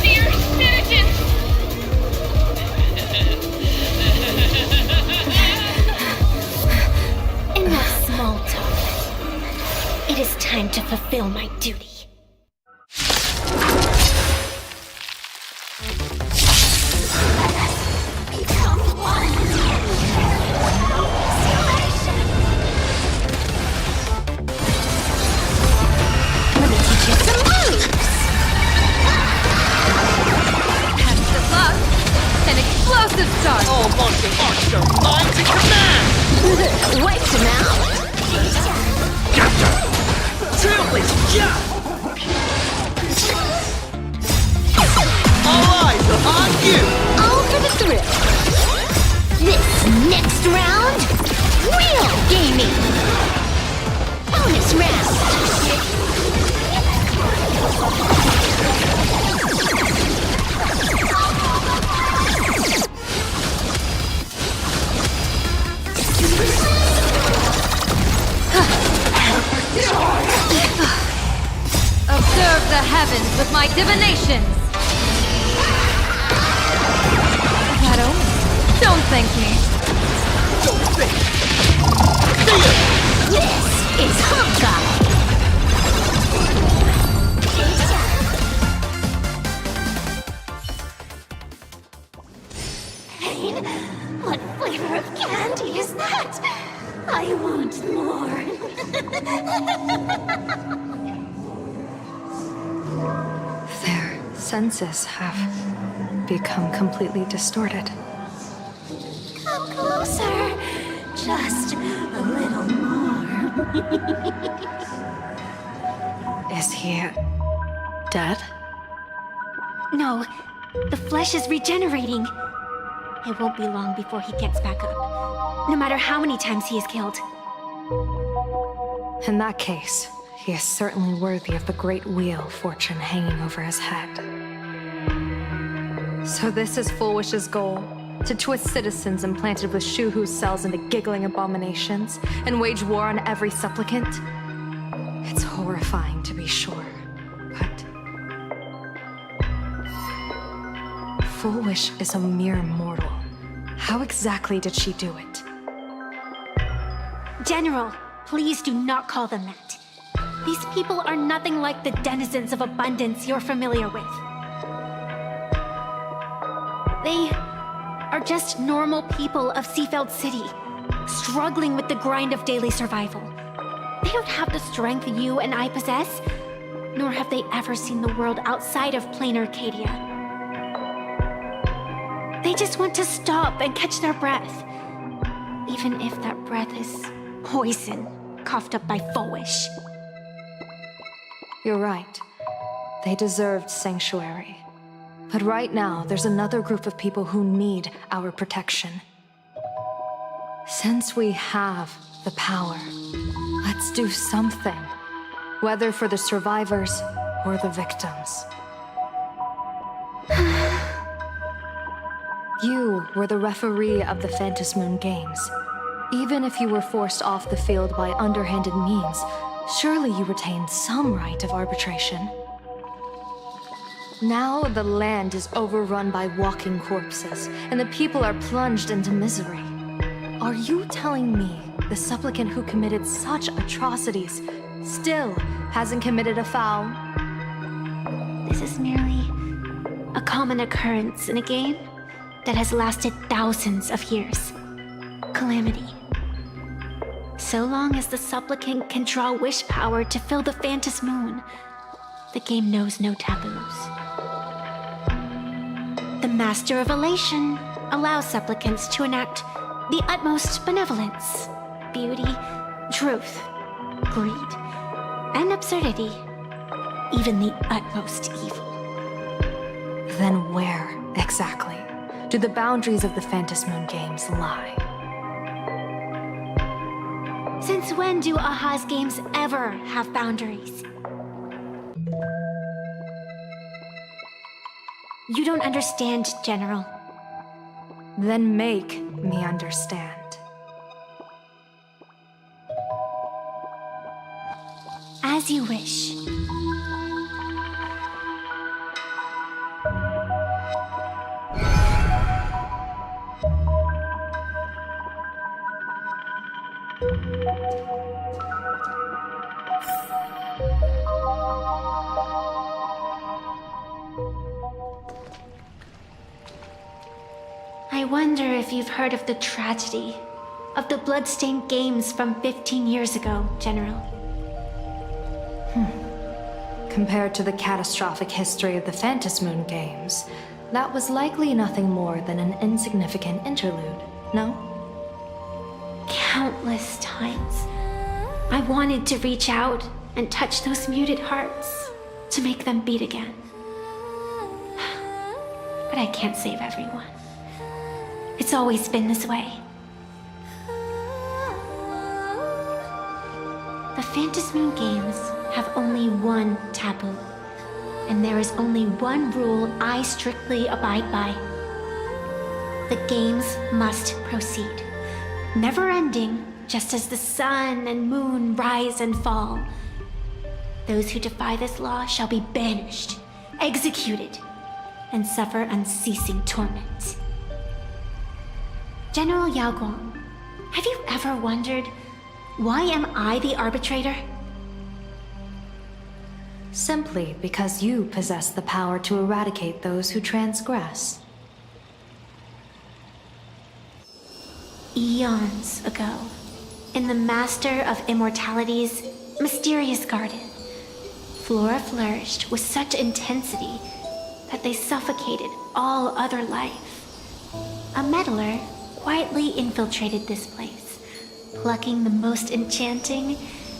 dear citizens! Enough small talk. It is time to fulfill my duty. Start. Oh, monster, mind to command! Wait him out! Trailblazer, jump! All eyes are on you! All for the thrill. This next round, real gaming. Bonus round. Observe the heavens with my divinations! Is that all? Don't thank me. Don't think! This is Hawkeye! Pain? What flavor of candy is that? I want more. Their senses have become completely distorted. Come closer. Just a little more. Is he dead? No, the flesh is regenerating. It won't be long before he gets back up, no matter how many times he is killed. In that case, he is certainly worthy of the great wheel fortune hanging over his head. So this is Full Wish's goal? To twist citizens implanted with Shuhu cells into giggling abominations and wage war on every supplicant? It's horrifying to be sure, but... Full Wish is a mere mortal. How exactly did she do it? General, please do not call them that. These people are nothing like the denizens of abundance you're familiar with. They are just normal people of Seafeld City, struggling with the grind of daily survival. They don't have the strength you and I possess, nor have they ever seen the world outside of Planarcadia. They just want to stop and catch their breath, even if that breath is poison coughed up by Foish. You're right. They deserved sanctuary. But right now, there's another group of people who need our protection. Since we have the power, let's do something. Whether for the survivors or the victims. You were the referee of the Phantom Moon Games. Even if you were forced off the field by underhanded means, surely you retained some right of arbitration. Now the land is overrun by walking corpses, and the people are plunged into misery. Are you telling me the supplicant who committed such atrocities still hasn't committed a foul? This is merely a common occurrence in a game that has lasted thousands of years. Calamity. So long as the supplicant can draw wish power to fill the Phantom Moon, the game knows no taboos. The Master of Elation allows supplicants to enact the utmost benevolence, beauty, truth, greed, and absurdity, even the utmost evil. Then where, exactly, do the boundaries of the Phantom Moon Games lie? Since when do Aha's games ever have boundaries? You don't understand, General. Then make me understand. As you wish. I wonder if you've heard of the tragedy of the bloodstained games from 15 years ago, General. Compared to the catastrophic history of the Phantom Moon Games, that was likely nothing more than an insignificant interlude, no? Countless times, I wanted to reach out and touch those muted hearts to make them beat again. But I can't save everyone. It's always been this way. The Phantom Moon Games have only one taboo, and there is only one rule I strictly abide by. The games must proceed, never ending, just as the sun and moon rise and fall. Those who defy this law shall be banished, executed, and suffer unceasing torment. General Yao Guang, have you ever wondered, why am I the arbitrator? Simply because you possess the power to eradicate those who transgress. Eons ago, in the Master of Immortality's mysterious garden, flora flourished with such intensity that they suffocated all other life. A meddler quietly infiltrated this place, plucking the most enchanting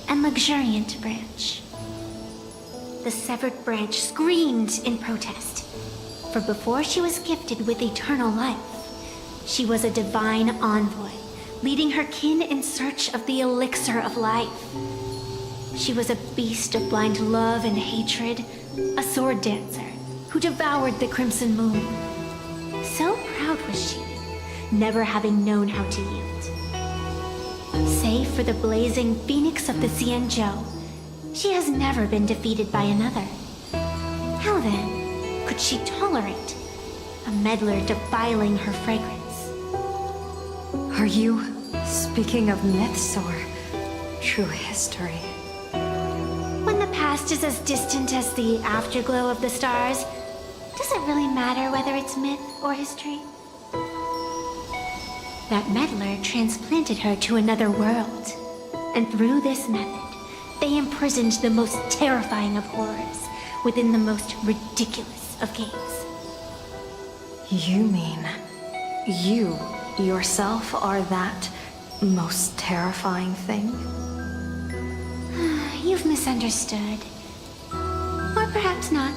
and luxuriant branch. The severed branch screamed in protest, for before she was gifted with eternal life, she was a divine envoy, leading her kin in search of the elixir of life. She was a beast of blind love and hatred, a sword dancer who devoured the crimson moon. So proud was she, never having known how to yield. Save for the blazing phoenix of the Xianzhou, she has never been defeated by another. How then could she tolerate a meddler defiling her fragrance? Are you speaking of myths or true history? When the past is as distant as the afterglow of the stars, does it really matter whether it's myth or history? That meddler transplanted her to another world. And through this method, they imprisoned the most terrifying of horrors within the most ridiculous of games. You mean you yourself are that most terrifying thing? You've misunderstood. Or perhaps not.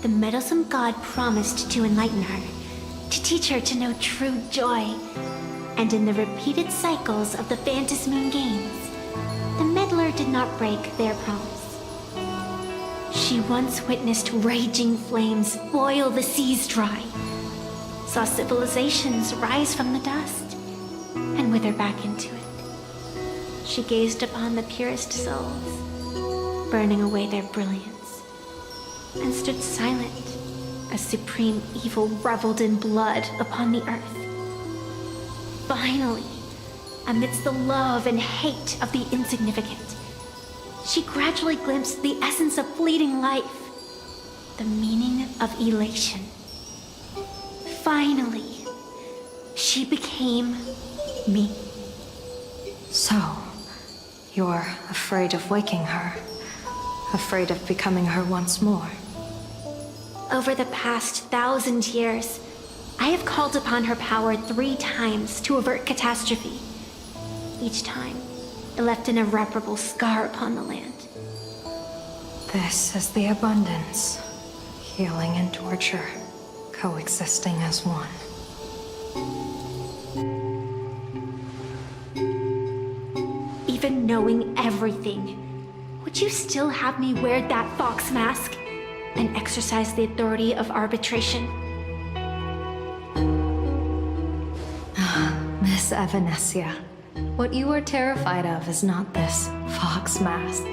The meddlesome god promised to enlighten her, to teach her to know true joy. And in the repeated cycles of the Phantasmoon games, the meddler did not break their promise. She once witnessed raging flames boil the seas dry, saw civilizations rise from the dust, and wither back into it. She gazed upon the purest souls, burning away their brilliance, and stood silent as supreme evil reveled in blood upon the earth. Finally, amidst the love and hate of the insignificant, she gradually glimpsed the essence of fleeting life, the meaning of elation. Finally, she became me. So, you're afraid of waking her, afraid of becoming her once more. Over the past 1,000 years, I have called upon her power 3 times to avert catastrophe. Each time, it left an irreparable scar upon the land. This is the abundance, healing and torture, coexisting as one. Even knowing everything, would you still have me wear that fox mask and exercise the authority of arbitration? Miss Evanesia, what you are terrified of is not this fox mask.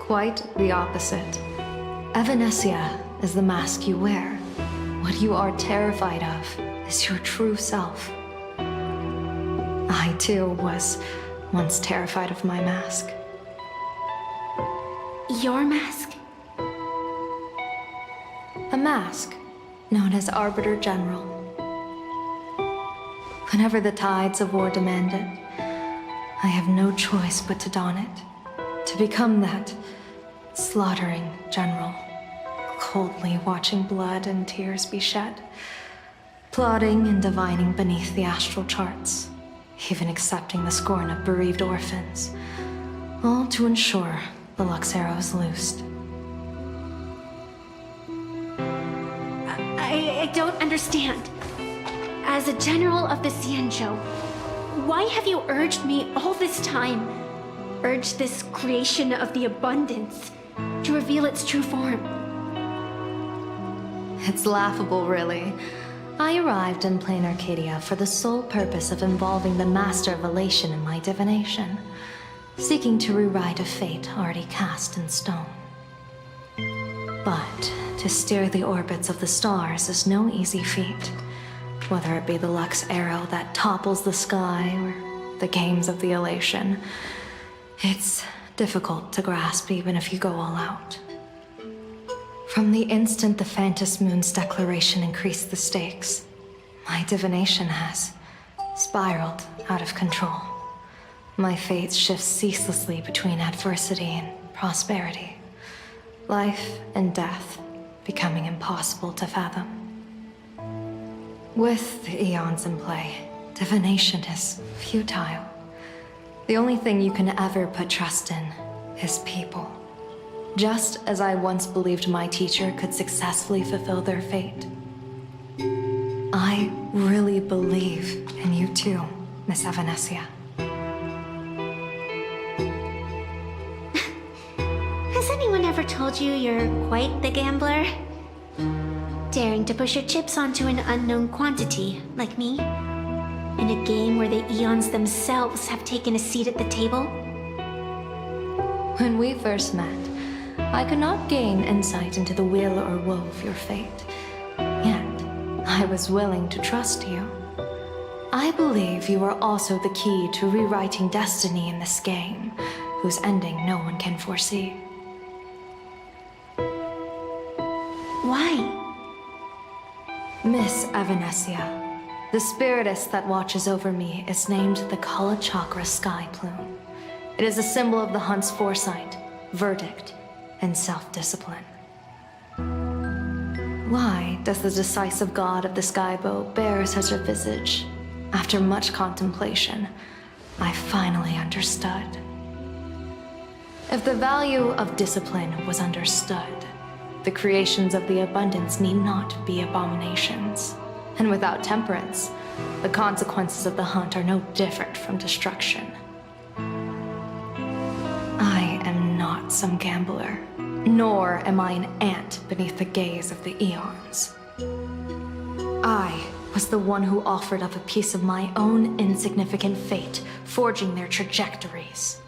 Quite the opposite. Evanesia is the mask you wear. What you are terrified of is your true self. I too was once terrified of my mask. Your mask? A mask known as Arbiter General. Whenever the tides of war demand it, I have no choice but to don it, to become that slaughtering general, coldly watching blood and tears be shed, plotting and divining beneath the astral charts, even accepting the scorn of bereaved orphans, all to ensure the Luxero is loosed. I don't understand. As a general of the Xianzhou, why have you urged me all this time? Urged this creation of the abundance to reveal its true form? It's laughable, really. I arrived in Planarcadia for the sole purpose of involving the Master of Elation in my divination, seeking to rewrite a fate already cast in stone. But to steer the orbits of the stars is no easy feat, whether it be the Lux arrow that topples the sky or the games of the Elation. It's difficult to grasp even if you go all out. From the instant the Phantasmoon's declaration increased the stakes, my divination has spiraled out of control. My fate shifts ceaselessly between adversity and prosperity, life and death becoming impossible to fathom. With the eons in play, divination is futile. The only thing you can ever put trust in is people. Just as I once believed my teacher could successfully fulfill their fate. I really believe in you too, Miss Evanesia. Has anyone ever told you you're quite the gambler? Daring to push your chips onto an unknown quantity, like me? In a game where the eons themselves have taken a seat at the table? When we first met, I could not gain insight into the will or woe of your fate. Yet, I was willing to trust you. I believe you are also the key to rewriting destiny in this game, whose ending no one can foresee. Why? Miss Evanesia, the spiritess that watches over me is named the Kala Chakra Sky Plume. It is a symbol of the hunt's foresight, verdict, and self-discipline. Why does the decisive god of the skybow bear such a visage? After much contemplation, I finally understood. If the value of discipline was understood, the creations of the abundance need not be abominations. And without temperance, the consequences of the hunt are no different from destruction. I am not some gambler, nor am I an ant beneath the gaze of the eons. I was the one who offered up a piece of my own insignificant fate, forging their trajectories.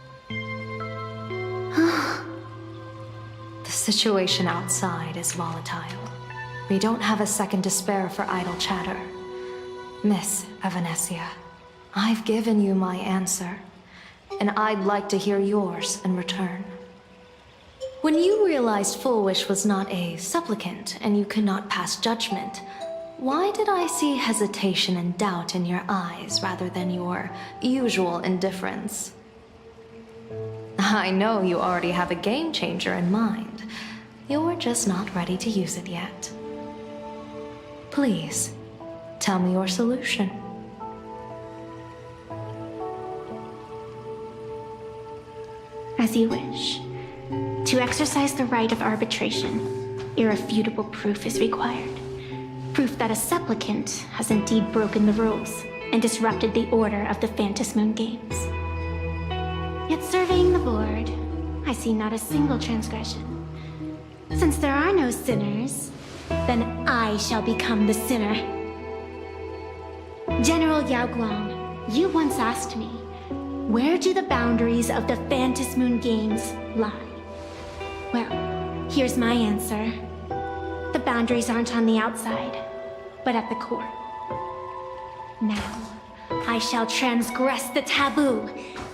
The situation outside is volatile. We don't have a second to spare for idle chatter. Miss Evanesia, I've given you my answer, and I'd like to hear yours in return. When you realized Full Wish was not a supplicant and you could not pass judgment, why did I see hesitation and doubt in your eyes rather than your usual indifference? I know you already have a game changer in mind. You're just not ready to use it yet. Please, tell me your solution. As you wish. To exercise the right of arbitration, irrefutable proof is required. Proof that a supplicant has indeed broken the rules and disrupted the order of the Phantasmoon Games. Yet surveying the board, I see not a single transgression. Since there are no sinners, then I shall become the sinner. General Yao Guang, you once asked me, where do the boundaries of the Phantasmoon Games lie? Well, here's my answer. The boundaries aren't on the outside, but at the core. Now, I shall transgress the taboo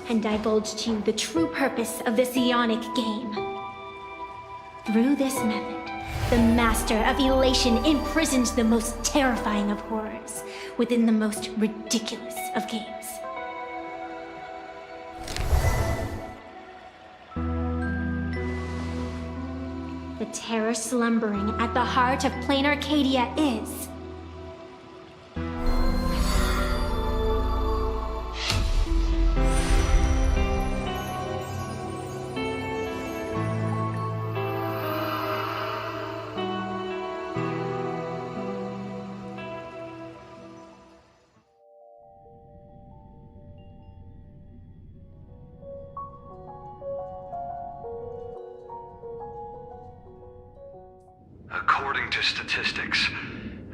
and divulge to you the true purpose of this Ionic game. Through this method, the Master of Elation imprisoned the most terrifying of horrors within the most ridiculous of games. The terror slumbering at the heart of Planarcadia is... According to statistics,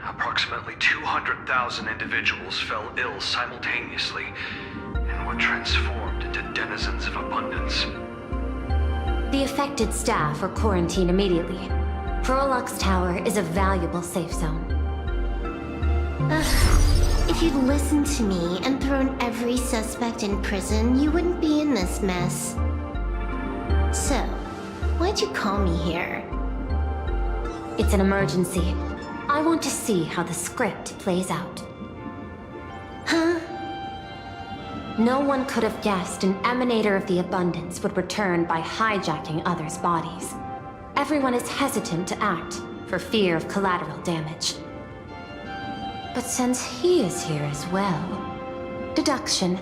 approximately 200,000 individuals fell ill simultaneously and were transformed into denizens of abundance. The affected staff are quarantined immediately. Prolux Tower is a valuable safe zone. If you'd listened to me and thrown every suspect in prison, you wouldn't be in this mess. So, why'd you call me here? It's an emergency. I want to see how the script plays out. Huh? No one could have guessed an emanator of the abundance would return by hijacking others' bodies. Everyone is hesitant to act, for fear of collateral damage. But since he is here as well... Deduction.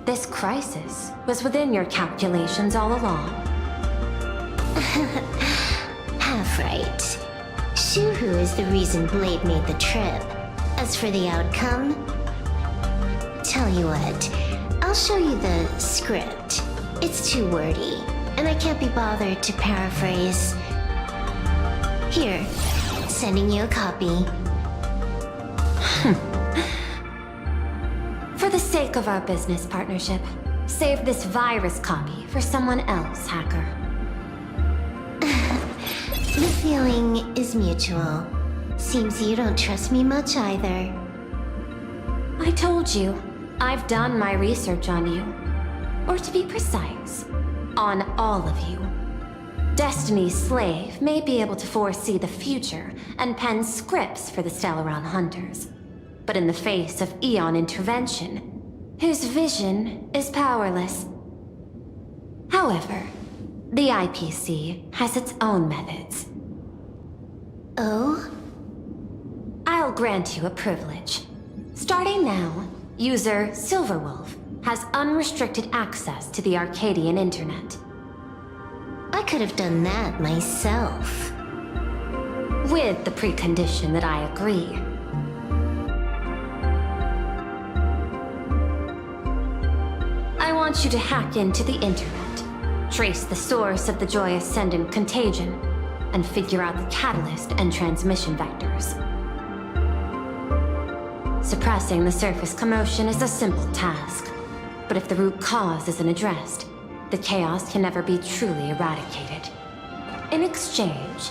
This crisis was within your calculations all along. Half right. Shuhu is the reason Blade made the trip. As for the outcome... Tell you what, I'll show you the script. It's too wordy, and I can't be bothered to paraphrase. Here, sending you a copy. For the sake of our business partnership, save this virus copy for someone else, hacker. The feeling is mutual. Seems you don't trust me much either. I I told you, I've done my research on you. Or to be precise, on all of you. Destiny's slave may be able to foresee the future and pen scripts for the Stellaron Hunters. But in the face of Eon intervention, his vision is powerless. However, the IPC has its own methods. Oh? I'll grant you a privilege. Starting now, user Silverwolf has unrestricted access to the Arcadian internet. I could have done that myself. With the precondition that I agree. I want you to hack into the internet, trace the source of the Joy Ascendant contagion, and figure out the catalyst and transmission vectors. Suppressing the surface commotion is a simple task, but if the root cause isn't addressed, the chaos can never be truly eradicated. In exchange,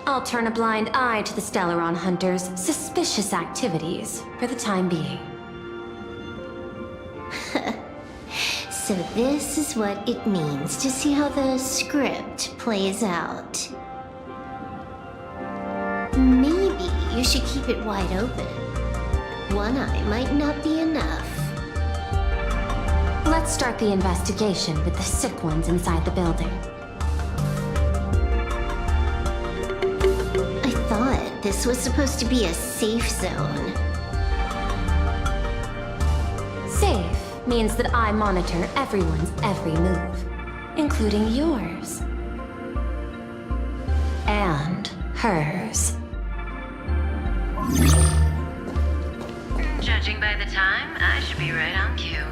I'll turn a blind eye to the Stellaron Hunters' suspicious activities for the time being. So this is what it means to see how the script plays out. Maybe you should keep it wide open. One eye might not be enough. Let's start the investigation with the sick ones inside the building. I thought this was supposed to be a safe zone. Safe means that I monitor everyone's every move, including yours. And hers. Judging by the time, I should be right on cue.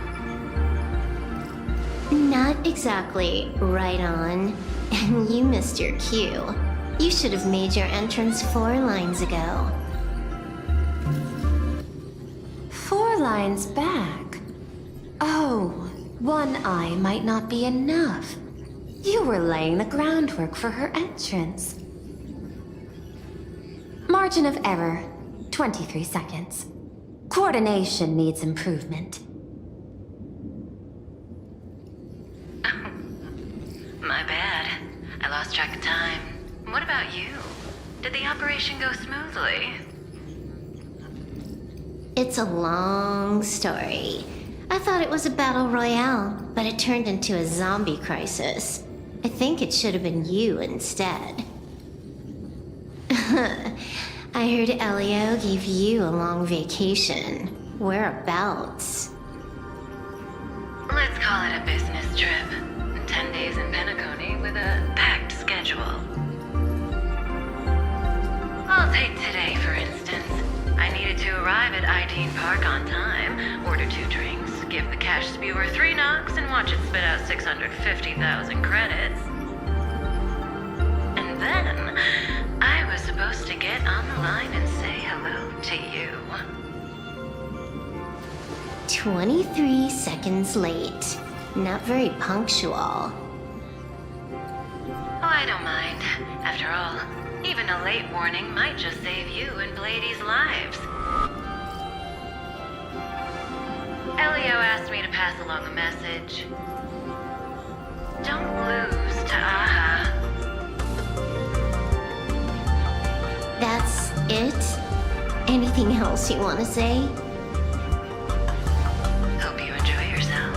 Not exactly right on. And you missed your cue. You should have made your entrance 4 lines ago. 4 lines back? Oh, one eye might not be enough. You were laying the groundwork for her entrance. Margin of error, 23 seconds. Coordination needs improvement. My bad. I lost track of time. What about you? Did the operation go smoothly? It's a long story. I thought it was a battle royale, but it turned into a zombie crisis. I think it should have been you instead. I heard Elio gave you a long vacation. Whereabouts? Let's call it a business trip. 10 days in Penacony with a packed schedule. I'll take today, for instance. I needed to arrive at Ideen Park on time, order 2 drinks, give the cash spewer 3 knocks, and watch it spit out 650,000 credits. And then, I was supposed to get on the line and say hello to you. 23 seconds late. Not very punctual. Oh, I don't mind. After all, even a late warning might just save you and Blady's lives. Elio asked me to pass along a message. Don't lose to Aha. That's it? Anything else you want to say? Hope you enjoy yourself.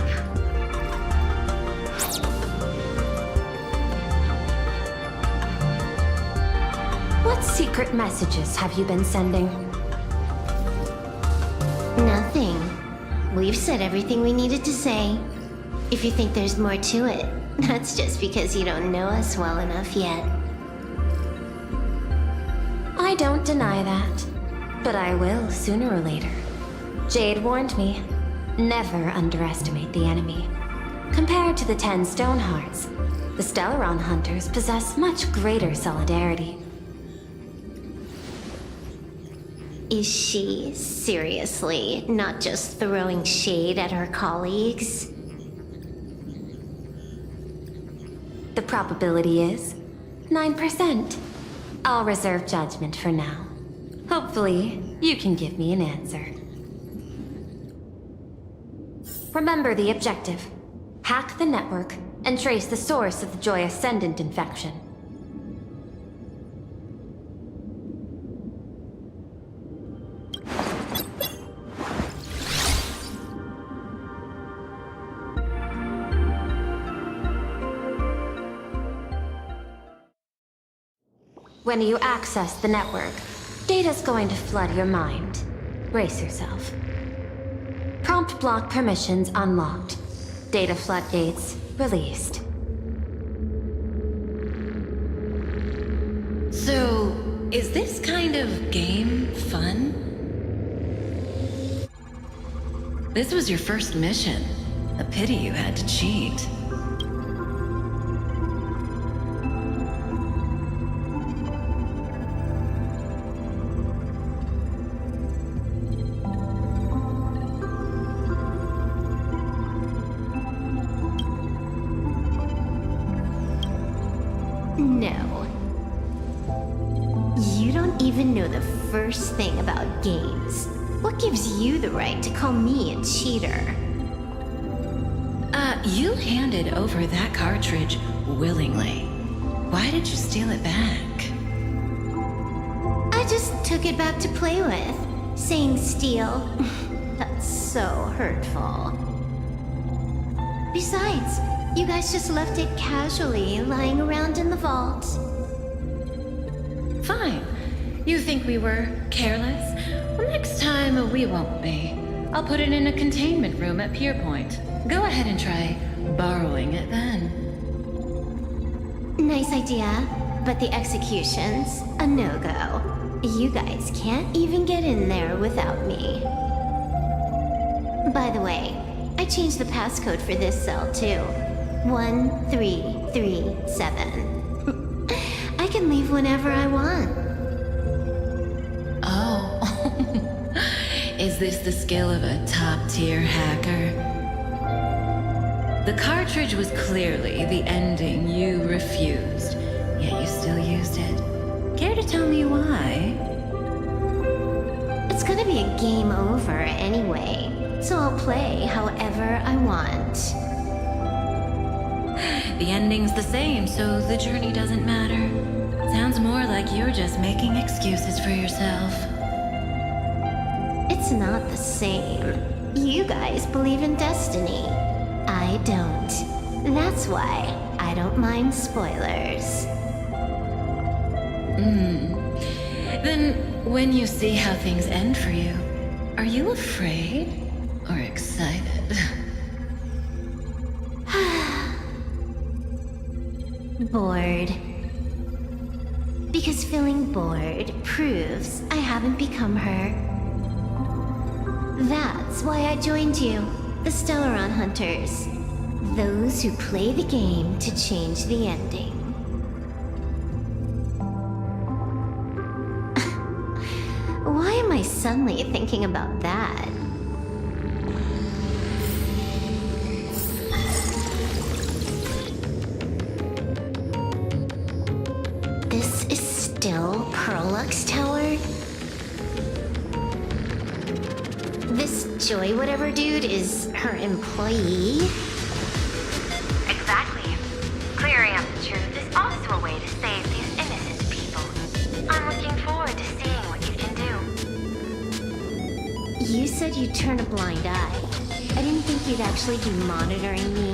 What secret messages have you been sending? Nothing. We've said everything we needed to say. If you think there's more to it, that's just because you don't know us well enough yet. I don't deny that, but I will sooner or later. Jade warned me, never underestimate the enemy. Compared to the 10 Stonehearts, the Stellaron Hunters possess much greater solidarity. Is she seriously not just throwing shade at her colleagues? The probability is 9%. I'll reserve judgment for now. Hopefully, you can give me an answer. Remember the objective. Hack the network and trace the source of the Joy Ascendant infection. When you access the network, data's going to flood your mind. Brace yourself. Prompt block permissions unlocked. Data floodgates released. So, is this kind of game fun? This was your first mission. A pity you had to cheat. No. You don't even know the first thing about games. What gives you the right to call me a cheater? You handed over that cartridge willingly. Why did you steal it back? I just took it back to play with. Saying steal, that's so hurtful. Besides, you guys just left it casually lying around in the vault. Fine. You think we were careless? Well, next time we won't be. I'll put it in a containment room at Pier Point. Go ahead and try borrowing it then. Nice idea, but the execution's a no-go. You guys can't even get in there without me. By the way, I changed the passcode for this cell too. 1337. I can leave whenever I want. Oh. Is this the skill of a top-tier hacker? The cartridge was clearly the ending you refused, yet you still used it. Care to tell me why? It's gonna be a game over anyway, so I'll play however I want. The ending's the same, so the journey doesn't matter. Sounds more like you're just making excuses for yourself. It's not the same. You guys believe in destiny. I don't. That's why I don't mind spoilers. Then, when you see how things end for you, are you afraid or excited? Bored. Because feeling bored proves I haven't become her. That's why I joined you, the Stellaron Hunters. Those who play the game to change the ending. Why am I suddenly thinking about that? This is still Perlux Tower? This Joy whatever dude is her employee? Exactly. Clearing up the truth is also a way to save these innocent people. I'm looking forward to seeing what you can do. You said you'd turn a blind eye. I didn't think you'd actually be monitoring me.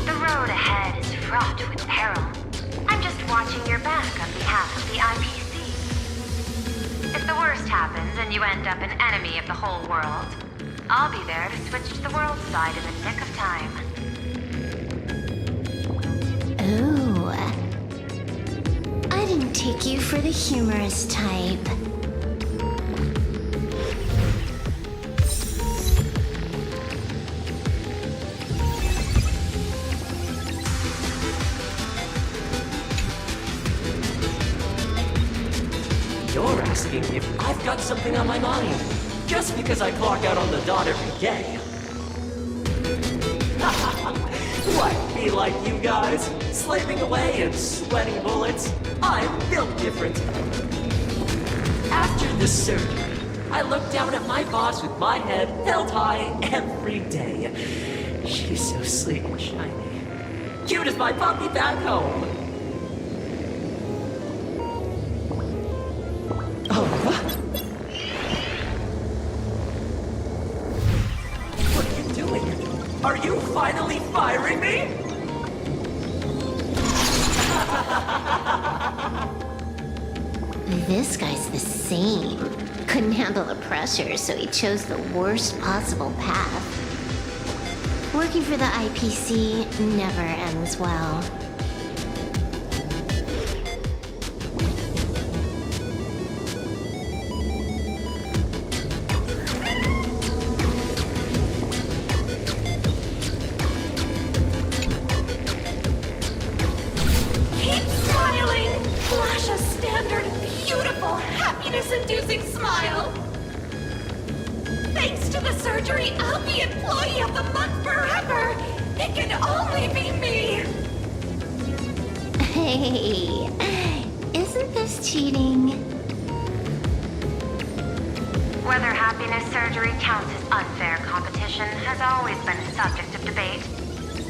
The road ahead is fraught with peril. I'm just watching your back on behalf of the IPC. If the worst happens and you end up an enemy of the whole world, I'll be there to switch to the world side in the nick of time. Oh. I didn't take you for the humorous type. You're asking if I've got something on my mind, just because I clock out on the dot every day. What, be like you guys, slaving away and sweating bullets? I'm built different. After the surgery, I look down at my boss with my head held high every day. She's so sleek and shiny. Cute as my puppy back home. Oh, what? What are you doing? Are you finally firing me? This guy's the same. Couldn't handle the pressure, so he chose the worst possible path. Working for the IPC never ends well. Keep smiling! Flash a standard, beautiful, happiness-inducing smile! Thanks to the surgery, I'll be Employee of the Month forever! It can only be me! Hey, isn't this cheating? Whether happiness surgery counts as unfair competition has always been a subject of debate.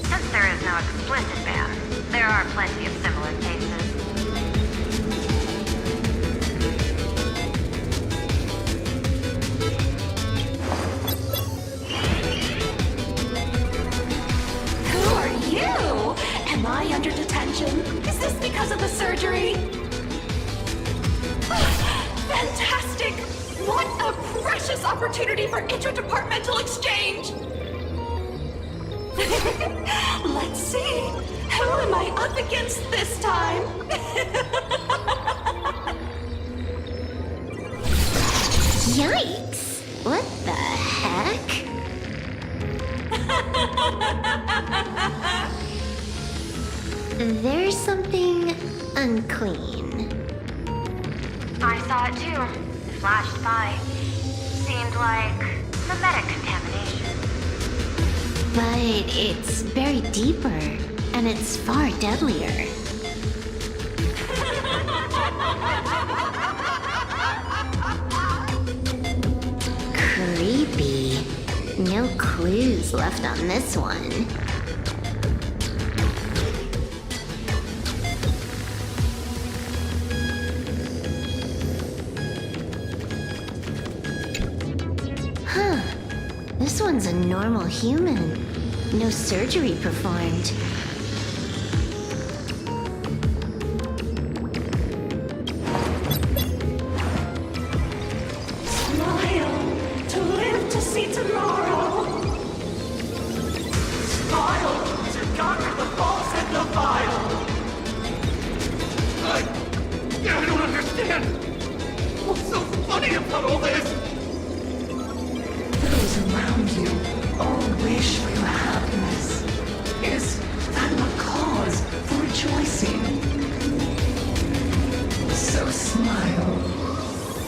Since there is no explicit ban, there are plenty of similar cases. Who are you? Am I under detention? Is this because of the surgery? Fantastic! What a precious opportunity for interdepartmental exchange! Let's see. Who am I up against this time? Yikes! What the heck? There's something unclean. I saw it too. It flashed by. Seemed like mimetic contamination. But it's buried deeper, and it's far deadlier. Creepy. No clues left on this one. Huh. This one's a normal human. No surgery performed. Smile to live to see tomorrow. Smile to conquer the false and the vile. I don't understand. What's so funny about all this? Those around you all wish for your happiness. Is that not cause for rejoicing? So smile.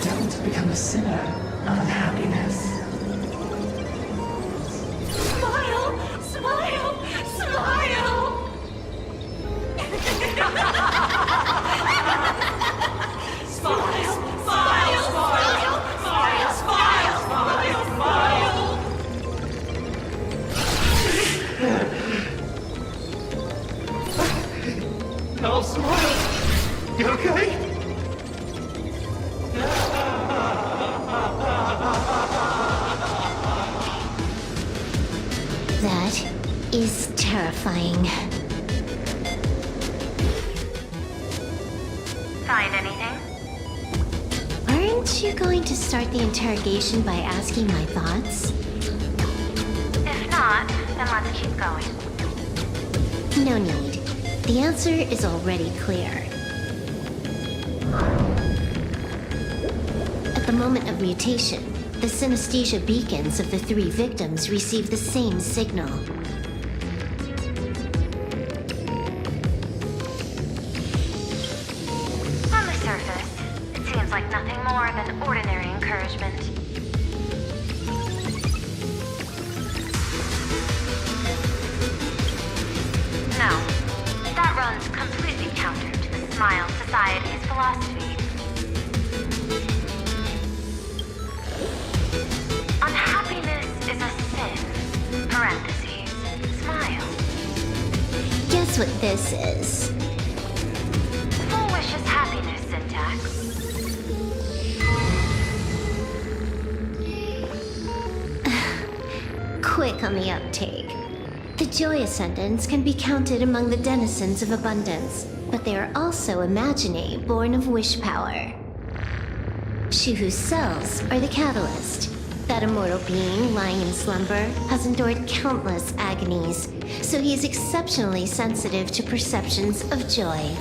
Don't become a sinner of happiness. Smile, smile, smile. Smile, smile, smile, smile, smile, smile, smile. No, smile. You okay? That is terrifying. Find anything? Aren't you going to start the interrogation by asking my thoughts? If not, then let's keep going. No need. The answer is already clear. At the moment of mutation, the synesthesia beacons of the 3 victims receive the same signal. On the surface, it seems like nothing more than ordinary encouragement. No, that runs completely counter to the Smile Society's philosophy. That's what this is. Full Wish's happiness syntax. Quick on the uptake. The Joy Ascendants can be counted among the denizens of abundance, but they are also imaginae born of wish power. Shuhu's cells are the catalyst. That immortal being lying in slumber has endured countless agonies, so he is exceptionally sensitive to perceptions of joy.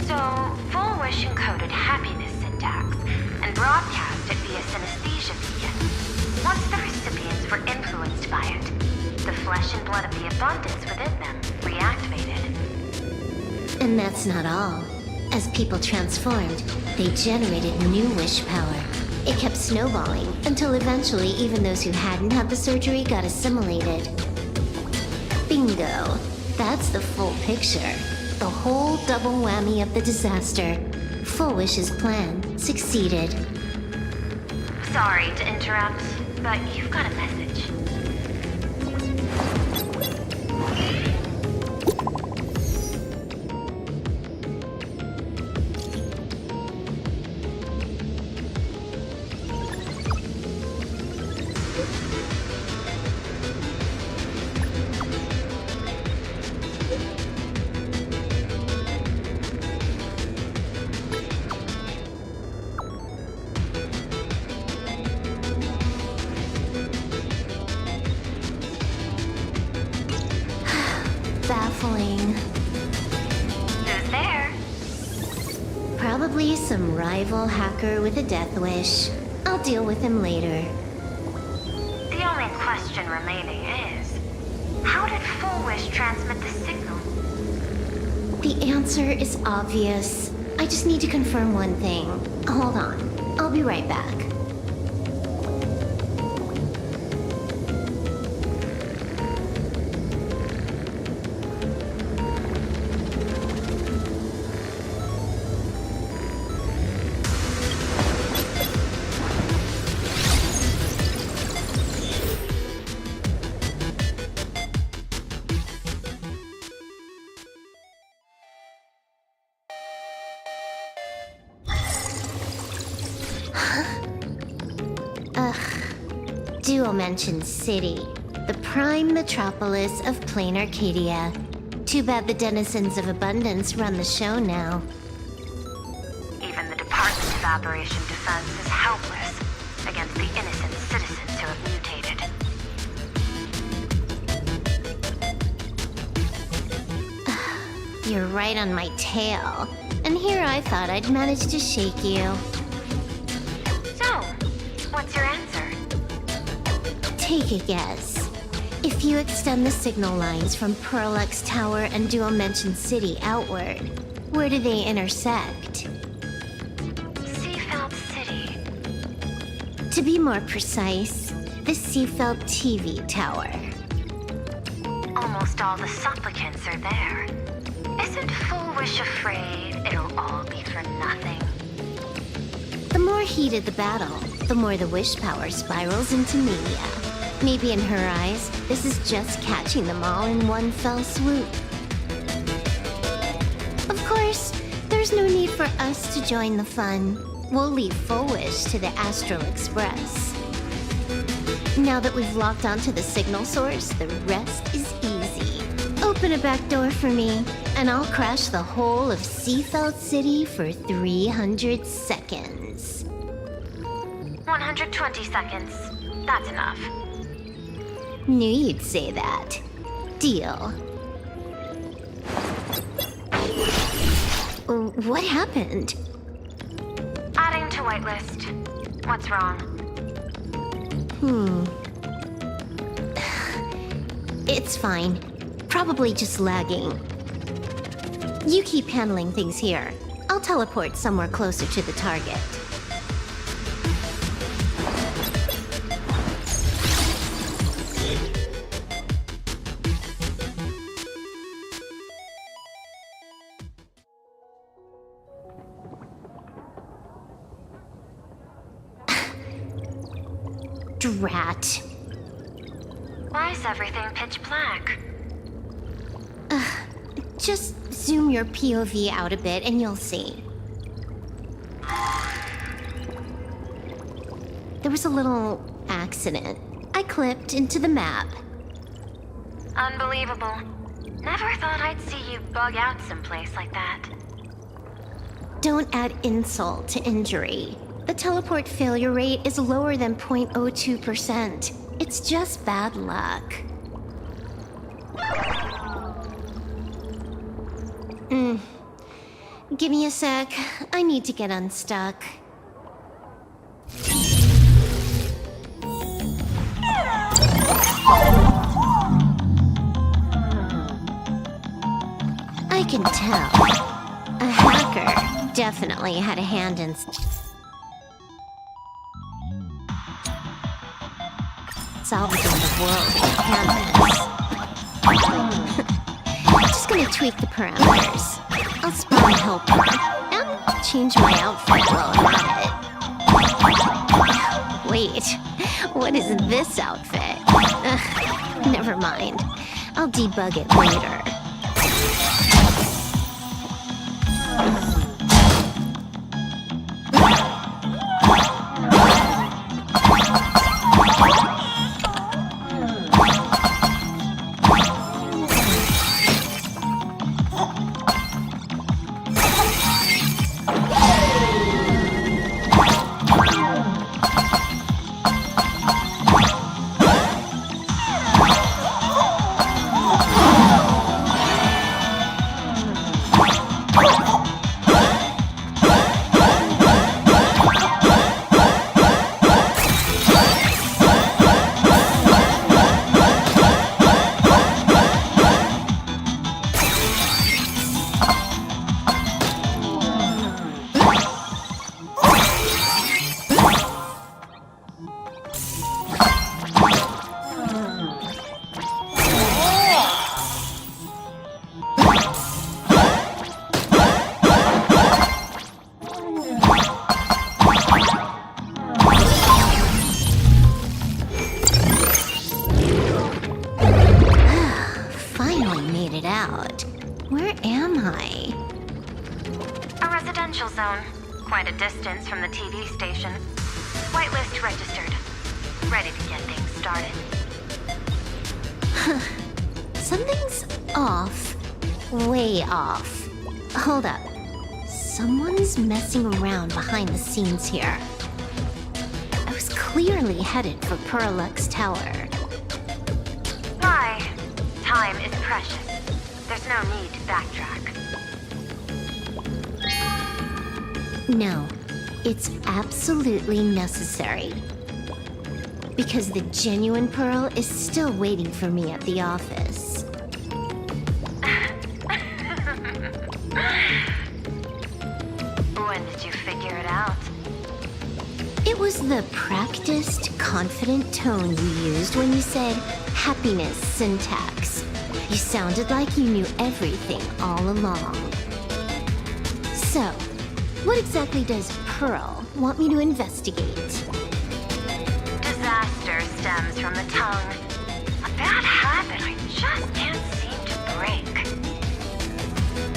So, Full Wish encoded happiness syntax and broadcast it via synesthesia beacon. Once the recipients were influenced by it, the flesh and blood of the abundance within them reactivated. And that's not all. As people transformed, they generated new wish power. It kept snowballing until eventually even those who hadn't had the surgery got assimilated. Bingo. That's the full picture. The whole double whammy of the disaster. Full Wish's plan succeeded. Sorry to interrupt, but you've got a message. Baffling. Who's there? Probably some rival hacker with a death wish. I'll deal with him later. The only question remaining is, how did Full Wish transmit the signal? The answer is obvious. I just need to confirm one thing. Hold on. I'll be right back. Dual-Mention City, the prime metropolis of Planarcadia. Too bad the denizens of abundance run the show now. Even the Department of Aberration Defense is helpless against the innocent citizens who have mutated. You're right on my tail. And here I thought I'd manage to shake you. So, what's your answer? Take a guess. If you extend the signal lines from Pearl-X Tower and Dual-Mention City outward, where do they intersect? Seafeld City. To be more precise, the Seafeld TV Tower. Almost all the supplicants are there. Isn't Full Wish afraid it'll all be for nothing? The more heated the battle, the more the wish power spirals into mania. Maybe in her eyes, this is just catching them all in one fell swoop. Of course, there's no need for us to join the fun. We'll leave Full Wish to the Astral Express. Now that we've locked onto the signal source, the rest is easy. Open a back door for me, and I'll crash the whole of Seafeld City for 300 seconds. 120 seconds. That's enough. Knew you'd say that. Deal. What happened? Adding to whitelist. What's wrong? It's fine. Probably just lagging. You keep handling things here. I'll teleport somewhere closer to the target. Drat. Why is everything pitch black? Just zoom your POV out a bit and you'll see. There was a little accident. I clipped into the map. Unbelievable. Never thought I'd see you bug out someplace like that. Don't add insult to injury. The teleport failure rate is lower than 0.02%. It's just bad luck. Give me a sec. I need to get unstuck. I can tell. A hacker definitely had a hand in... salvaging the world with canvas. Just gonna tweak the parameters. I'll spawn a helper and change my outfit while I'm at it. Wait, what is this outfit? Never mind. I'll debug it later. Quite a distance from the TV station. Whitelist registered. Ready to get things started. Something's off. Way off. Hold up. Someone's messing around behind the scenes here. I was clearly headed for Perlux Tower. Why? Time is precious. There's no need to backtrack. No, it's absolutely necessary. Because the genuine Pearl is still waiting for me at the office. When did you figure it out? It was the practiced, confident tone you used when you said happiness syntax. You sounded like you knew everything all along. So, what exactly does Pearl want me to investigate? Disaster stems from the tongue. A bad habit I just can't seem to break.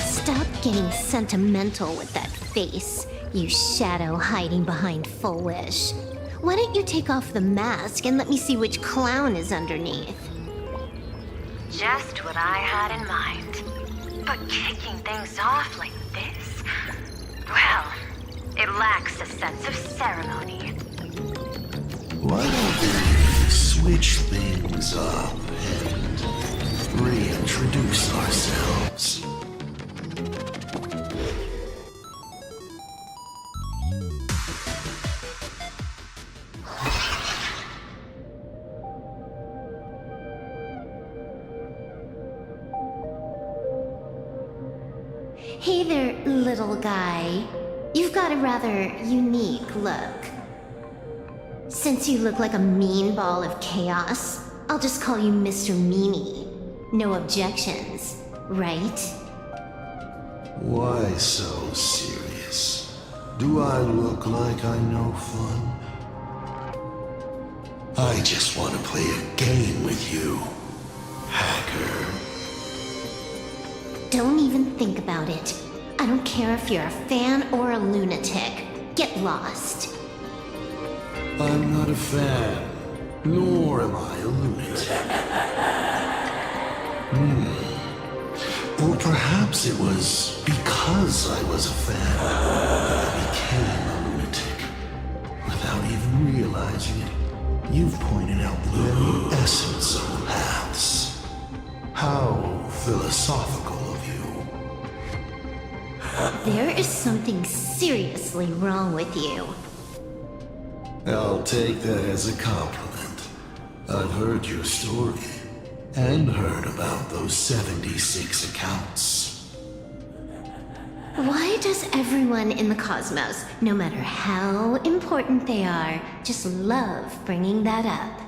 Stop getting sentimental with that face, you shadow hiding behind Full Wish. Why don't you take off the mask and let me see which clown is underneath? Just what I had in mind. But kicking things off like this... well, it lacks a sense of ceremony. Why don't we switch things up and reintroduce ourselves? Hey there, little guy. You've got a rather unique look. Since you look like a mean ball of chaos, I'll just call you Mr. Meanie. No objections, right? Why so serious? Do I look like I'm no fun? I just want to play a game with you, hacker. Don't even think about it. I don't care if you're a fan or a lunatic. Get lost. I'm not a fan, nor am I a lunatic. Or perhaps it was because I was a fan that I became a lunatic. Without even realizing it, you've pointed out the very essence of the paths. How philosophical of you. There is something seriously wrong with you. I'll take that as a compliment. I've heard your story, and heard about those 76 accounts. Why does everyone in the cosmos, no matter how important they are, just love bringing that up?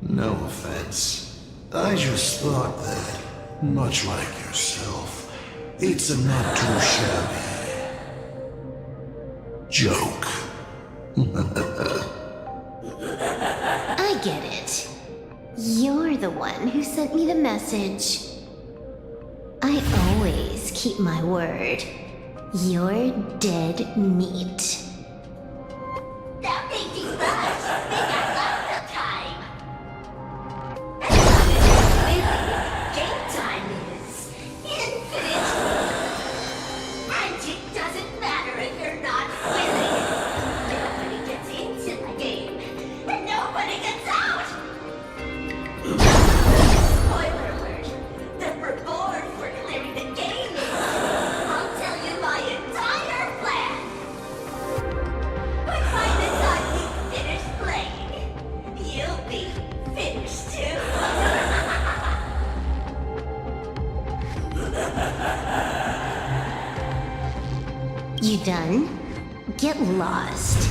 No offense. I just thought that, much like yourself, it's a not too shabby joke. I get it. You're the one who sent me the message. I always keep my word. You're dead meat. That may be much. They got lots of time. Game time is infinite. And it doesn't matter if you're not winning. Nobody gets into the game, and nobody gets out. Spoiler alert. The reward for clearing the game is, I'll tell you my entire plan. But by the time you finish playing, you'll be finished too. You done? Get lost.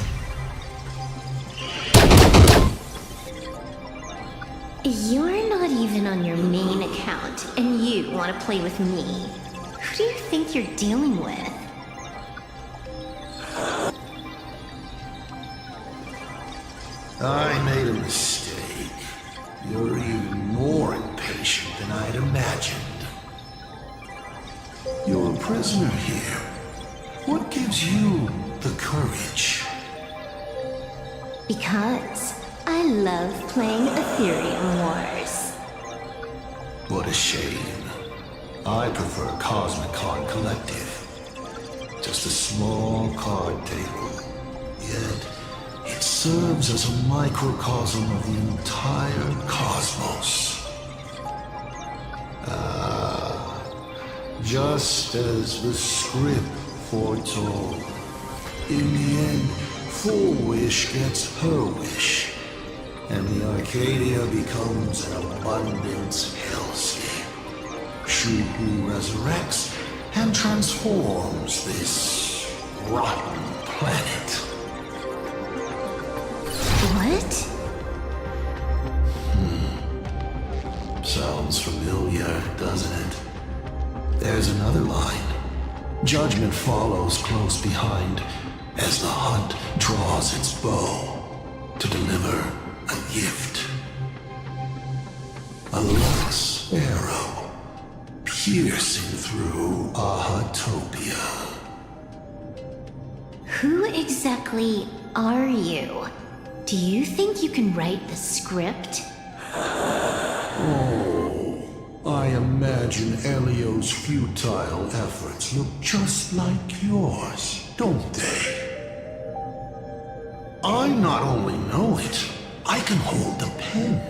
You're not even on your main account, and you want to play with me. Who do you think you're dealing with? I made a mistake. You're even more impatient than I'd imagined. You're a prisoner here. What gives you the courage? Because I love playing Ethereum Wars. What a shame. I prefer Cosmic Card Collective. Just a small card table. Yet, it serves as a microcosm of the entire cosmos. Just as the script foretold. In the end, Full Wish gets her wish, and the Arcadia becomes an abundance hellscape. Shuhu resurrects and transforms this rotten planet. What? Sounds familiar, doesn't it? There's another line. Judgment follows close behind as the hunt draws its bow to deliver a gift. A lux arrow piercing through Ahatopia. Who exactly are you? Do you think you can write the script? Oh, I imagine Elio's futile efforts look just like yours, don't they? I not only know it, I can hold the pen.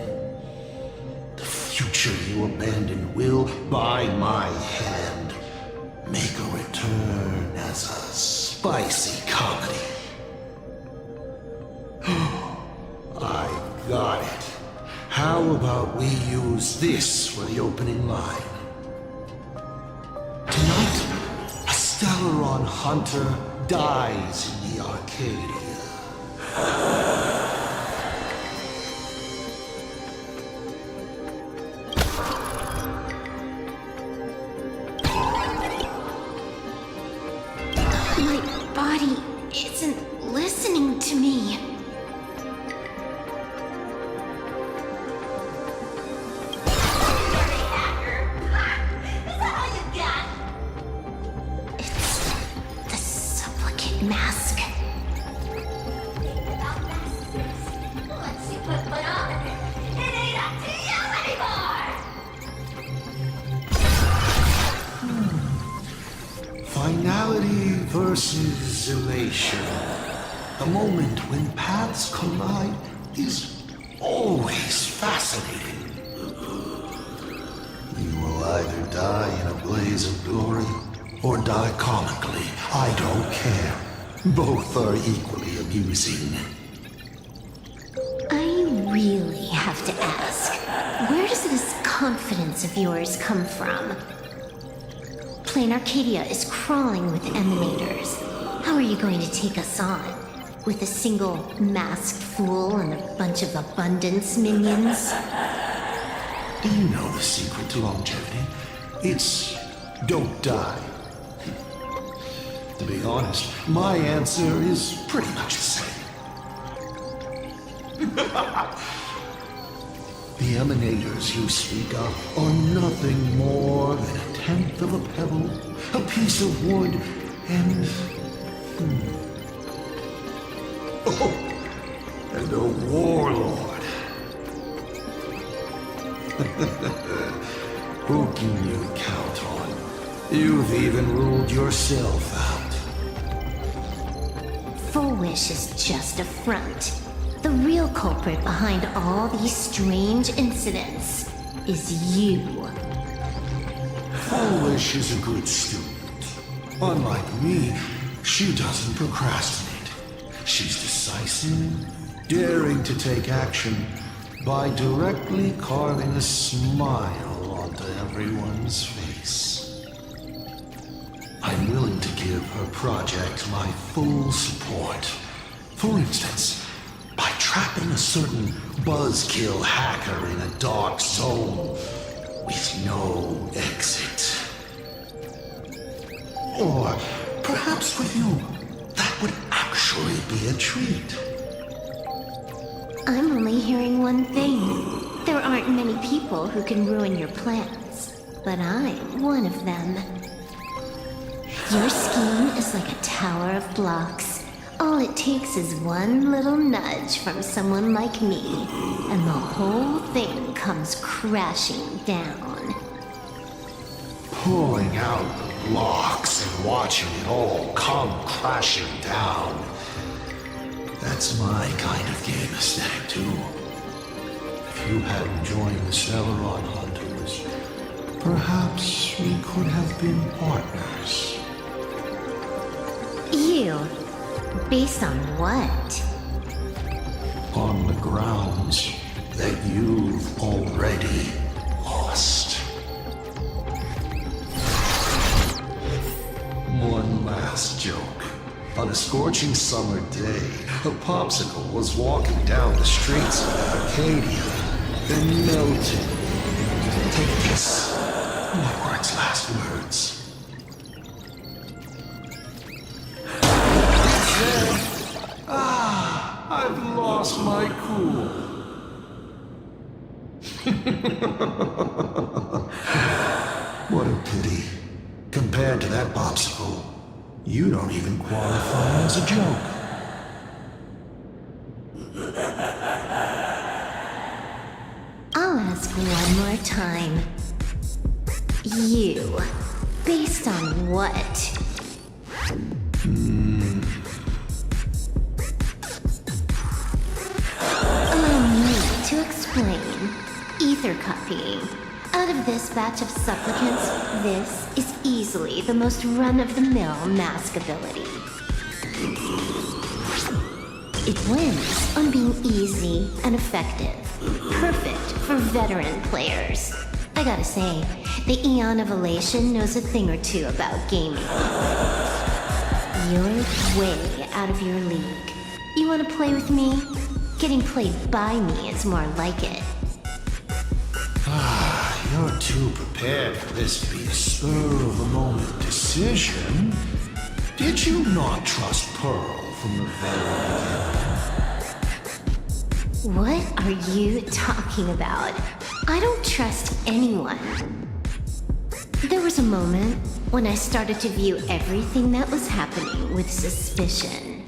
The future you abandoned will, by my hand, make a return as a spicy comedy. I got it. How about we use this for the opening line? Tonight, a Stellaron hunter dies in the Arcadia. My body isn't listening to me. Is that all Finality versus elation. The moment when paths collide is always fascinating. You will either die in a blaze of glory or die comically. I don't care. Both are equally amusing. I really have to ask, where does this confidence of yours come from? Planarcadia is crawling with emanators. How are you going to take us on? With a single masked fool and a bunch of abundance minions? Do you know the secret to longevity? It's don't die. To be honest, my answer is pretty much the same. The emanators you speak of are nothing more than a tenth of a pebble, a piece of wood, and... Oh, and a warlord. Who can you count on? You've even ruled yourself out. Full Wish is just a front. The real culprit behind all these strange incidents is you. Full Wish is a good student. Unlike me, she doesn't procrastinate. She's decisive, daring to take action by directly carving a smile onto everyone's face. I'm willing to give her project my full support. For instance, by trapping a certain buzzkill hacker in a dark zone with no exit. Or perhaps for you, that would actually be a treat. I'm only hearing one thing. There aren't many people who can ruin your plans, but I'm one of them. Your scheme is like a tower of blocks. All it takes is one little nudge from someone like me, and the whole thing comes crashing down. Pulling out the blocks and watching it all come crashing down. That's my kind of game aesthetic, too. If you hadn't joined the Celeron Hunters, perhaps we could have been partners. You? Based on what? On the grounds that you've already lost. One last joke. On a scorching summer day, a popsicle was walking down the streets of Arcadia, then melted. Take this. What were its last words? I've lost my cool. What a pity. Compared to that popsicle, you don't even qualify as a joke. I'll ask one more time. You. Based on what? Allow me to explain. Ether copying. Out of this batch of supplicants, this is easily the most run-of-the-mill mask ability. It wins on being easy and effective. Perfect for veteran players. I gotta say, the Eon of Elation knows a thing or two about gaming. You're way out of your league. You wanna play with me? Getting played by me is more like it. You're too prepared for this to be a spur-of-the-moment decision. Did you not trust Pearl from the very beginning? What are you talking about? I don't trust anyone. There was a moment when I started to view everything that was happening with suspicion.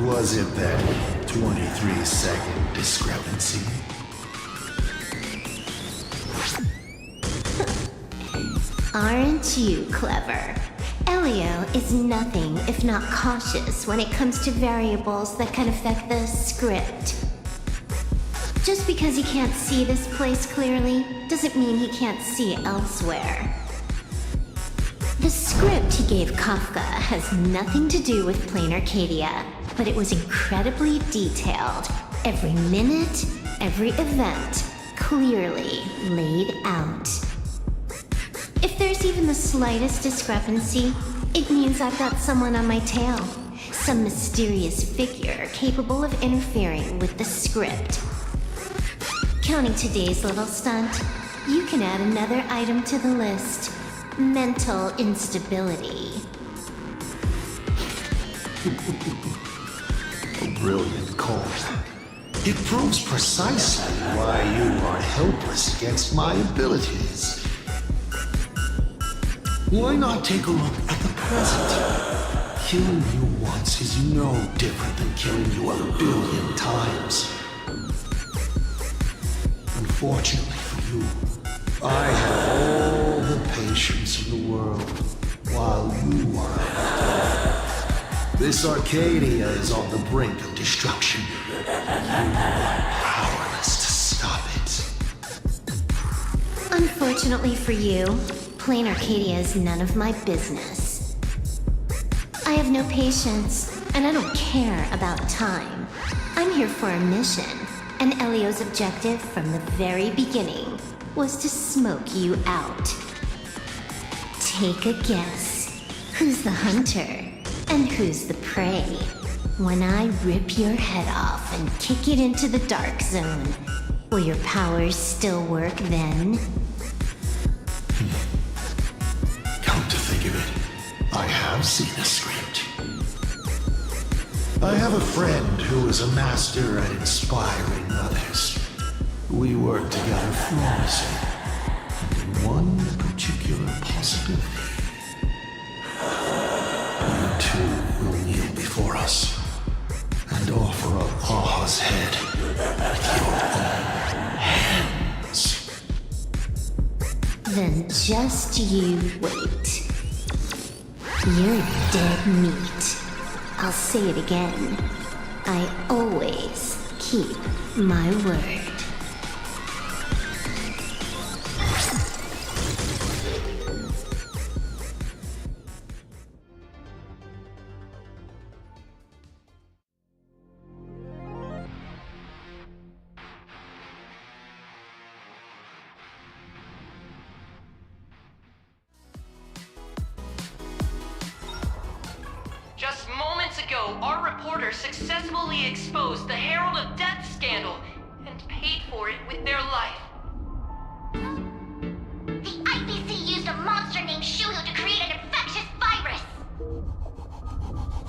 Was it that 23-second discrepancy? Aren't you clever? Elio is nothing if not cautious when it comes to variables that can affect the script. Just because he can't see this place clearly doesn't mean he can't see elsewhere. The script he gave Kafka has nothing to do with Planarcadia, but it was incredibly detailed. Every minute, every event, clearly laid out. If there's even the slightest discrepancy, it means I've got someone on my tail. Some mysterious figure capable of interfering with the script. Counting today's little stunt, you can add another item to the list. Mental instability. A brilliant call. It proves precisely why you are helpless against my abilities. Why not take a look at the present? Killing you once is no different than killing you 1,000,000,000 times. Unfortunately for you, I have all the patience in the world, while you are out. This Arcadia is on the brink of destruction. You are powerless to stop it. Unfortunately for you, Planarcadia is none of my business. I have no patience, and I don't care about time. I'm here for a mission, and Elio's objective from the very beginning was to smoke you out. Take a guess. Who's the hunter, and who's the prey? When I rip your head off and kick it into the dark zone, will your powers still work then? Come to think of it, I have seen a script. I have a friend who is a master at inspiring others. We work together flawlessly, and in one particular possibility. You two will kneel before us and offer up Aha's head with your own hands. Then just you wait. You're dead meat. I'll say it again. I always keep my word. Just moments ago, our reporter successfully exposed the Herald of Death scandal and paid for it with their life. The IPC used a monster named Shuhu to create an infectious virus!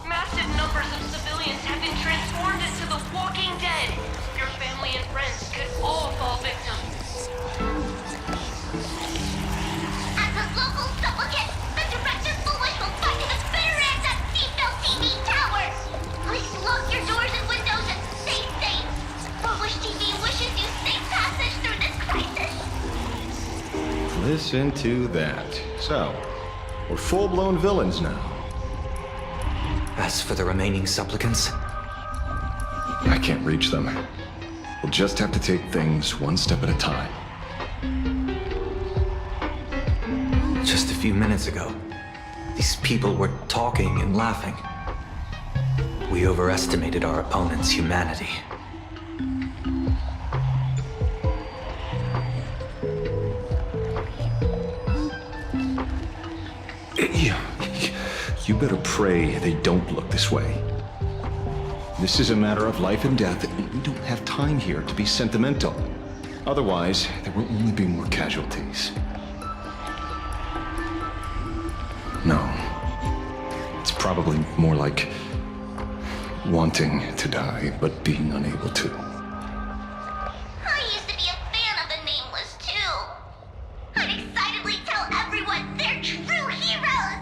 Massive numbers of civilians have been transformed into the Walking Dead. Your family and friends could all fall victim. As a local supplicant, the Director Foolish will fight to the bitter end at Seatbelt TV Tower! Please lock your doors and windows and stay safe! Foolish TV wishes you safe passage through this crisis! Listen to that. So, we're full-blown villains now. As for the remaining supplicants, I can't reach them. We'll just have to take things one step at a time. just a few minutes ago, these people were talking and laughing. We overestimated our opponent's humanity. You better pray they don't look this way. This is a matter of life and death, and we don't have time here to be sentimental. Otherwise, there will only be more casualties. No. It's probably more like wanting to die, but being unable to. I used to be a fan of the Nameless, too. I'd excitedly tell everyone they're true heroes.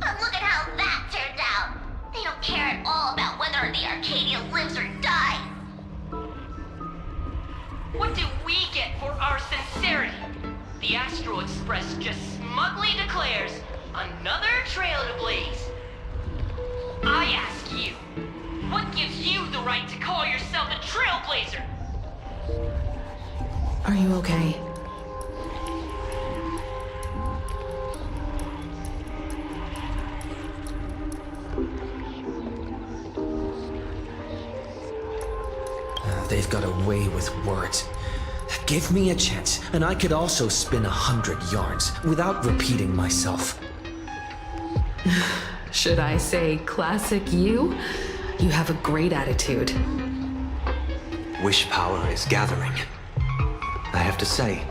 But look at how that turned out. They don't care at all about whether the Arcadia lives or dies. What do we get for our sincerity? the Astral Express just smugly declares another trail to blaze. I ask you, what gives you the right to call yourself a trailblazer? Are you okay? They've got a way with words. Give me a chance, and I could also spin 100 yarns without repeating myself. Should I say classic you? You have a great attitude. Wish power is gathering. I have to say,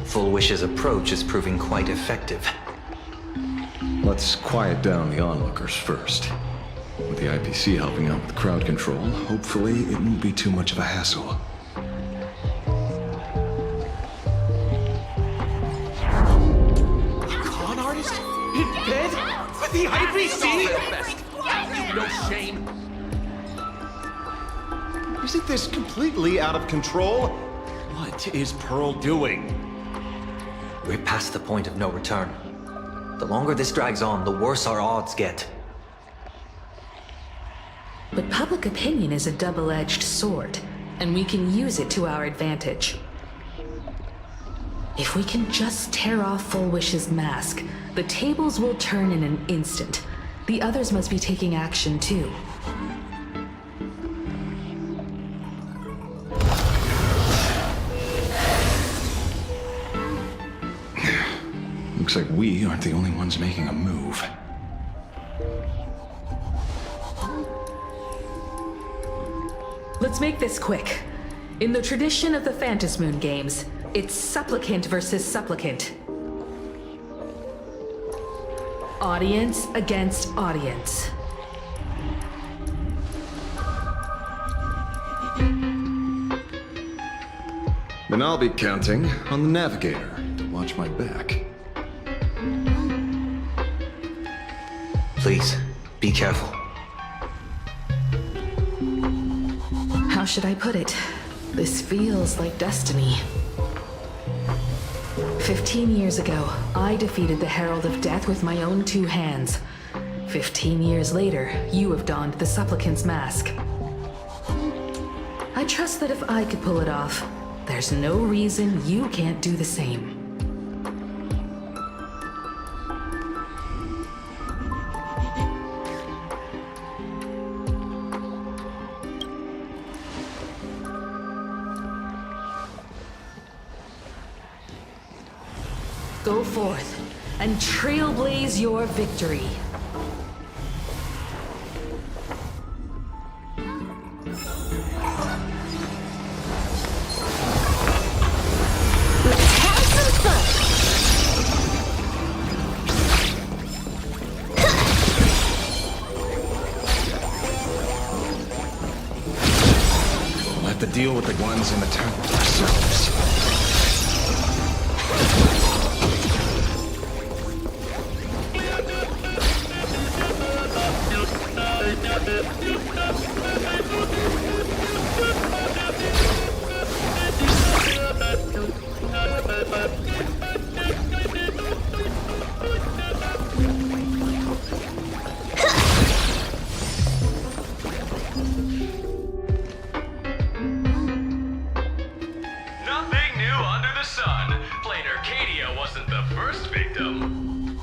Full Wish's approach is proving quite effective. Let's quiet down the onlookers first. With the IPC helping out with crowd control, hopefully it won't be too much of a hassle. Con artist? In bed? With the IPC? You no shame. Isn't this completely out of control? What is Pearl doing? We're past the point of no return. The longer this drags on, the worse our odds get. But public opinion is a double-edged sword, and we can use it to our advantage. If we can just tear off Full Wish's mask, the tables will turn in an instant. The others must be taking action too. Looks like we aren't the only ones making a move. Let's make this quick. In the tradition of the Phantasmoon games, it's supplicant versus supplicant. Audience against audience. Then I'll be counting on the navigator to watch my back. Please, be careful. How should I put it? This feels like destiny. 15 years ago, I defeated the Herald of Death with my own 2 hands. 15 years later, you have donned the supplicant's mask. I trust that if I could pull it off, there's no reason you can't do the same. Go forth and trailblaze your victory. Let's have some fun! We'll have to deal with the ones in the town ourselves. Nothing new under the sun. Planarcadia wasn't the first victim.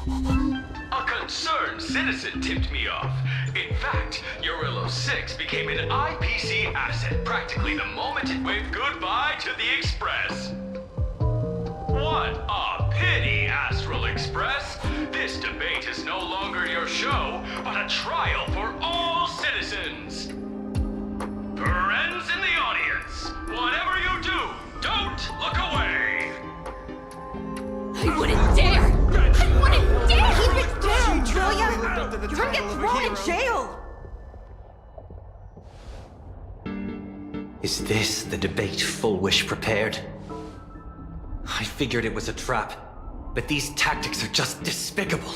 A concerned citizen tipped me off. In fact, Urillo 6 became an IPC asset practically the moment it waved goodbye to the Express. What a pity, Astral Express. This debate is no longer your show, but a trial for all citizens. Friends in the audience, whatever you do, don't look away. I wouldn't dare! I wouldn't dare! Keep it down, will ya? You're gonna get thrown in jail! Is this the debate Full Wish prepared? I figured it was a trap, but these tactics are just despicable.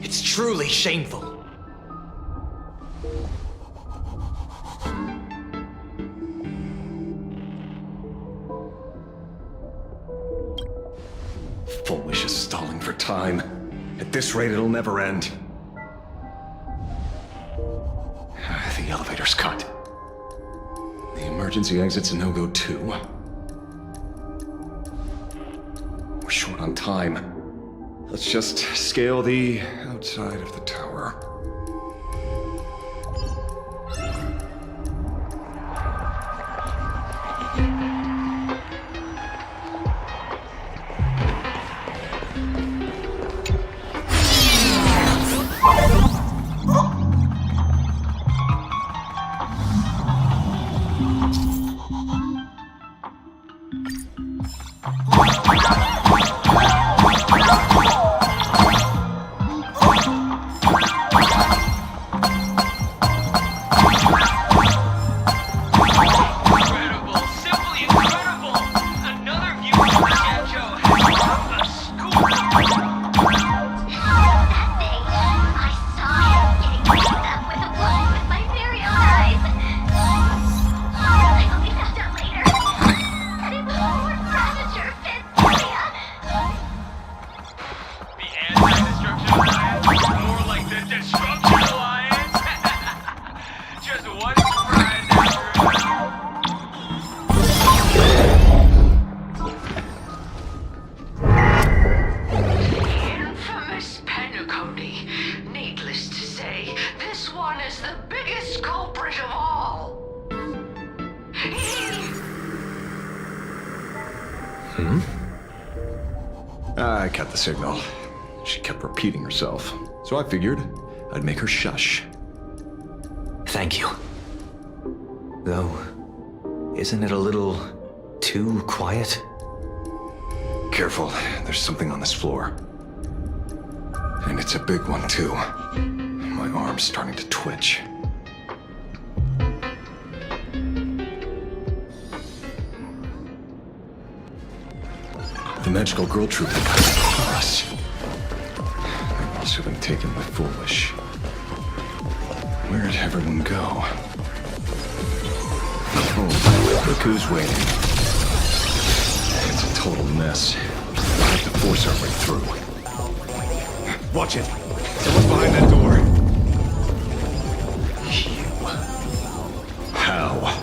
It's truly shameful. for time. At this rate, it'll never end. The elevator's cut. The emergency exit's a no-go too. We're short on time. Let's just scale the outside of the tower. I cut the signal. She kept repeating herself, so I figured I'd make her shush. Thank you. Though, isn't it a little too quiet? Careful, there's something on this floor. And it's a big one, too. My arm's starting to twitch. The magical girl troop that got for us. They must have been taken by Foolish. Where'd everyone go? Oh, look who's waiting. It's a total mess. We'll have to force our way through. Watch it! Someone's behind that door! You... How?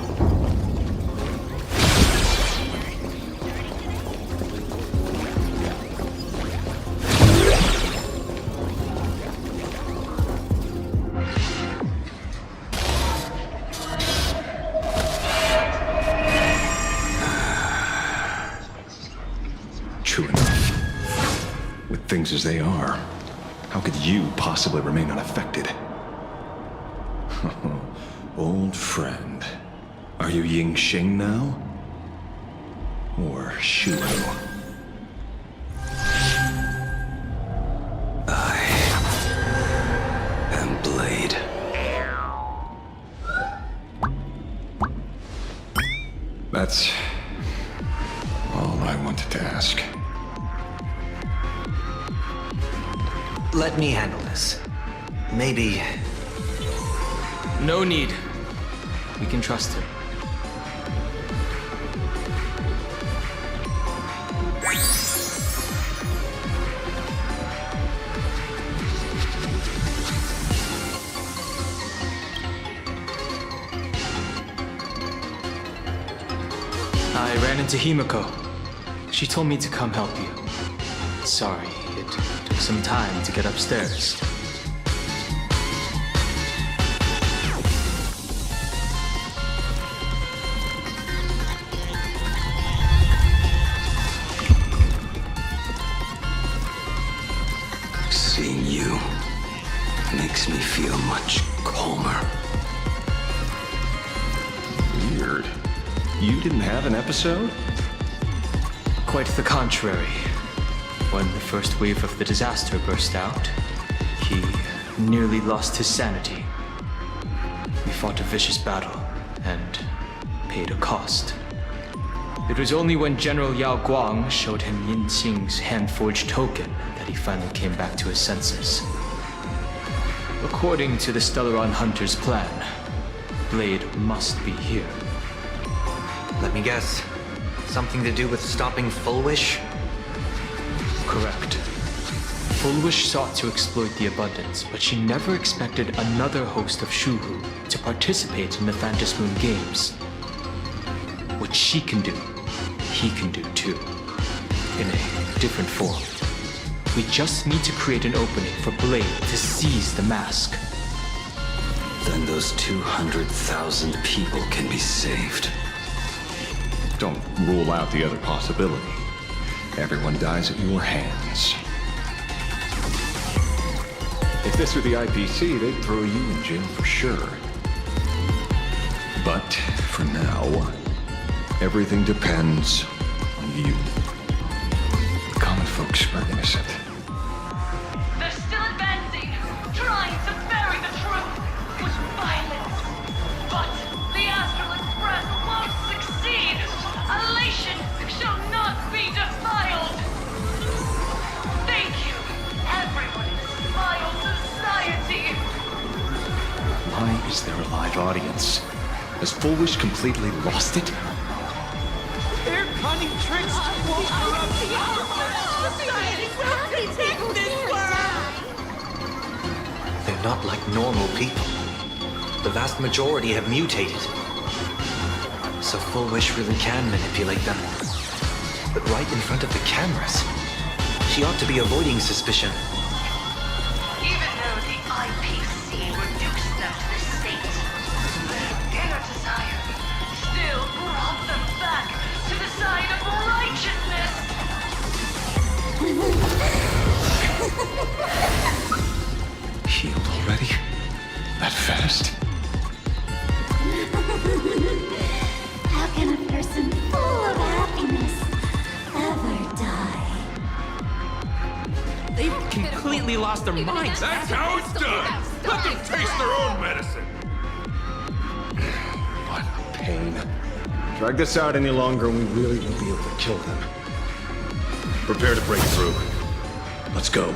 True enough. With things as they are, how could you possibly remain unaffected? Old friend. Are you Ying Xing now? Or Shu? I am Blade. That's all I wanted to ask. Let me handle this. Maybe... No need. We can trust him. I ran into Himiko. She told me to come help you. Sorry, it took some time to get upstairs. Seeing you makes me feel much calmer. Weird. You didn't have an episode? Quite the contrary. When the first wave of the disaster burst out, he nearly lost his sanity. We fought a vicious battle and paid a cost. It was only when General Yao Guang showed him Yin Qing's hand-forged token that he finally came back to his senses. According to the Stellaron Hunter's plan, Blade must be here. Let me guess. Something to do with stopping Full Wish? Correct. Full Wish sought to exploit the abundance, but she never expected another host of Shuhu to participate in the Phantasmoon Games. What she can do, he can do too. In a different form. We just need to create an opening for Blade to seize the mask. Then those 200,000 people can be saved. Don't rule out the other possibility. Everyone dies at your hands. If this were the IPC, they'd throw you in jail for sure. But for now, everything depends on you. The common folks are innocent. They're still advancing, trying to bury the truth with violence. But the Astral Express won't succeed. Elation shall not be defiled. Thank you, everyone in Smile Society. Why is there a live audience? Has Full Wish completely lost it? Their cunning tricks won't corrupt society. Protect this world. They're not like normal people. The vast majority have mutated. So Full Wish really can manipulate them. But right in front of the cameras, she ought to be avoiding suspicion. Even though the IPC reduced them to the state, their inner desire still brought them back to the side of righteousness. Healed already? That fast? How can a person full of happiness ever die? They've completely lost their minds. That's how it's done. Let them taste their own medicine. What a pain. Drag this out any longer and we really won't be able to kill them. Prepare to break through. Let's go.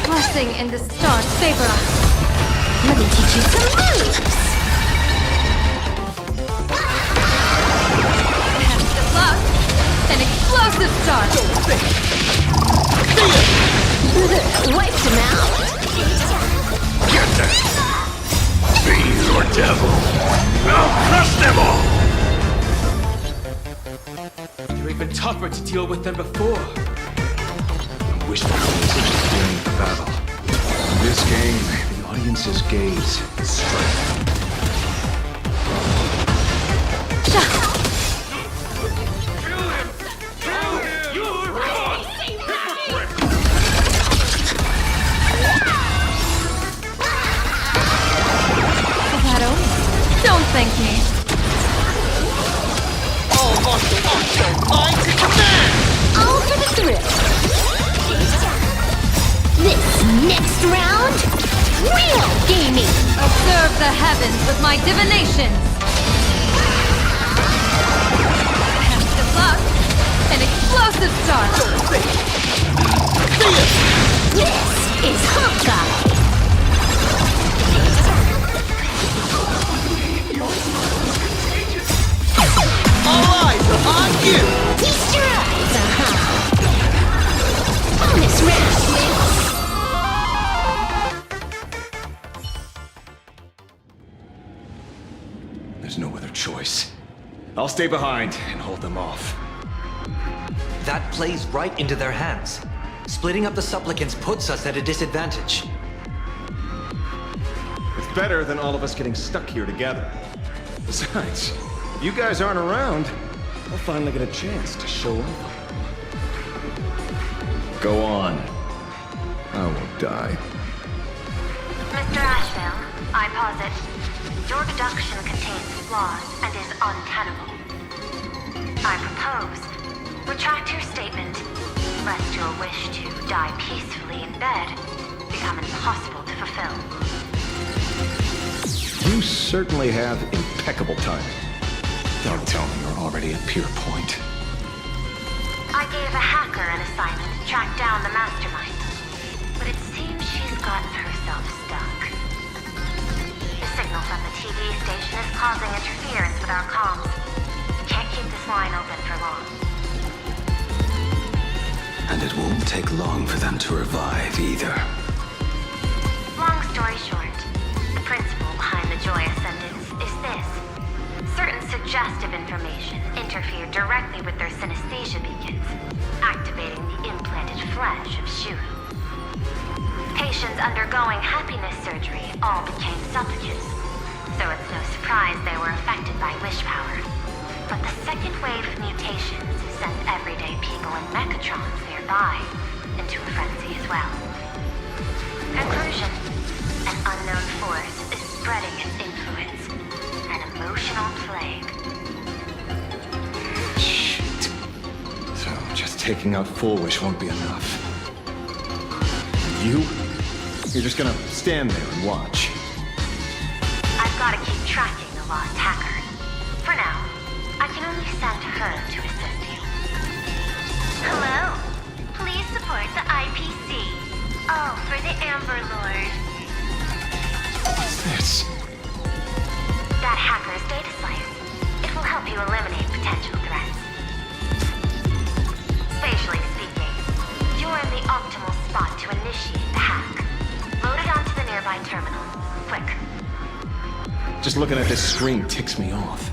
Blessing in the stars favor us. Let me teach you some moves. Good luck. An explosive start. Wiped him out. Get them! Fiend or devil, I'll crush them all! They're even tougher to deal with than before. I wish there was during the battle. In this game, the audience's gaze is straight. Don't thank me. All martial arts are mine to command! All for the thrill. This next round, real gaming. Observe the heavens with my divinations. Good luck. An explosive start. This is Hawkeye. All eyes are on you! Feast your eyes, Bonus round. There's no other choice. I'll stay behind and hold them off. That plays right into their hands. Splitting up the supplicants puts us at a disadvantage. It's better than all of us getting stuck here together. Besides, if you guys aren't around, I'll finally get a chance to show off. Go on. I won't die. Mr. Ashville, I posit, your deduction contains flaws and is untenable. I propose, retract your statement, lest your wish to die peacefully in bed become impossible to fulfill. You certainly have impeccable timing. Don't tell me you're already at Pier Point. I gave a hacker an assignment to track down the mastermind, but it she's gotten herself stuck. The signal from the TV station is causing interference with our comms. Can't keep this line open for long. And it won't take long for them to revive either. Long story short, the principle behind the Joyous sentence is this. Certain suggestive information interfered directly with their synesthesia beacons, activating the implanted flesh of Shuhu. Patients undergoing happiness surgery all became supplicants, so it's no surprise they were affected by wish power. But the second wave of mutations sent everyday people and mechatrons nearby into a frenzy as well. Conclusion: an unknown force is spreading its influence. An emotional plague. Shit. So just taking out Full Wish won't be enough. You're just gonna stand there and watch. I've got to keep tracking the lost hacker. For now, I can only send her to assist you. Hello. Please support the IPC. Oh, for the Amber Lord. What's this? That hacker's data slice. It will help you eliminate potential threats. Spatially speaking, you're in the optimal spot to initiate the hack. Load it onto the nearby terminal. Quick. Just looking at this screen ticks me off.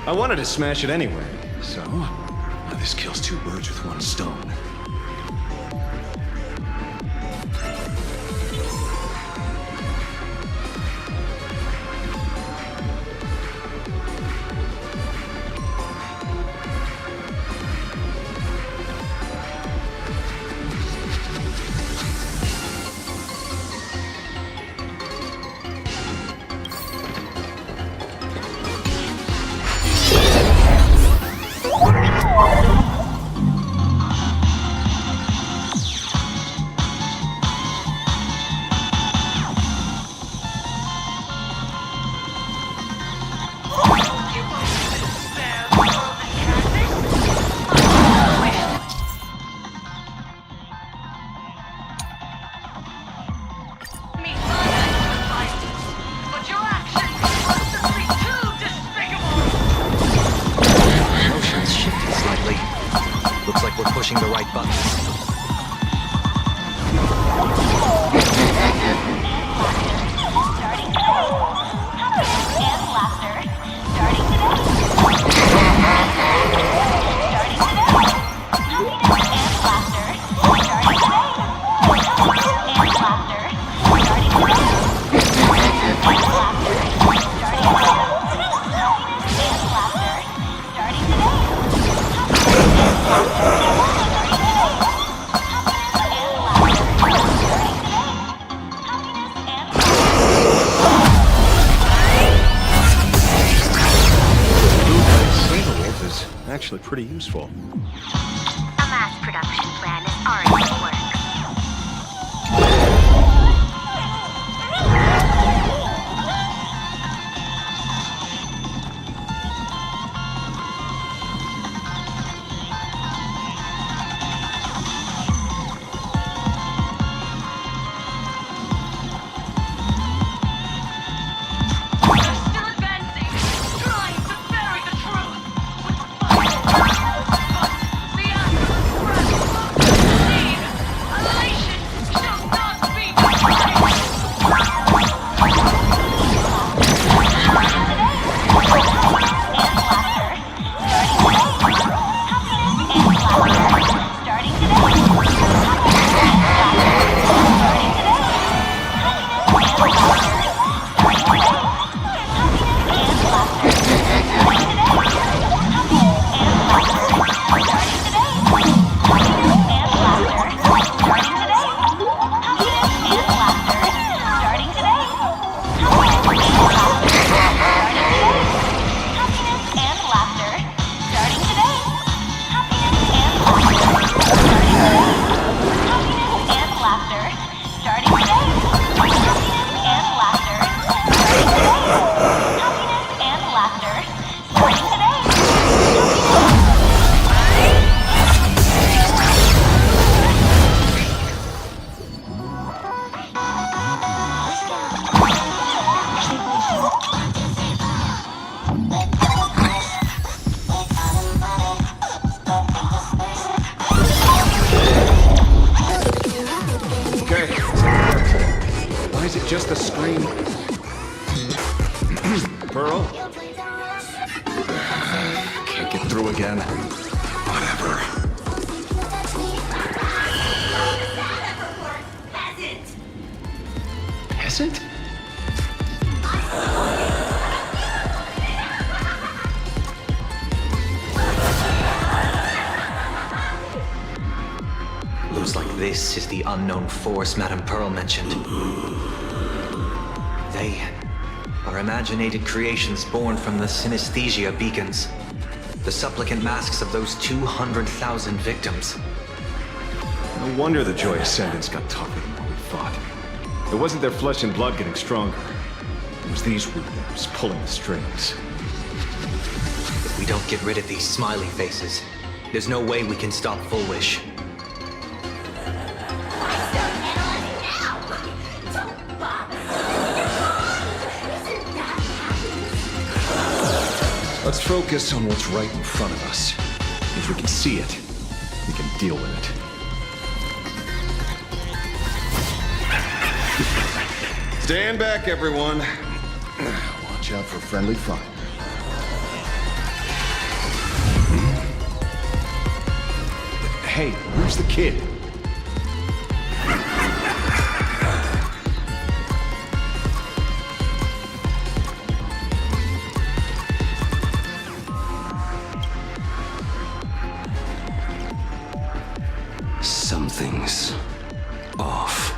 I wanted to smash it anyway, so now this kills two birds with one stone. Pushing the right buttons. Actually pretty useful. A mass production plan is already in work. Why is it just the screen? Pearl? Can't get through again. Whatever. Peasant? Looks like this is the unknown force Madame Pearl mentioned. They are imaginated creations born from the synesthesia beacons. The supplicant masks of those 200,000 victims. No wonder the Joy Ascendants got tougher than what we thought. It wasn't their flesh and blood getting stronger. It was these weirdos pulling the strings. If we don't get rid of these smiley faces, there's no way we can stop Full Wish. Let's focus on what's right in front of us. If we can see it, we can deal with it. Stand back, everyone. Watch out for friendly fire. Hey, where's the kid? Something's off.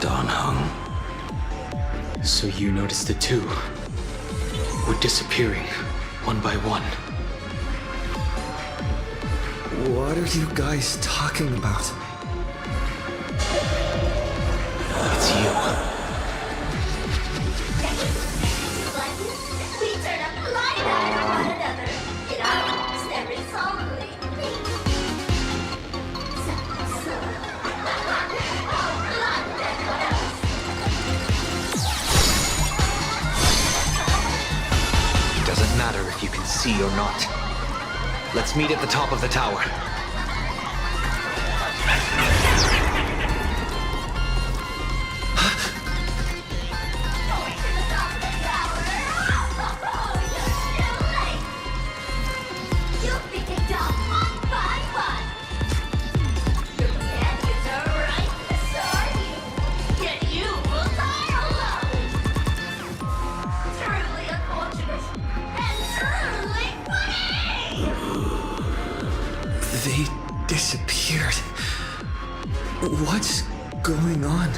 Don Hung. So you noticed the two were disappearing one by one. What are you guys talking about? It's you. We turn a blind eye to one another. In our homes, there is only It doesn't matter if you can see or not. Let's meet at the top of the tower. They disappeared. What's going on?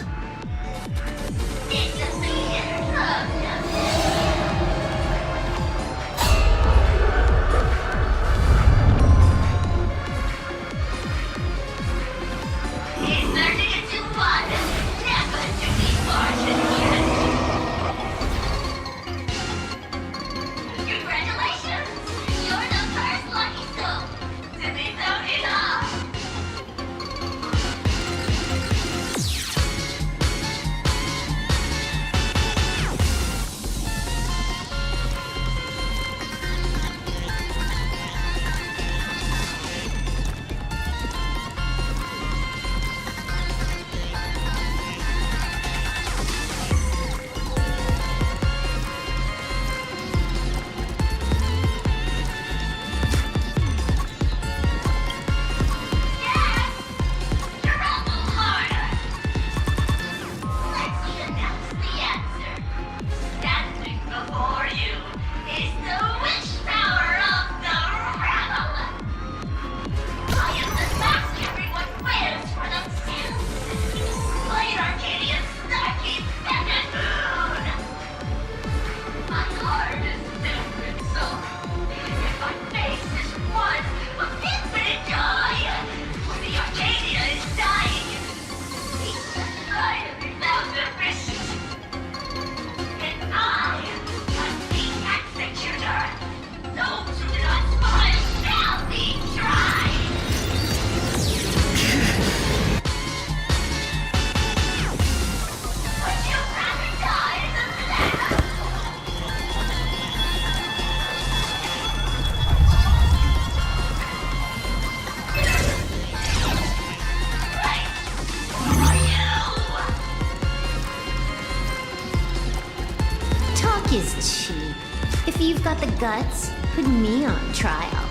Talk is cheap. If you've got the guts, put me on trial.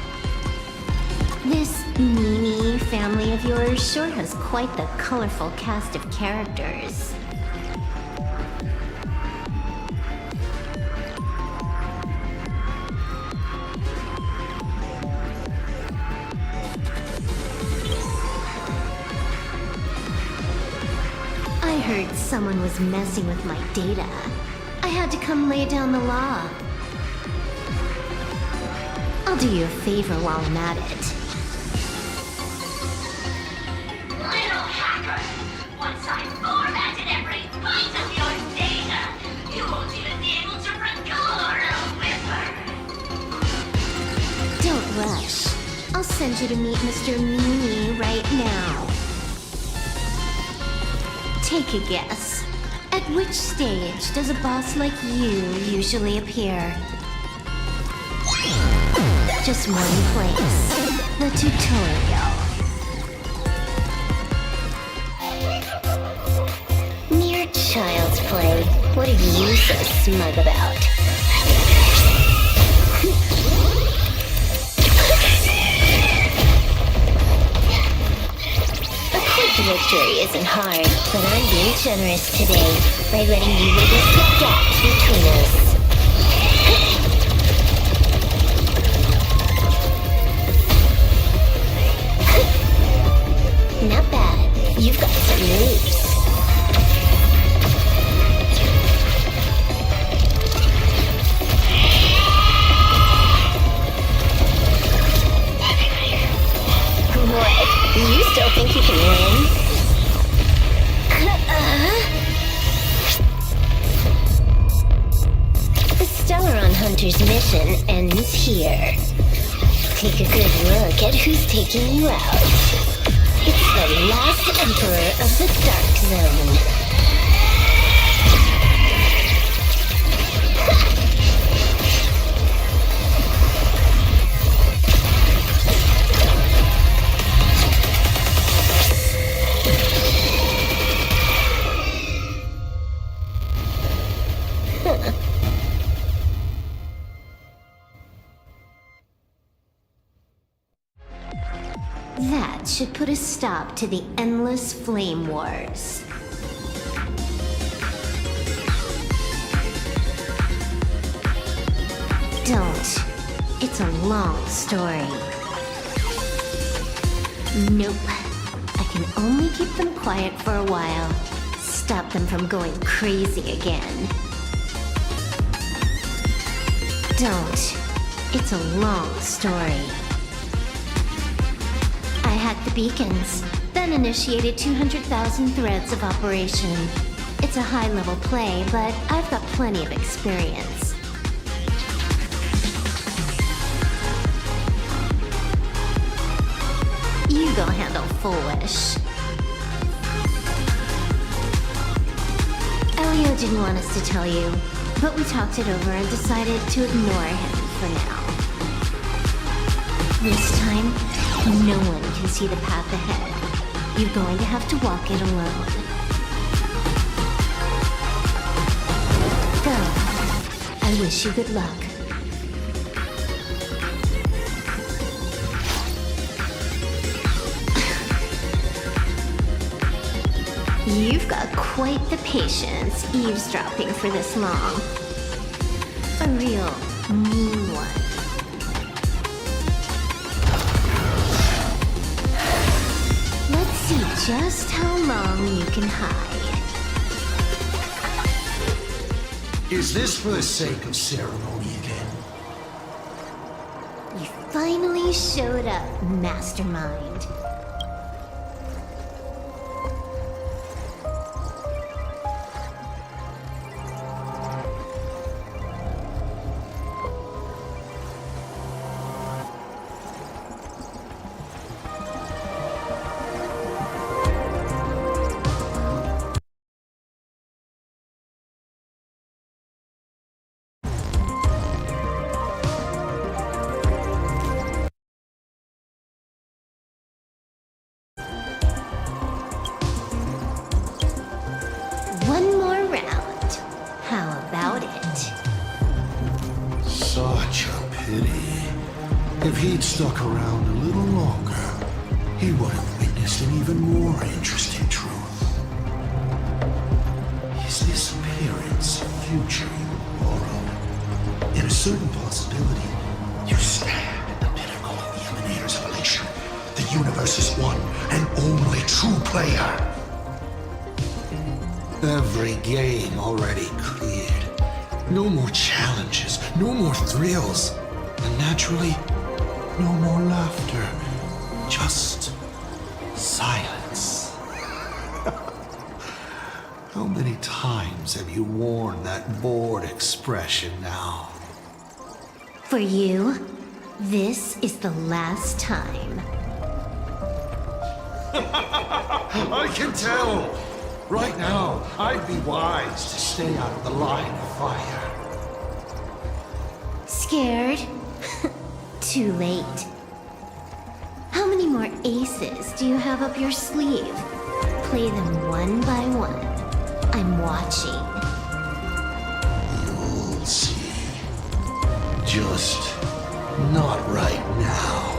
This Mimi family of yours sure has quite the colorful cast of characters. I heard someone was messing with my data. I had to come lay down the law. I'll do you a favor while I'm at it. Little hacker! Once I formatted every byte of your data, you won't even be able to record a whisper! Don't rush. I'll send you to meet Mr. Mimi right now. Take a guess. At which stage does a boss like you usually appear? Just one place. The tutorial. Mere child's play. What are you so smug about? A quick victory isn't hard, but I'm being generous today by letting you witness the gap between us. Not bad. You've got some moves. What? You still think you can win? The Stellaron Hunter's mission ends here. Take a good look at who's taking you out. It's the last Emperor of the Dark Zone. That should put a stop to the endless flame wars. Don't. It's a long story. Nope. I can only keep them quiet for a while. Stop them from going crazy again. Don't. It's a long story. I hacked the beacons, then initiated 200,000 threads of operation. It's a high-level play, but I've got plenty of experience. You go handle Foolish. Elio didn't want us to tell you, but we talked it over and decided to ignore him for now. This time, no one can see the path ahead. You're going to have to walk it alone. Go. I wish you good luck. You've got quite the patience eavesdropping for this long. A real mean one. Let's see just how long you can hide. Is this for the sake of ceremony again? You finally showed up, Mastermind. pity. If he'd stuck around a little longer, he would have witnessed an even more interesting truth. His disappearance future you borrow. In a certain possibility, you stand at the pinnacle of the Emanator's evolution, the universe's one and only true player. Every game already cleared. No more challenges, no more thrills, and naturally, no more laughter. Just silence. How many times have you worn that bored expression now? For you, this is the last time. I can tell! Right now, I'd be wise to stay out of the line of fire. Scared? Too late. How many more aces do you have up your sleeve? Play them one by one. I'm watching. You'll see. Just not right now.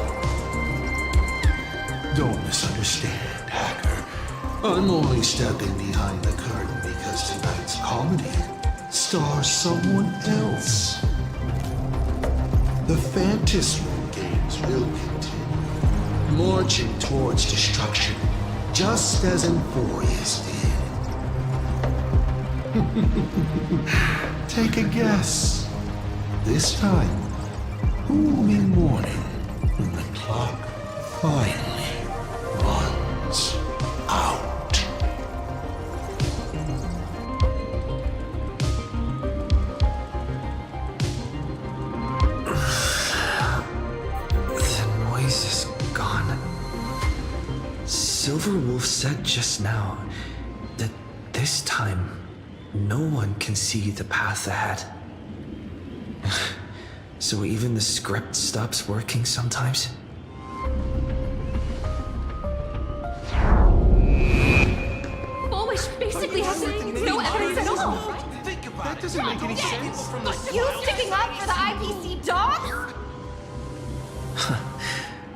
Don't misunderstand, Hacker. I'm only stepping behind the curtain because tonight's comedy stars someone else. The Fantasmin games will continue, marching towards destruction, just as Emphorius did. Take a guess. This time, who will be mourning when the clock finally runs out? Silverwolf said just now that this time no one can see the path ahead. So even the script stops working sometimes? Foolish basically has no evidence at all. That doesn't make any sense. You sticking up for the IPC dogs?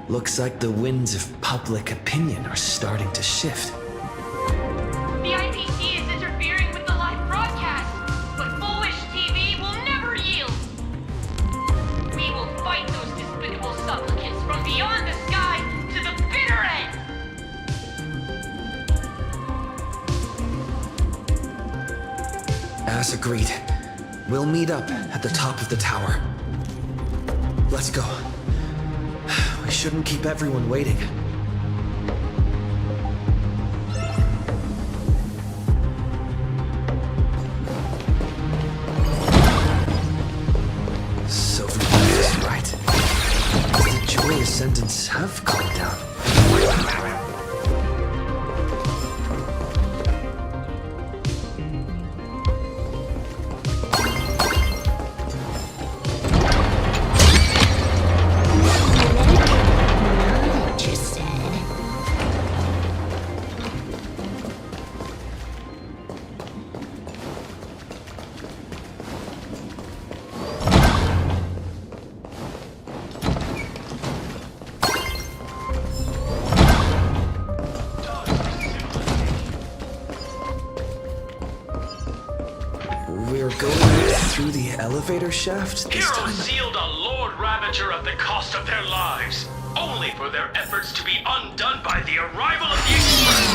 Looks like the winds of public opinion are starting to shift. The IPC is interfering with the live broadcast, but Foolish TV will never yield. We will fight those despicable supplicants from beyond the sky to the bitter end. As agreed, we'll meet up at the top of the tower. Let's go. We shouldn't keep everyone waiting. Silverwolf is right. The Joy Ascendants have calmed down. Elevator shaft this time? Heroes sealed a Lord Ravager at the cost of their lives, only for their efforts to be undone by the arrival of the Express,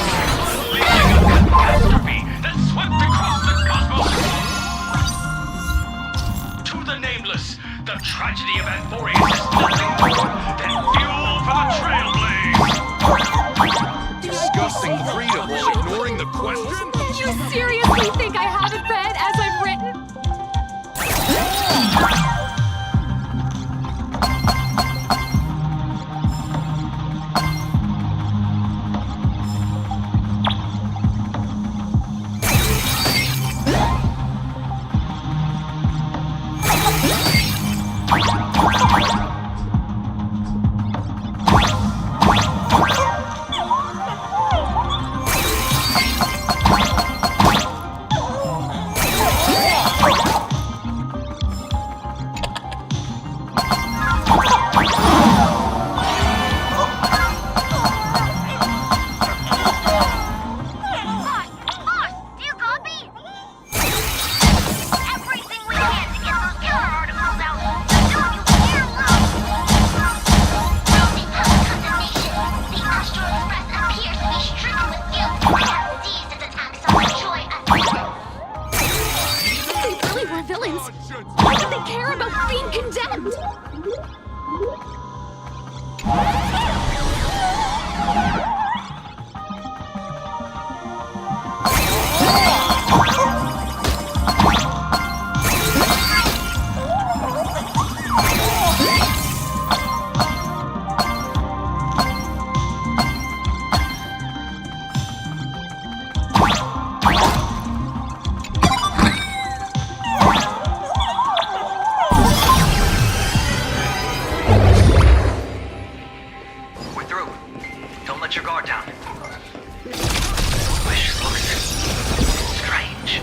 unleashing a catastrophe that swept across the cosmos. To the nameless, the tragedy of Emphorius is nothing more than fuel for the Trailblaze. Discussing freedom while ignoring the question? You seriously think I haven't read as I've written? villains. Why do they care about being condemned? We're through. Don't let your guard down. Wish looks strange.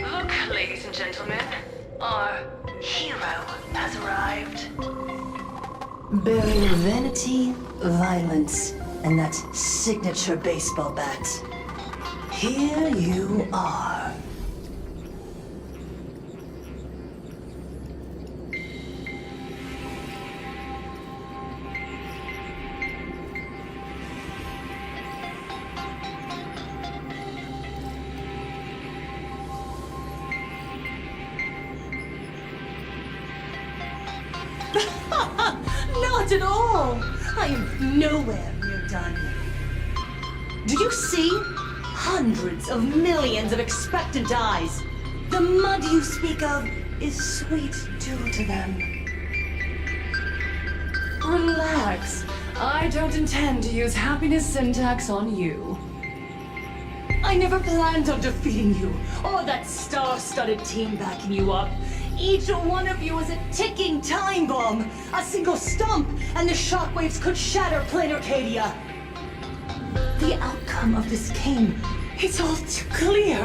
Look, ladies and gentlemen, our hero has arrived. Bearing vanity, violence, and that signature baseball bat. Here you are. Not at all! I am nowhere near done. Do you see? Hundreds of millions of expectant eyes. The mud you speak of is sweet due to them. Relax. I don't intend to use happiness syntax on you. I never planned on defeating you, or that star-studded team backing you up. Each one of you is a ticking time bomb. A single stump, and the shockwaves could shatter Planarcadia. The outcome of this game is all too clear.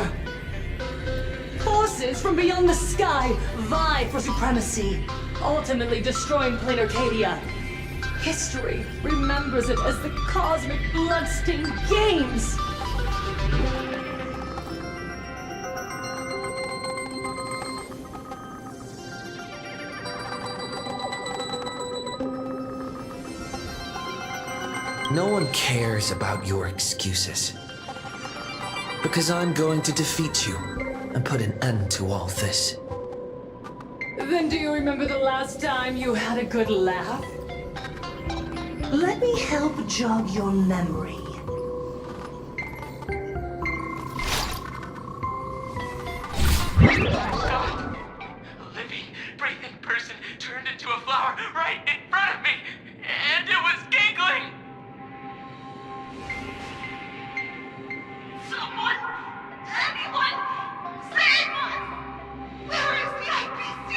Forces from beyond the sky vie for supremacy, ultimately destroying Planarcadia. History remembers it as the cosmic bloodstained games. No one cares about your excuses. Because I'm going to defeat you and put an end to all this. Then do you remember the last time you had a good laugh? Let me help jog your memory. A living, breathing person turned into a flower right in front of me, and it was giggling! Someone! Anyone! Save us! Where is the IPC?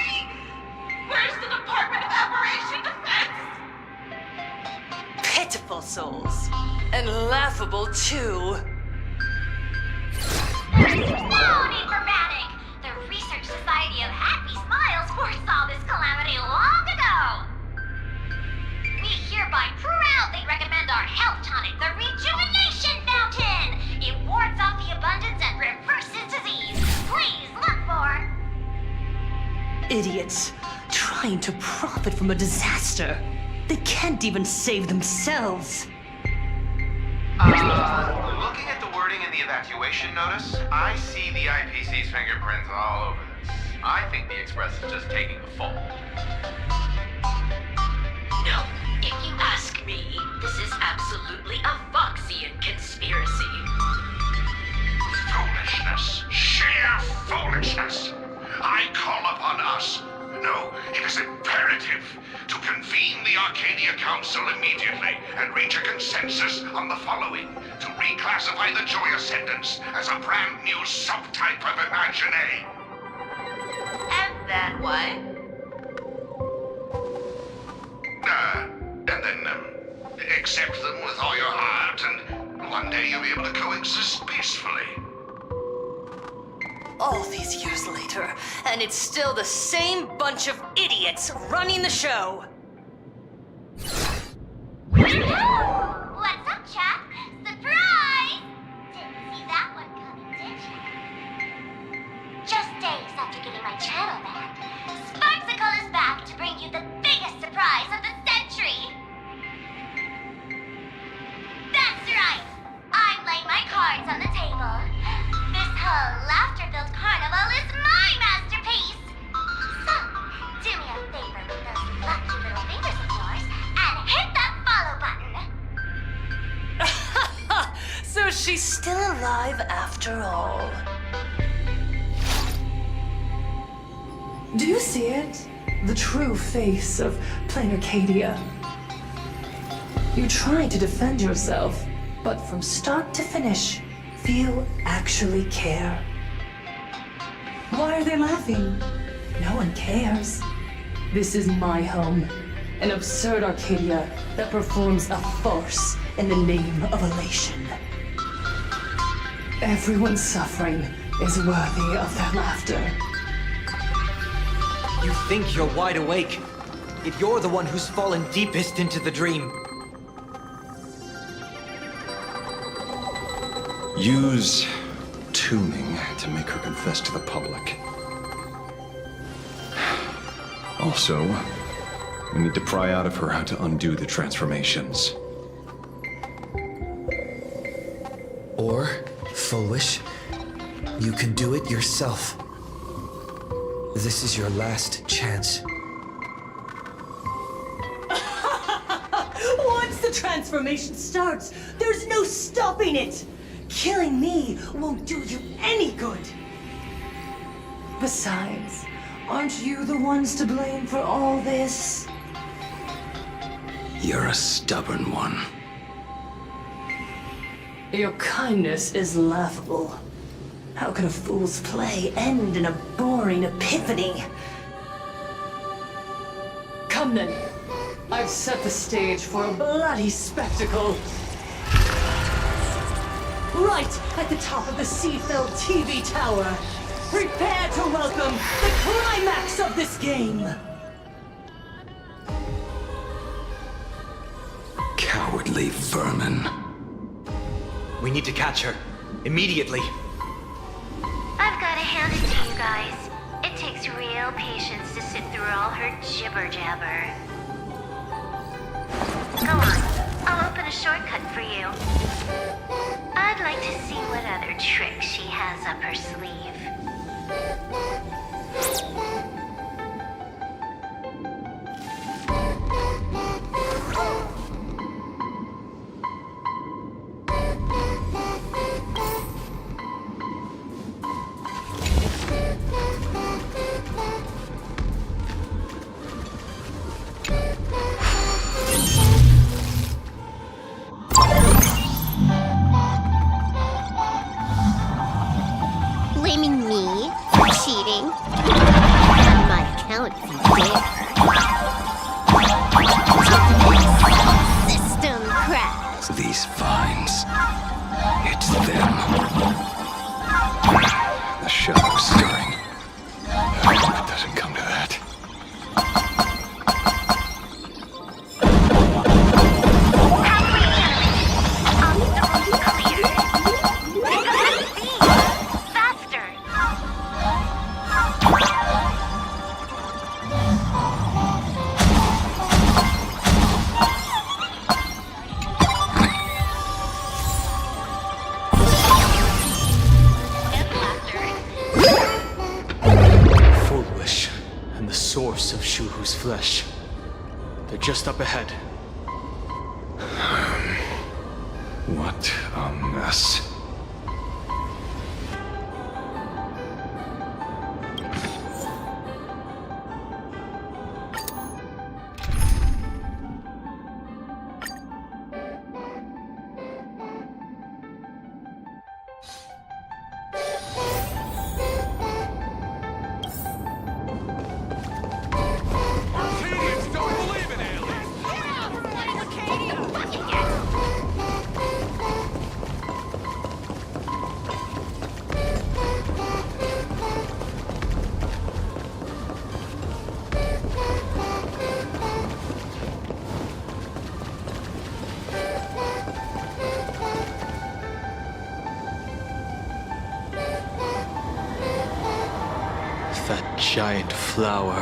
Where's the Department of Operation Defense? Pitiful souls. And laughable, too. No need for panic! The Research Society of Happy Smiles foresaw this calamity long ago! We hereby proudly recommend our health tonic, the Rejuvenation Fountain! It wards off the abundance and reverses disease. Please look for... Idiots. Trying to profit from a disaster. They can't even save themselves. Looking at the wording evacuation notice? I see the IPC's fingerprints all over this. I think the Express is just taking the fall. No, if you ask me, this is absolutely a Foxian conspiracy. Foolishness. Sheer foolishness. I call upon us. No, it is imperative to convene the Arcadia Council immediately and reach a consensus on the following. To reclassify the Joy Ascendants as a brand new subtype of Imagine. And then what? And then, accept them with all your heart, and one day you'll be able to coexist peacefully. All these years later, and it's still the same bunch of idiots running the show. What's up, chap? Surprise! Didn't see that one coming, did you? Just days after getting my channel back, Sparksicle is back to bring you the biggest surprise of the century! That's right! I'm laying my cards on the table. This whole laughter-filled carnival is my masterpiece! So, do me a favor with those lucky little fingers of yours and hit that follow button! So she's still alive after all. Do you see it? The true face of Planarcadia. You try to defend yourself, but from start to finish, few actually care. Why are they laughing? No one cares. This is my home, an absurd Arcadia that performs a farce in the name of elation. Everyone's suffering is worthy of their laughter. You think you're wide awake, yet you're the one who's fallen deepest into the dream. Use tuning to make her confess to the public. Also, we need to pry out of her how to undo the transformations. Or, foolish, you can do it yourself. This is your last chance. Once the transformation starts, there's no stopping it! Killing me won't do you any good! Besides, aren't you the ones to blame for all this? You're a stubborn one. Your kindness is laughable. How can a fool's play end in a boring epiphany? Come then. I've set the stage for a bloody spectacle. Right at the top of the Seafell TV tower. Prepare to welcome the climax of this game. Cowardly vermin. We need to catch her. Immediately. I've got to hand it to you guys. It takes real patience to sit through all her jibber-jabber. Go on. I'll open a shortcut for you. I'd like to see what other tricks she has up her sleeve. Blaming me for cheating? On my account if you dare. System crash. These vines. It's them. The shadow's stirring. I hope it doesn't come to that. use of Shuhu's flesh. They're just up ahead. What a mess. Arcadians don't believe in aliens! That giant flower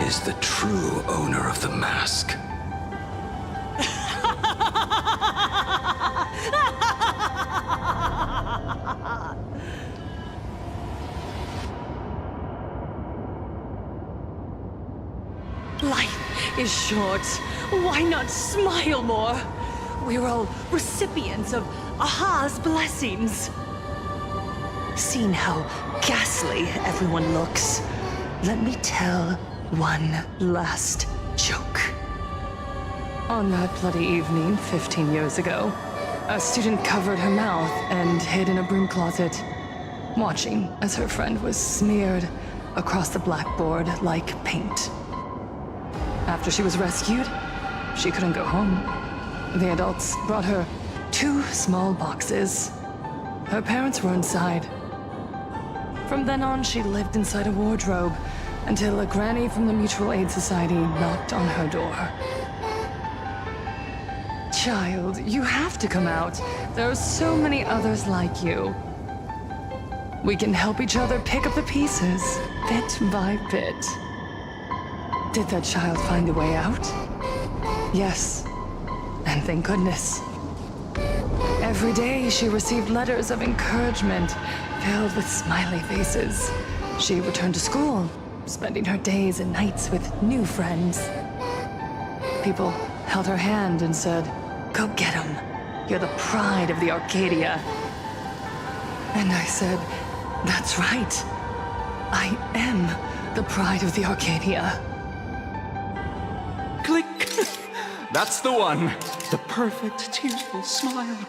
Is the true owner of the mask. Life is short. Why not smile more? We're all recipients of Aha's blessings. Seeing how ghastly everyone looks, let me tell one last joke. On that bloody evening 15 years ago, a student covered her mouth and hid in a broom closet, watching as her friend was smeared across the blackboard like paint. After she was rescued, she couldn't go home. The adults brought her 2 small boxes. Her parents were inside. From then on, she lived inside a wardrobe until a granny from the Mutual Aid Society knocked on her door. Child, you have to come out. There are so many others like you. We can help each other pick up the pieces, bit by bit. Did that child find a way out? Yes, and thank goodness. Every day she received letters of encouragement filled with smiley faces. She returned to school, spending her days and nights with new friends. People held her hand and said, "Go get 'em. You're the pride of the Arcadia." And I said, "That's right. I am the pride of the Arcadia." Click! That's the one. The perfect, tearful smile.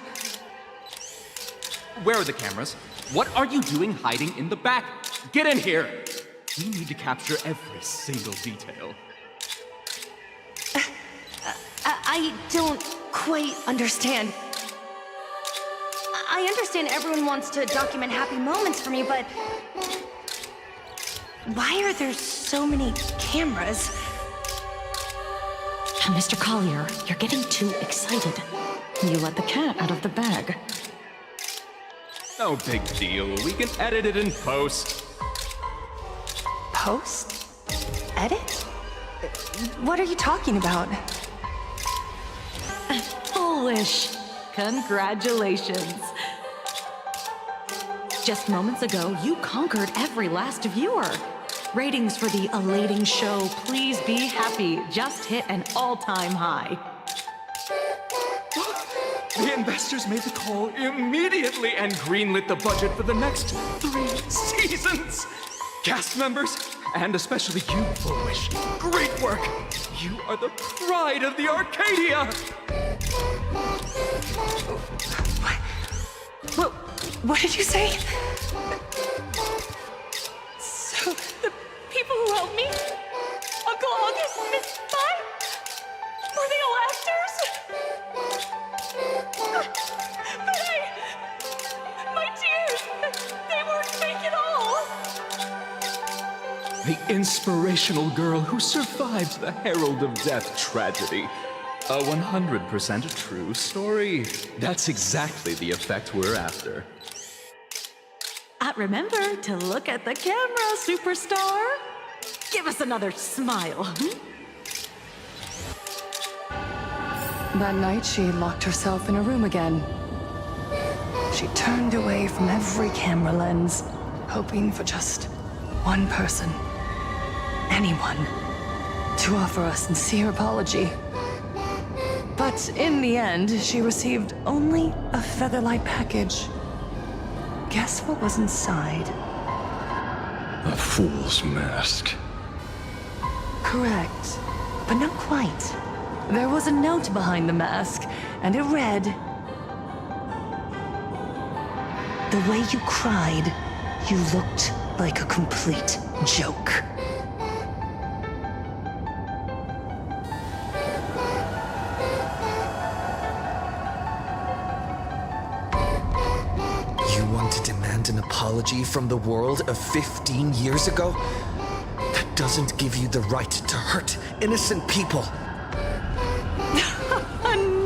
Where are the cameras? What are you doing hiding in the back? Get in here! We need to capture every single detail. I don't quite understand. I understand everyone wants to document happy moments for me, but why are there so many cameras? Mr. Collier, you're getting too excited. You let the cat out of the bag. No big deal. We can edit it in post. Post? Edit? What are you talking about? Foolish. Congratulations. Just moments ago, you conquered every last viewer. Ratings for the elating show, Please Be Happy, just hit an all-time high. The investors made the call immediately and greenlit the budget for the next 3 seasons. Cast members, and especially you, Foolish, great work. You are the pride of the Arcadia. What did you say? So, the people who helped me? Uncle August and Miss Spy? Were they all actors? But my tears, they weren't fake at all. The inspirational girl who survived the Herald of Death tragedy. A 100% true story. That's exactly the effect we're after. Remember to look at the camera, superstar. Give us another smile. That night, she locked herself in a room again. She turned away from every camera lens, hoping for just one person, anyone, to offer a sincere apology. But in the end, she received only a Featherlight package. Guess what was inside? A fool's mask. Correct, but not quite. There was a note behind the mask, and it read, "The way you cried, you looked like a complete joke." You want to demand an apology from the world of 15 years ago? That doesn't give you the right to hurt innocent people.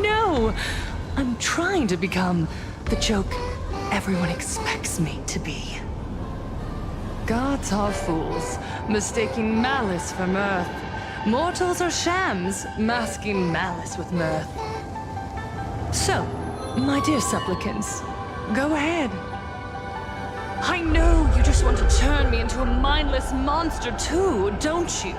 No! I'm trying to become the joke everyone expects me to be. Gods are fools, mistaking malice for mirth. Mortals are shams, masking malice with mirth. So, my dear supplicants, go ahead. I know you just want to turn me into a mindless monster too, don't you?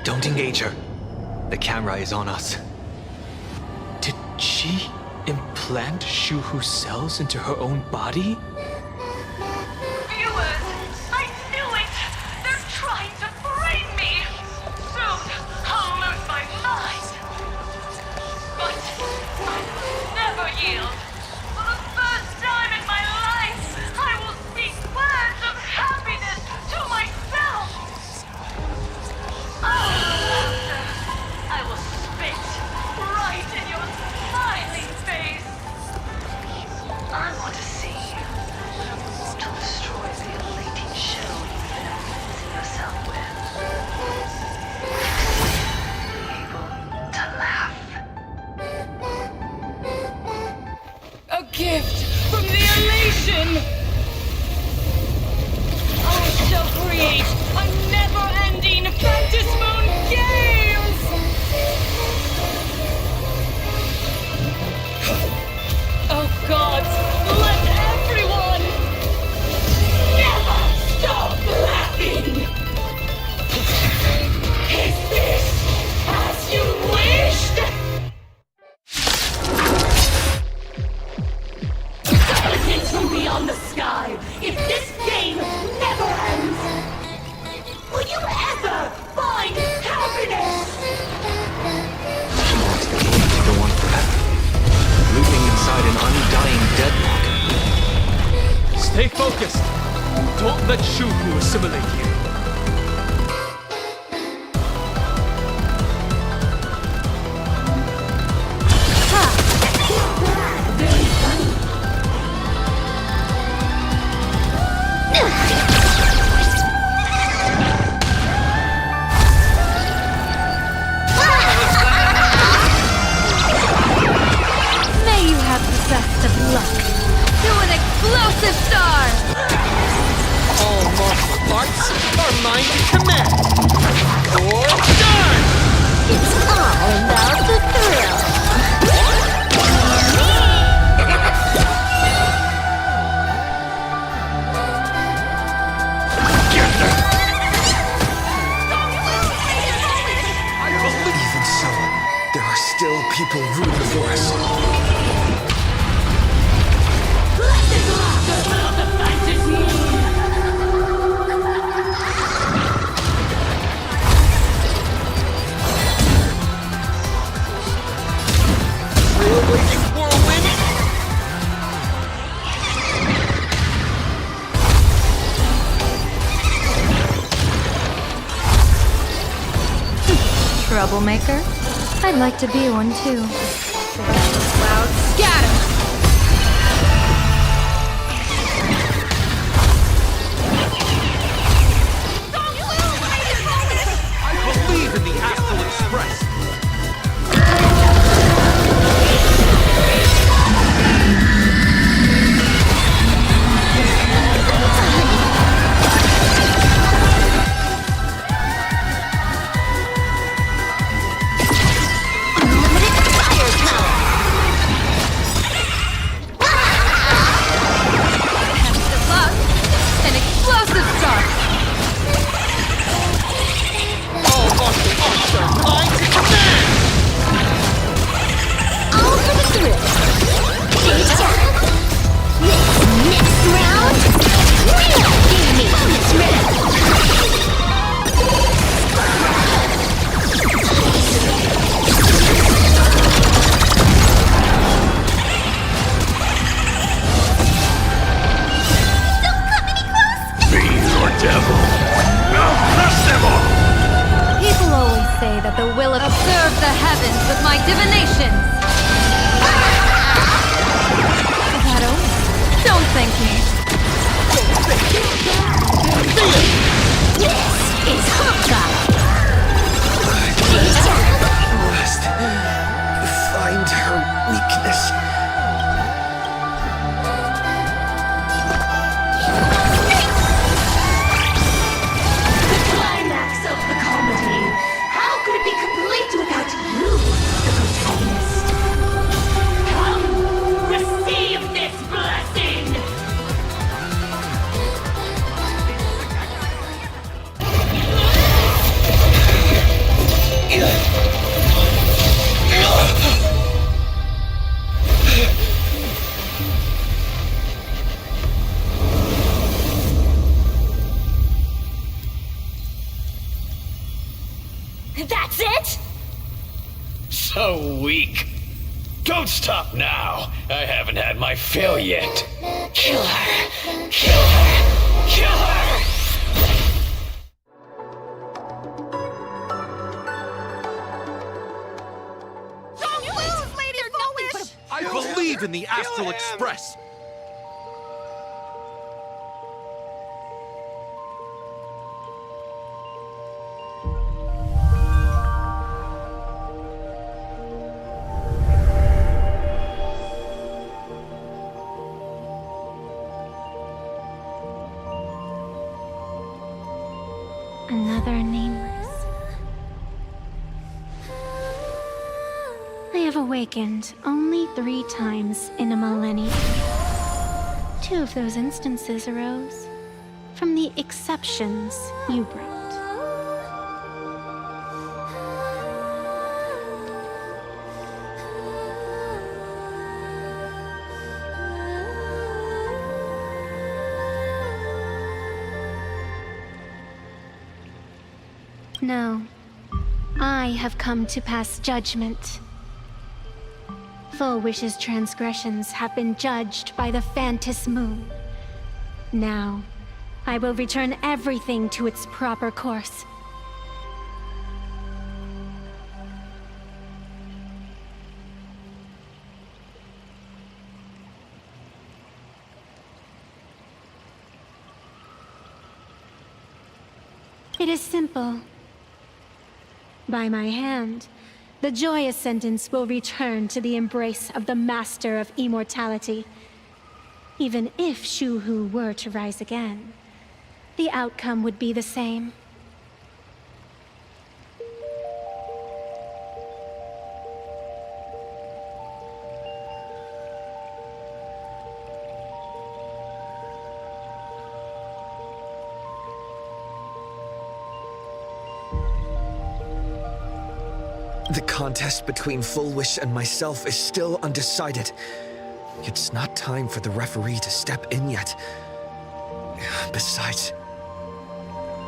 Don't engage her. The camera is on us. Did she implant Shuhu's cells into her own body? Viewers, I knew it! They're trying to frame me! Soon, I'll lose my mind! But I will never yield! For the first time in my life, I will speak words of happiness to myself! I will spit right in your smiling face! I want to see you. To destroy the elating shell you've been amazing yourself with. Be able to laugh. A gift from the elation! I shall create a never-ending Phantasmoon Games! Oh gods, let everyone never stop laughing! Is this as you wished? Supplicants from beyond the sky, if this game never ends, will you ever find happiness? She wants the game to go on forever, looping inside an undying deadlock. Stay focused. Don't let Shuhu assimilate you. May you have the best of luck. To an explosive star! All mortal parts are mine to command. Or done! It's all about the thrill. Even so, there are still people rooting for us. We're waiting for a win. Troublemaker? I'd like to be one too. Clouds scatter! I believe in the Astral Express. say that the will observe the heavens with my divinations. Is that all? Don't thank me. This is Hawkeye. Must find her weakness. The climax of the comedy. How could it be complete without you, the protagonist? Come, receive this blessing! That's it? So weak. Don't stop now. I haven't had my fill yet. Kill her. Kill her. Kill her! Don't move, Lady Foolish! I believe in the Astral Express. Another nameless. I have awakened only 3 times in a millennium. 2 of those instances arose from the exceptions you brought. No, I have come to pass judgment. Full Wish's transgressions have been judged by the Phantis Moon. Now, I will return everything to its proper course. It is simple. By my hand, the Joy Ascendants will return to the embrace of the Master of Immortality. Even if Shu-Hu were to rise again, the outcome would be the same. The contest between Full Wish and myself is still undecided. It's not time for the referee to step in yet. Besides,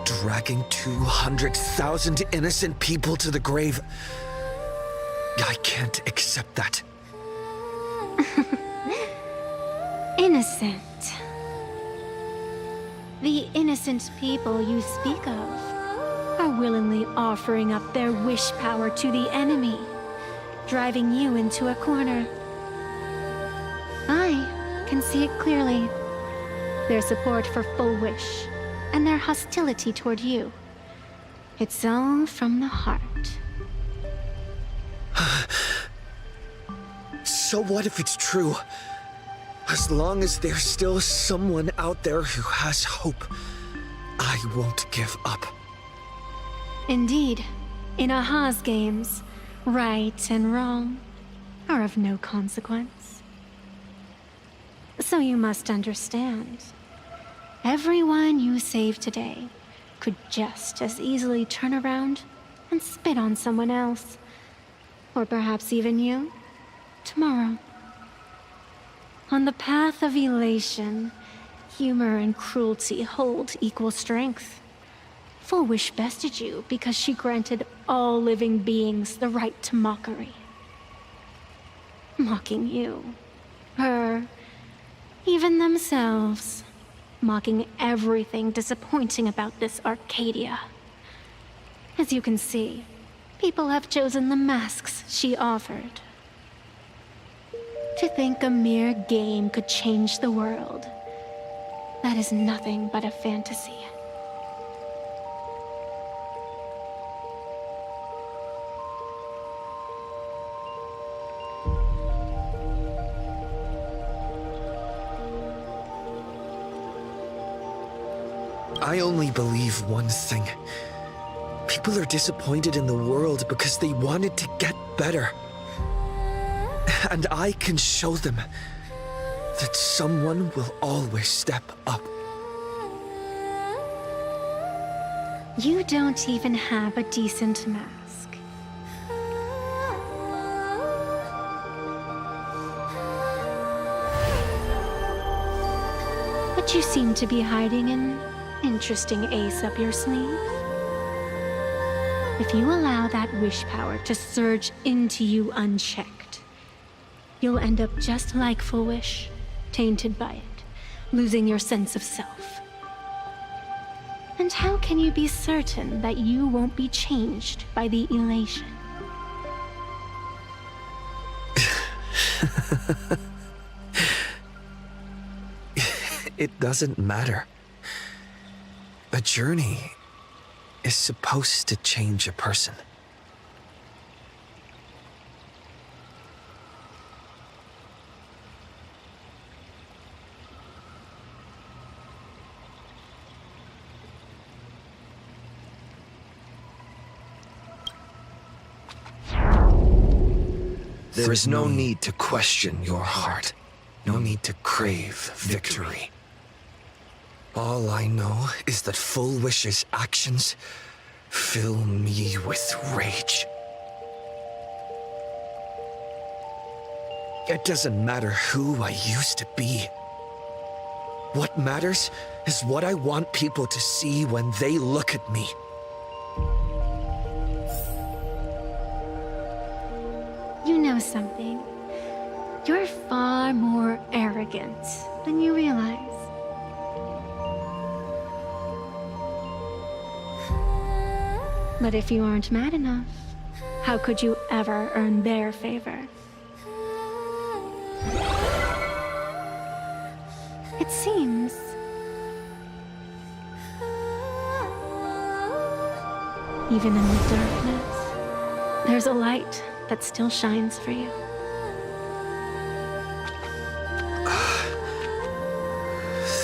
dragging 200,000 innocent people to the grave, I can't accept that. Innocent. The innocent people you speak of are willingly offering up their wish power to the enemy, driving you into a corner. I can see it clearly. Their support for Full Wish, and their hostility toward you. It's all from the heart. So what if it's true? As long as there's still someone out there who has hope, I won't give up. Indeed, in Aha's games, right and wrong are of no consequence. So you must understand, everyone you save today could just as easily turn around and spit on someone else. Or perhaps even you, tomorrow. On the path of elation, humor and cruelty hold equal strength. Full Wish bested you because she granted all living beings the right to mockery. Mocking you, her, even themselves. Mocking everything disappointing about this Arcadia. As you can see, people have chosen the masks she offered. To think a mere game could change the world, that is nothing but a fantasy. I only believe one thing. People are disappointed in the world because they wanted to get better. And I can show them that someone will always step up. You don't even have a decent mask. But you seem to be hiding an interesting ace up your sleeve. If you allow that wish power to surge into you unchecked, you'll end up just like Full Wish, tainted by it, losing your sense of self. And how can you be certain that you won't be changed by the elation? It doesn't matter. A journey is supposed to change a person. There is no need to question your heart. No need to crave victory. All I know is that Full Wish's actions fill me with rage. It doesn't matter who I used to be. What matters is what I want people to see when they look at me. You know something? You're far more arrogant than you realize. But if you aren't mad enough, how could you ever earn their favor? It seems even in the darkness, there's a light that still shines for you.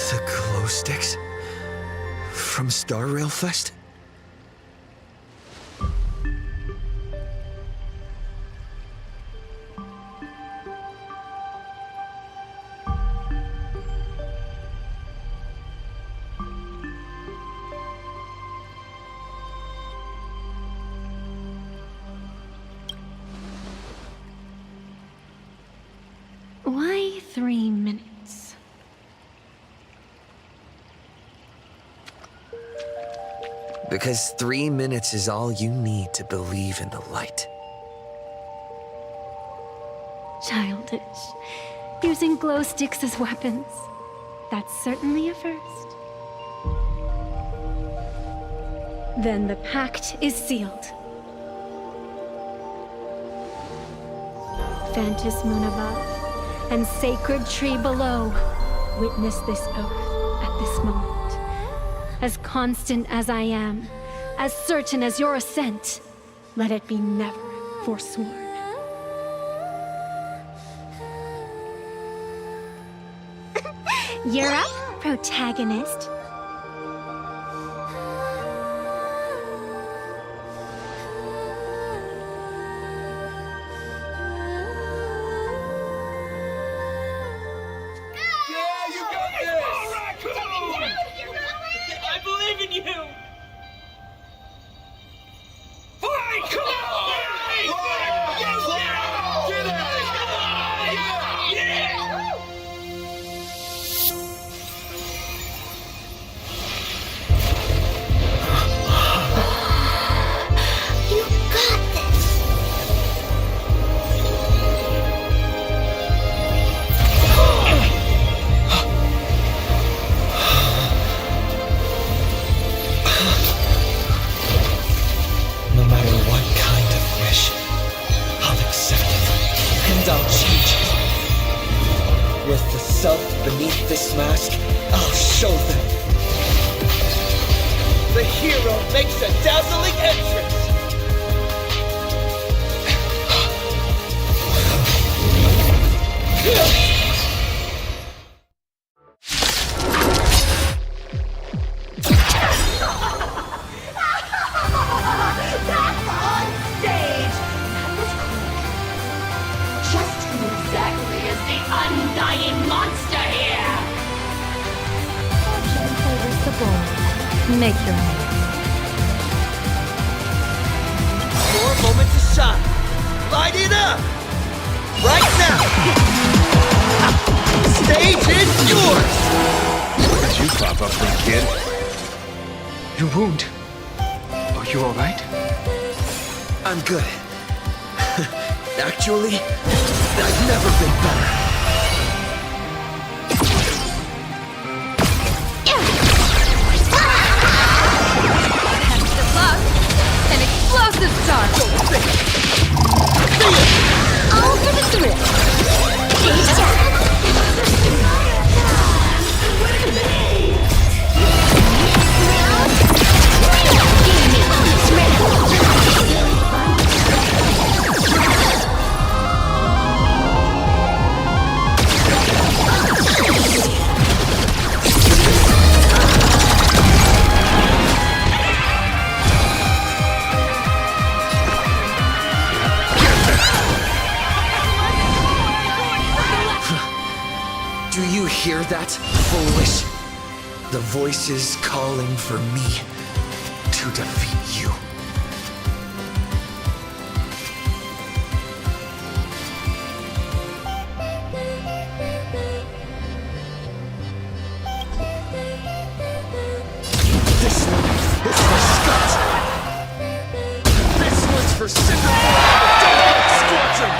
The glow sticks from Star Rail Fest? Why 3 minutes? Because 3 minutes is all you need to believe in the light. Childish. Using glow sticks as weapons. That's certainly a first. Then the pact is sealed. Fantis moon above and sacred tree below, witness this oath at this moment. As constant as I am, as certain as your ascent, let it be never forsworn. You're up, protagonist. I believe in you! Fight! Come on! Get at it! mask, I'll show them. The hero makes a dazzling entrance! Back on stage! Just who exactly is the undying monster here? Fortune favors the bold. Make your move. Your moment to shine. Light it up! Right now! Stage is yours! Where did you pop up from, kid? Your wound. Are you alright? I'm good. Actually, I've never been better. Extra luck. An explosive start. All for the thrill. Stage time. Do you hear that, foolish? The voices calling for me to defeat you. This one is for Scott. This one's for Cinderella, the Dark Scorcher.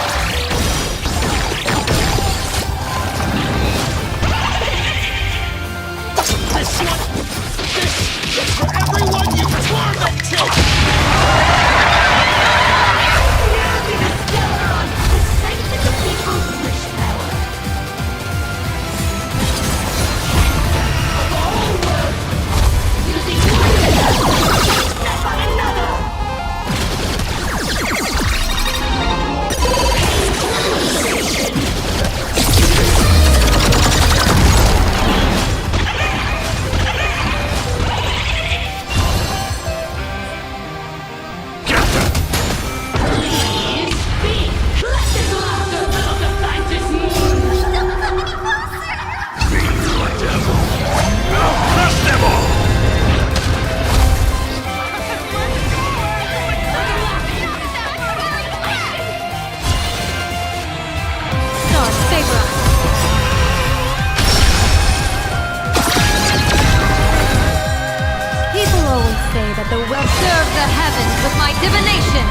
This is for everyone you tormented! that the well serve the heavens with my divination.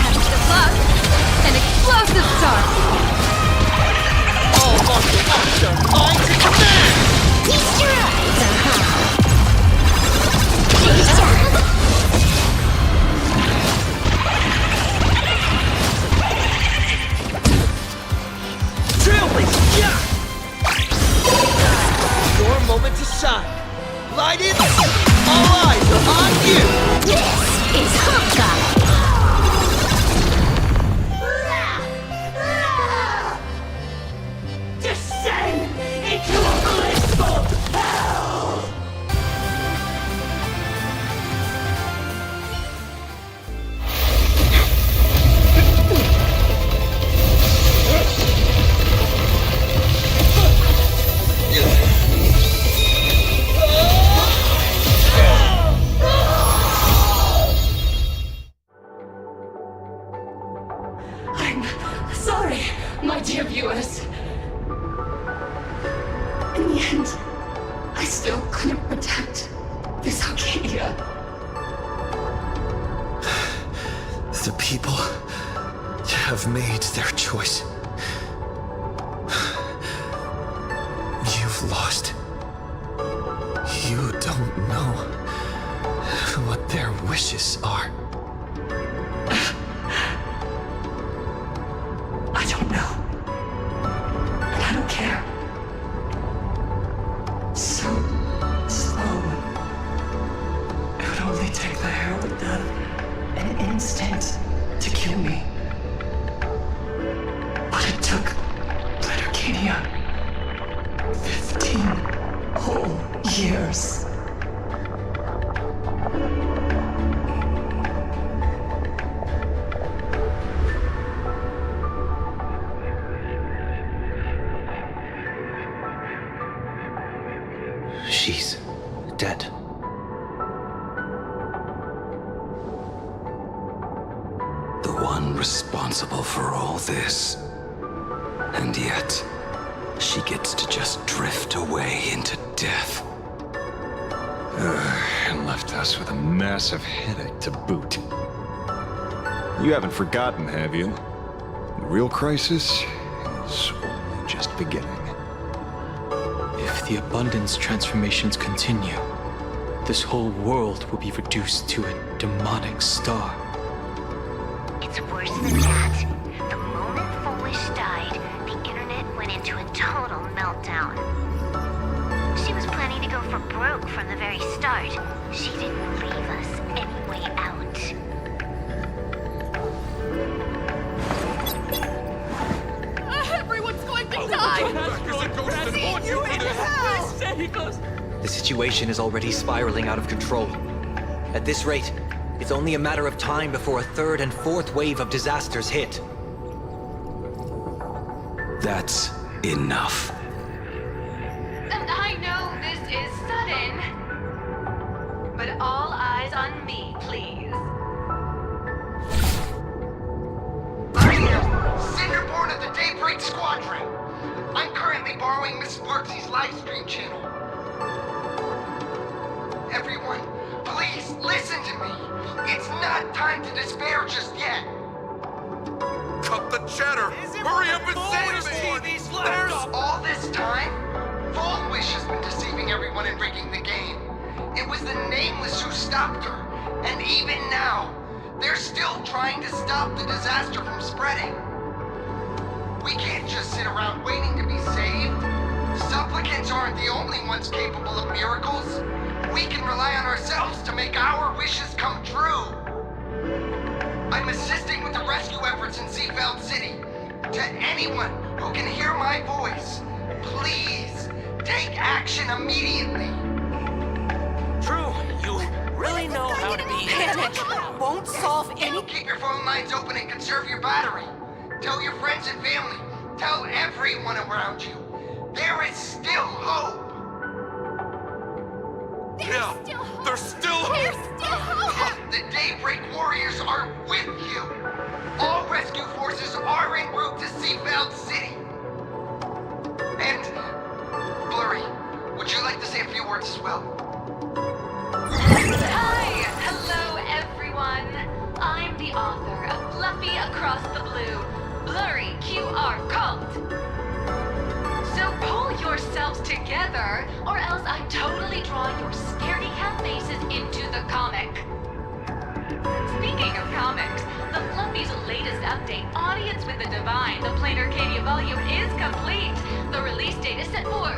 Test of luck, an explosive start. All martial arts are mine to command. Trailblazer, yeah! Your moment to shine. Light it up. All eyes are on you. This is Hawkeye. Descend into a blissful hell! I'm sorry, my dear viewers. In the end, I still couldn't protect this Arcadia. The people have made their choice. You've lost. You don't know what their wishes are. I don't know. 15 whole years. She's dead. The one responsible for all this. And yet, she gets to just drift away into death. And left us with a massive headache to boot. You haven't forgotten, have you? The real crisis is only just beginning. If the abundance transformations continue, this whole world will be reduced to a demonic star. It's worse than that. The moment Foolish died, the internet went into a total meltdown. She was planning to go for broke from the very start. She didn't leave us any way out. Everyone's going to die! The situation is already spiraling out of control. At this rate, it's only a matter of time before a third and fourth wave of disasters hit. That's enough. And I know this is sudden, but all eyes on me, please. I'm Cinderborn of the Daybreak Squadron. I'm currently borrowing Miss Sparksy's live stream channel. Everyone, please listen to me. It's not time to despair just yet. Cut the chatter! Hurry up and save me! There's all this time, Foolish has been deceiving everyone and rigging the game. It was the Nameless who stopped her, and even now, they're still trying to stop the disaster from spreading. We can't just sit around waiting to be saved. Supplicants aren't the only ones capable of miracles. We can rely on ourselves to make our wishes come true. I'm assisting with the rescue efforts in Seafeld City. To anyone who can hear my voice, please take action immediately. True, you really know how to be. Panic won't solve any. Keep your phone lines open and conserve your battery. Tell your friends and family. Tell everyone around you. There is still hope. There's still hope! The Daybreak Warriors are with you. All rescue forces are en route to Seafeld City. And, Blurry, would you like to say a few words as well? Hi! Hello, everyone. I'm the author of Fluffy Across the Blue, Blurry QR Cult. So pull yourselves together, or else I totally draw your scaredy cat faces into the comic. Speaking of comics, the Fluffy's latest update, Audience with the Divine, the Planarcadia volume is complete. The release date is set for...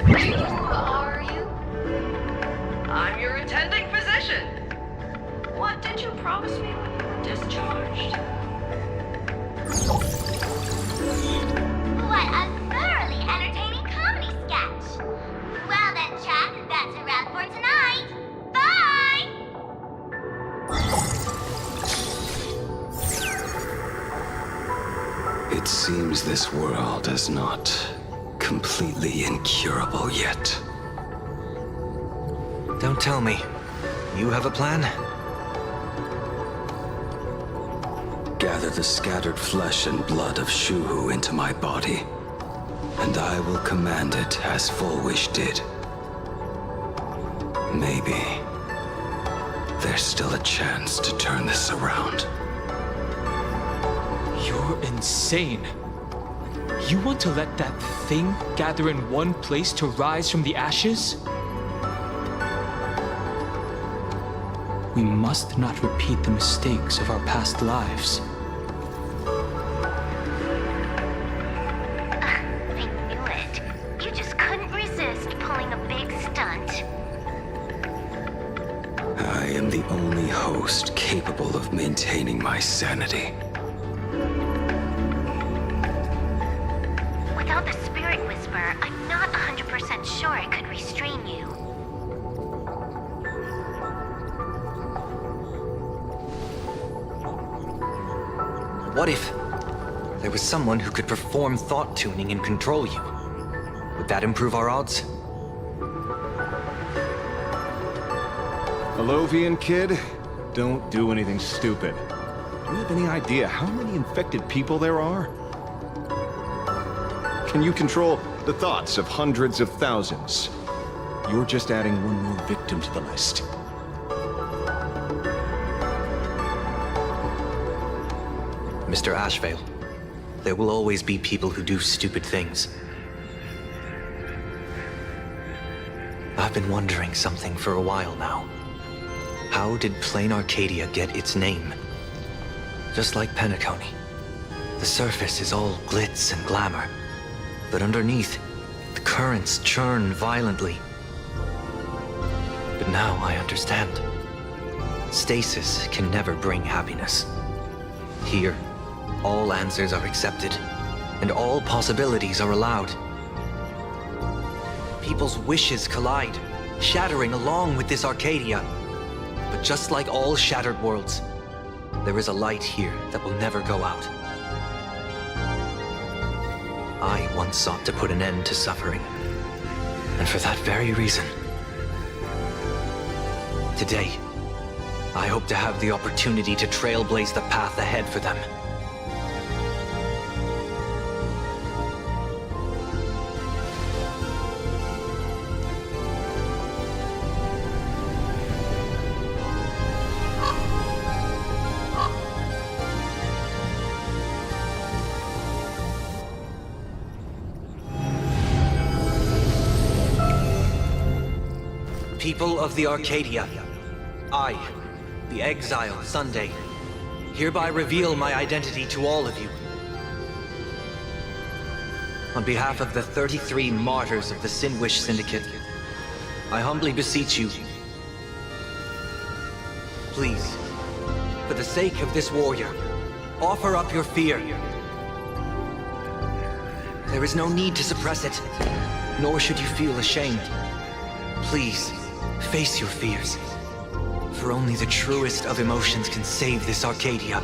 Who are you? I'm your attending physician. What did you promise me when you were discharged? What a thoroughly entertaining comedy sketch! Well then, chat, that's a wrap for tonight. Bye! It seems this world is not completely incurable yet. Don't tell me. You have a plan? Gather the scattered flesh and blood of Shuhu into my body, and I will command it as Foolish did. Maybe there's still a chance to turn this around. You're insane. You want to let that thing gather in one place to rise from the ashes? We must not repeat the mistakes of our past lives. I knew it. You just couldn't resist pulling a big stunt. I am the only host capable of maintaining my sanity. there was someone who could perform thought tuning and control you. Would that improve our odds? Alovian kid, don't do anything stupid. Do you have any idea how many infected people there are? Can you control the thoughts of hundreds of thousands? You're just adding one more victim to the list. Mr. Ashvale, there will always be people who do stupid things. I've been wondering something for a while now. How did Planarcadia get its name? Just like Penacony, the surface is all glitz and glamour, but underneath, the currents churn violently. But now I understand. Stasis can never bring happiness. Here, all answers are accepted, and all possibilities are allowed. People's wishes collide, shattering along with this Arcadia. But just like all shattered worlds, there is a light here that will never go out. I once sought to put an end to suffering, and for that very reason, today, I hope to have the opportunity to trailblaze the path ahead for them. People of the Arcadia, I, the exile Sunday, hereby reveal my identity to all of you. On behalf of the 33 martyrs of the Sinwish Syndicate, I humbly beseech you, please, for the sake of this warrior, offer up your fear. There is no need to suppress it, nor should you feel ashamed. Please, face your fears, for only the truest of emotions can save this Arcadia.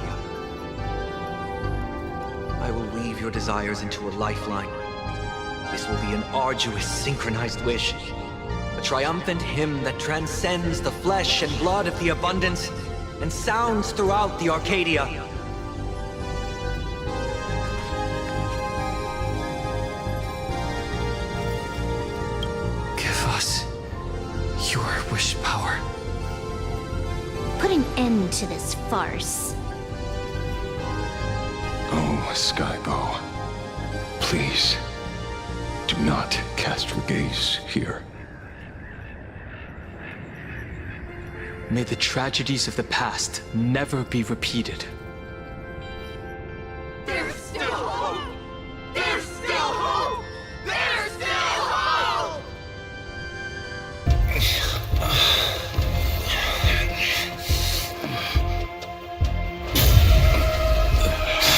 I will weave your desires into a lifeline. This will be an arduous, synchronized wish, a triumphant hymn that transcends the flesh and blood of the abundance and sounds throughout the Arcadia. Give us your wish power. Put an end to this farce. Oh, Skybow. Please, do not cast your gaze here. May the tragedies of the past never be repeated. There's still hope! There's still hope! There's still hope!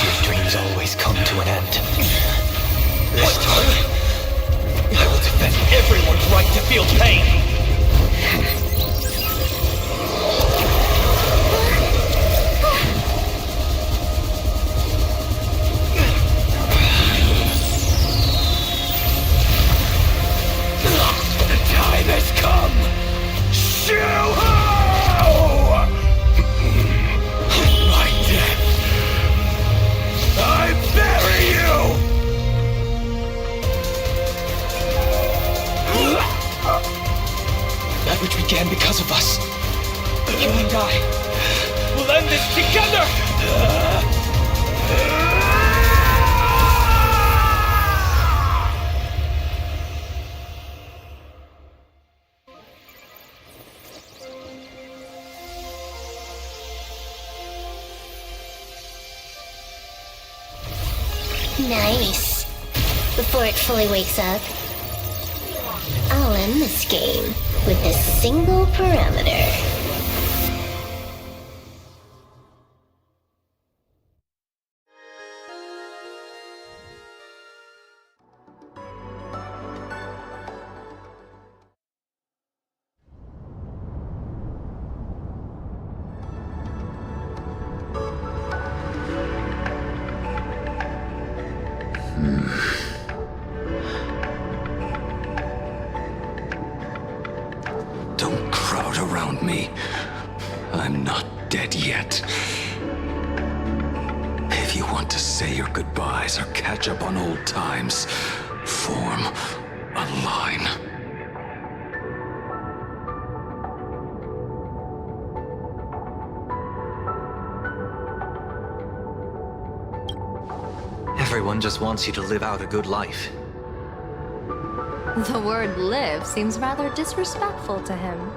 Your dreams always come to an end. This time, I will defend everyone's right to feel pain. Which began because of us. You and I will end this together! Nice. Before it fully wakes up, I'll end this game with a single parameter. Don't crowd around me. I'm not dead yet. If you want to say your goodbyes or catch up on old times, form a line. Everyone just wants you to live out a good life. The word live seems rather disrespectful to him.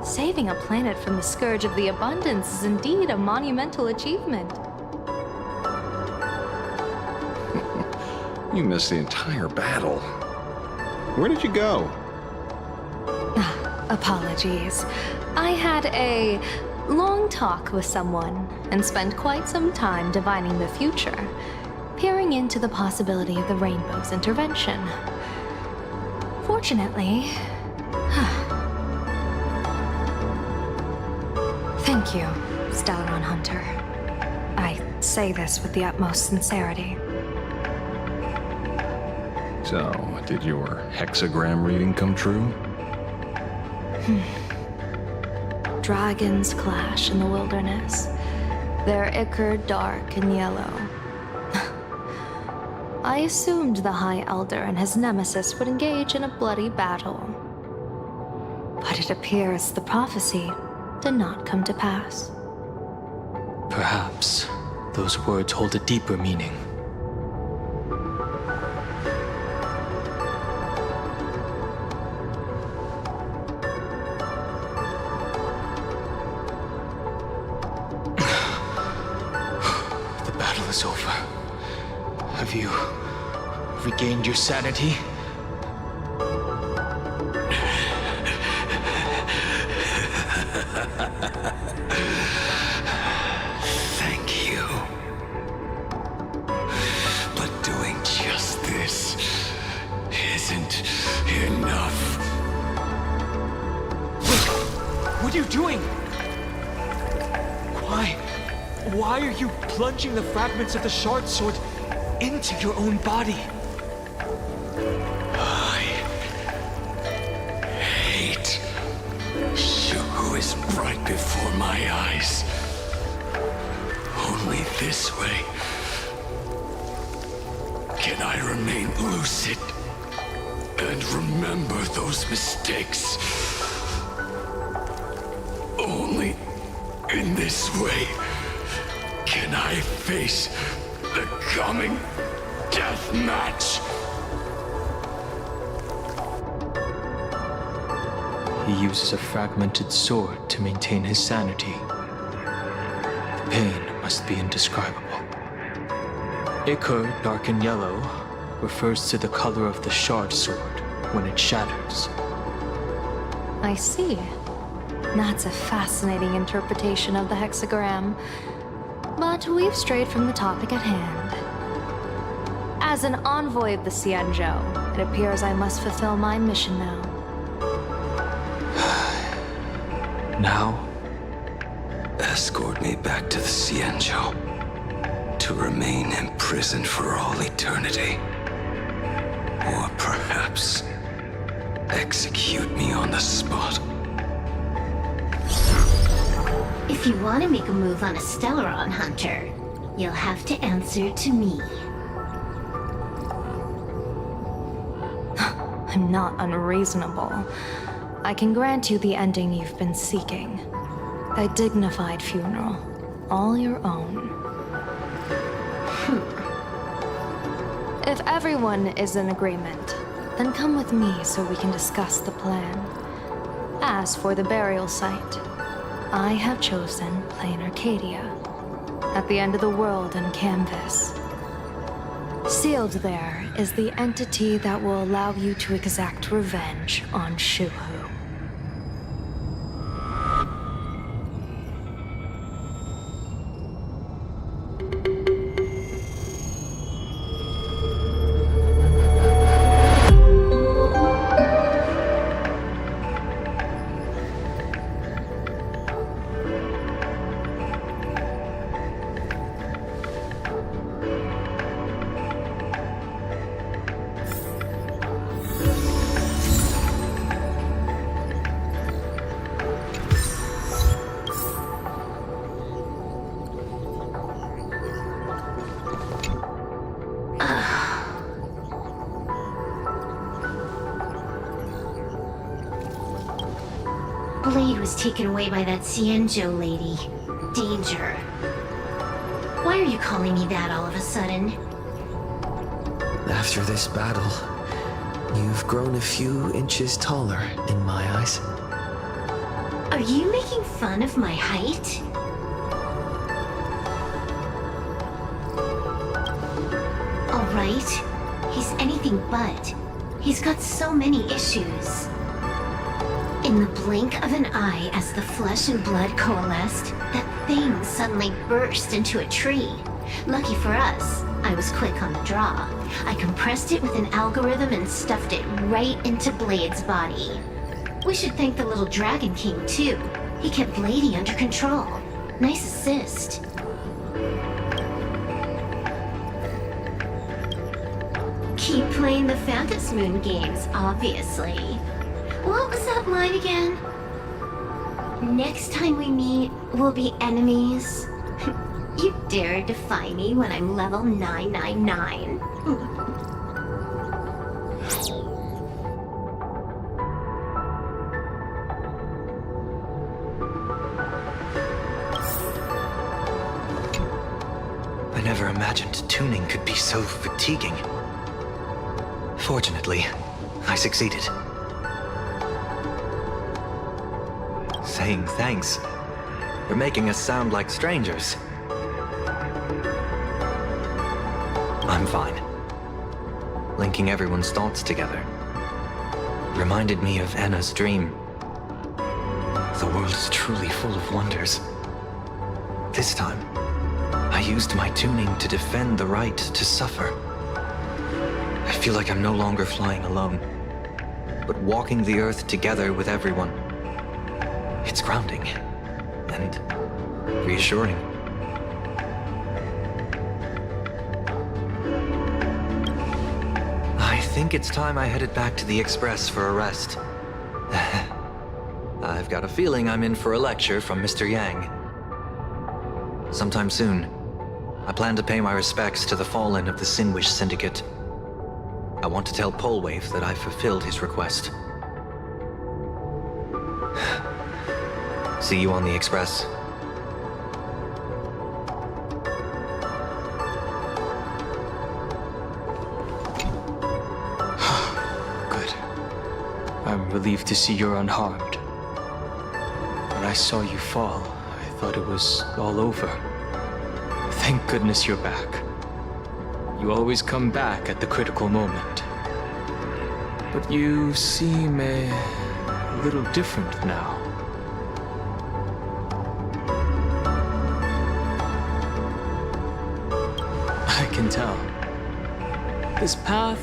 Saving a planet from the scourge of the abundance is indeed a monumental achievement. You missed the entire battle. Where did you go? Apologies. I had a long talk with someone and spent quite some time divining the future, peering into the possibility of the Rainbow's intervention. Fortunately... Thank you, Stellaron Hunter. I say this with the utmost sincerity. So, did your hexagram reading come true? Dragons clash in the wilderness, their ichor dark and yellow. I assumed the High Elder and his nemesis would engage in a bloody battle. But it appears the prophecy did not come to pass. Perhaps those words hold a deeper meaning. The battle is over. Have you regained your sanity? Thank you. But doing just this isn't enough. What are you doing? Why are you plunging the fragments of the shard sword into your own body? I hate Shuhu is right before my eyes. Only this way can I remain lucid and remember those mistakes. Only in this way can I face the coming death match. He uses a fragmented sword to maintain his sanity. The pain must be indescribable. Ichor, dark and yellow, refers to the color of the shard sword when it shatters. I see. That's a fascinating interpretation of the hexagram. But we've strayed from the topic at hand. As an envoy of the Xianzhou, it appears I must fulfill my mission now. Now? Escort me back to the Xianzhou, to remain imprisoned for all eternity. Or perhaps execute me on the spot. If you want to make a move on a Stellaron Hunter, you'll have to answer to me. I'm not unreasonable. I can grant you the ending you've been seeking. A dignified funeral, all your own. If everyone is in agreement, then come with me so we can discuss the plan. As for the burial site, I have chosen Planarcadia, at the end of the world in canvas. Sealed there is the entity that will allow you to exact revenge on Shuhu. Blade was taken away by that Cienjo lady. Danger. Why are you calling me that all of a sudden? After this battle, you've grown a few inches taller in my eyes. Are you making fun of my height? Alright, he's anything but. He's got so many issues. In the blink of an eye, as the flesh and blood coalesced, that thing suddenly burst into a tree. Lucky for us, I was quick on the draw. I compressed it with an algorithm and stuffed it right into Blade's body. We should thank the little Dragon King, too. He kept Bladey under control. Nice assist. Keep playing the Phantasmoon games, obviously. What was that line again? Next time we meet, we'll be enemies. You dare defy me when I'm level 999. I never imagined tuning could be so fatiguing. Fortunately, I succeeded. Saying thanks for making us sound like strangers. I'm fine. Linking everyone's thoughts together reminded me of Anna's dream. The world is truly full of wonders. This time, I used my tuning to defend the right to suffer. I feel like I'm no longer flying alone, but walking the earth together with everyone. It's grounding and reassuring. I think it's time I headed back to the Express for a rest. I've got a feeling I'm in for a lecture from Mr. Yang. Sometime soon, I plan to pay my respects to the fallen of the Sinwish Syndicate. I want to tell Polwave that I've fulfilled his request. See you on the Express. Good. I'm relieved to see you're unharmed. When I saw you fall, I thought it was all over. Thank goodness you're back. You always come back at the critical moment. But you seem a little different now. I can tell. This path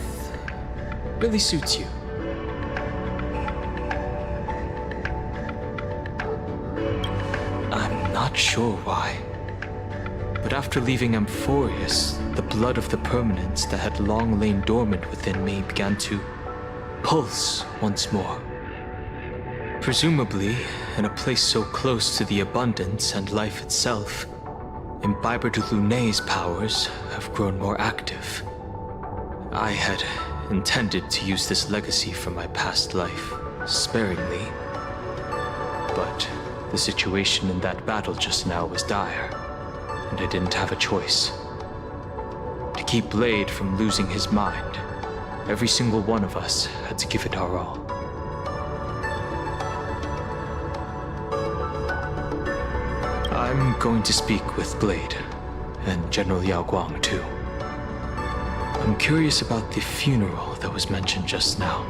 really suits you. I'm not sure why. But after leaving Amphorius, the blood of the permanence that had long lain dormant within me began to pulse once more. Presumably, in a place so close to the abundance and life itself, Imbiber de Lunay's powers have grown more active. I had intended to use this legacy from my past life sparingly, but the situation in that battle just now was dire, and I didn't have a choice. To keep Blade from losing his mind, every single one of us had to give it our all. I'm going to speak with Blade, and General Yao Guang too. I'm curious about the funeral that was mentioned just now.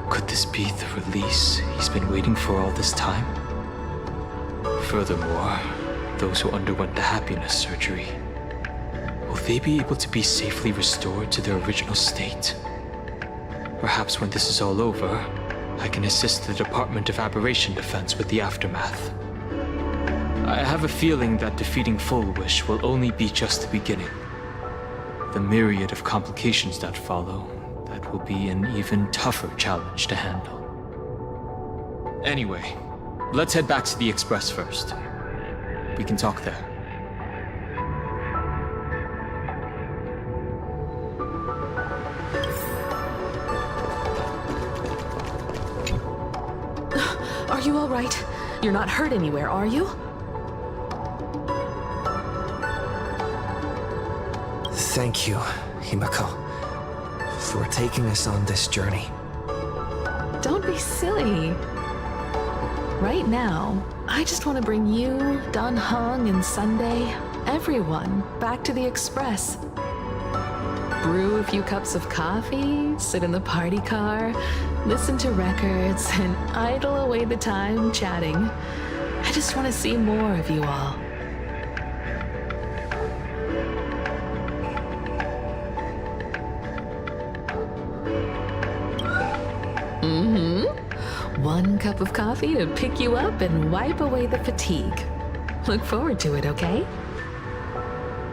Could this be the release he's been waiting for all this time? Furthermore, those who underwent the happiness surgery, will they be able to be safely restored to their original state? Perhaps when this is all over, I can assist the Department of Aberration Defense with the aftermath. I have a feeling that defeating Full Wish will only be just the beginning. The myriad of complications that follow, that will be an even tougher challenge to handle. Anyway, let's head back to the Express first. We can talk there. Are you all right? You're not hurt anywhere, are you? Thank you, Himako, for taking us on this journey. Don't be silly. Right now, I just want to bring you, Dan Heng, and Sunday, everyone, back to the Express. Brew a few cups of coffee, sit in the party car, listen to records, and idle away the time chatting. I just want to see more of you all. One cup of coffee to pick you up and wipe away the fatigue. Look forward to it, okay?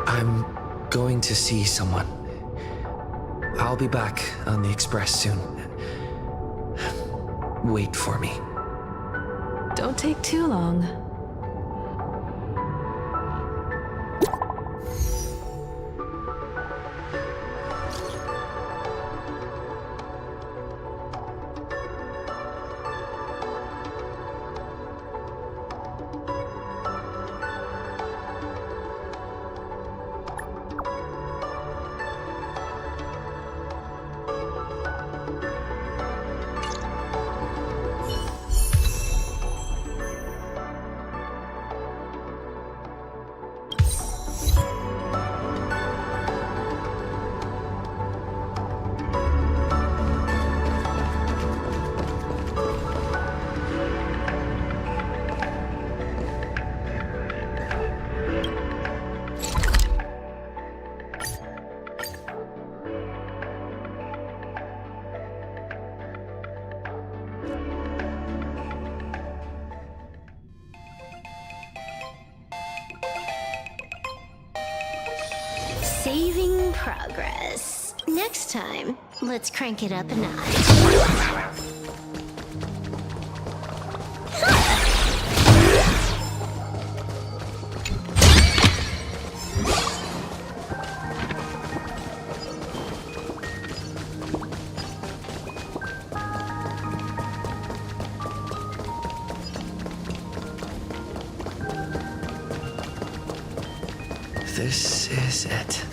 I'm going to see someone. I'll be back on the Express soon. Wait for me. Don't take too long. Saving progress. Next time, let's crank it up a notch. This is it.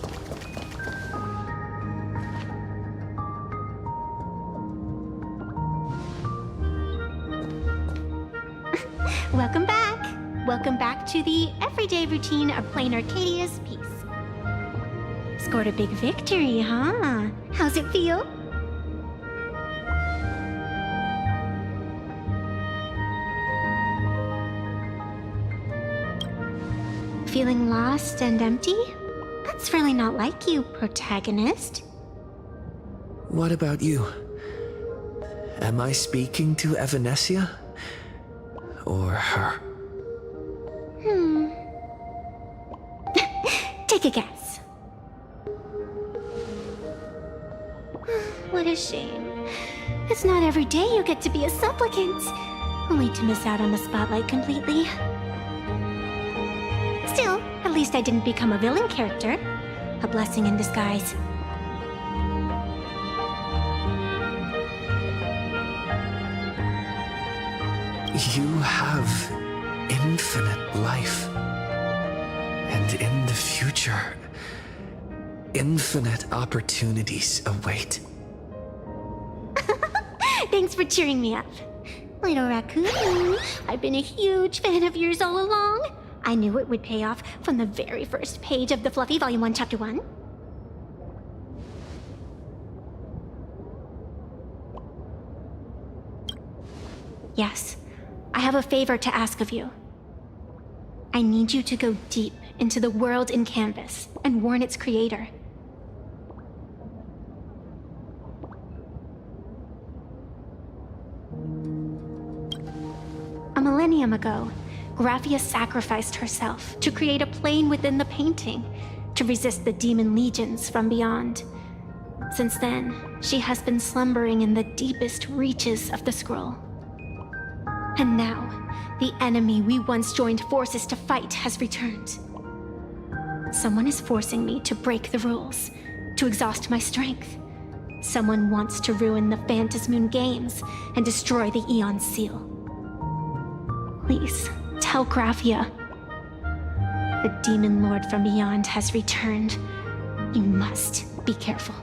Welcome back. Welcome back to the everyday routine of Planarcadia's piece. Scored a big victory, huh? How's it feel? Feeling lost and empty? That's really not like you, protagonist. What about you? Am I speaking to Evanesia? Or her? Take a guess. What a shame. It's not every day you get to be a supplicant, only to miss out on the spotlight completely. Still, at least I didn't become a villain character. A blessing in disguise. You have infinite life. And in the future, infinite opportunities await. Thanks for cheering me up. Little raccoon, I've been a huge fan of yours all along. I knew it would pay off from the very first page of the Fluffy Volume 1, Chapter 1. Yes, I have a favor to ask of you. I need you to go deep into the world in Canvas and warn its creator. A millennium ago, Graphia sacrificed herself to create a plane within the painting to resist the demon legions from beyond. Since then, she has been slumbering in the deepest reaches of the scroll. And now, the enemy we once joined forces to fight has returned. Someone is forcing me to break the rules, to exhaust my strength. Someone wants to ruin the Phantasmoon games and destroy the Eon Seal. Please, tell Graphia. The demon lord from beyond has returned. You must be careful.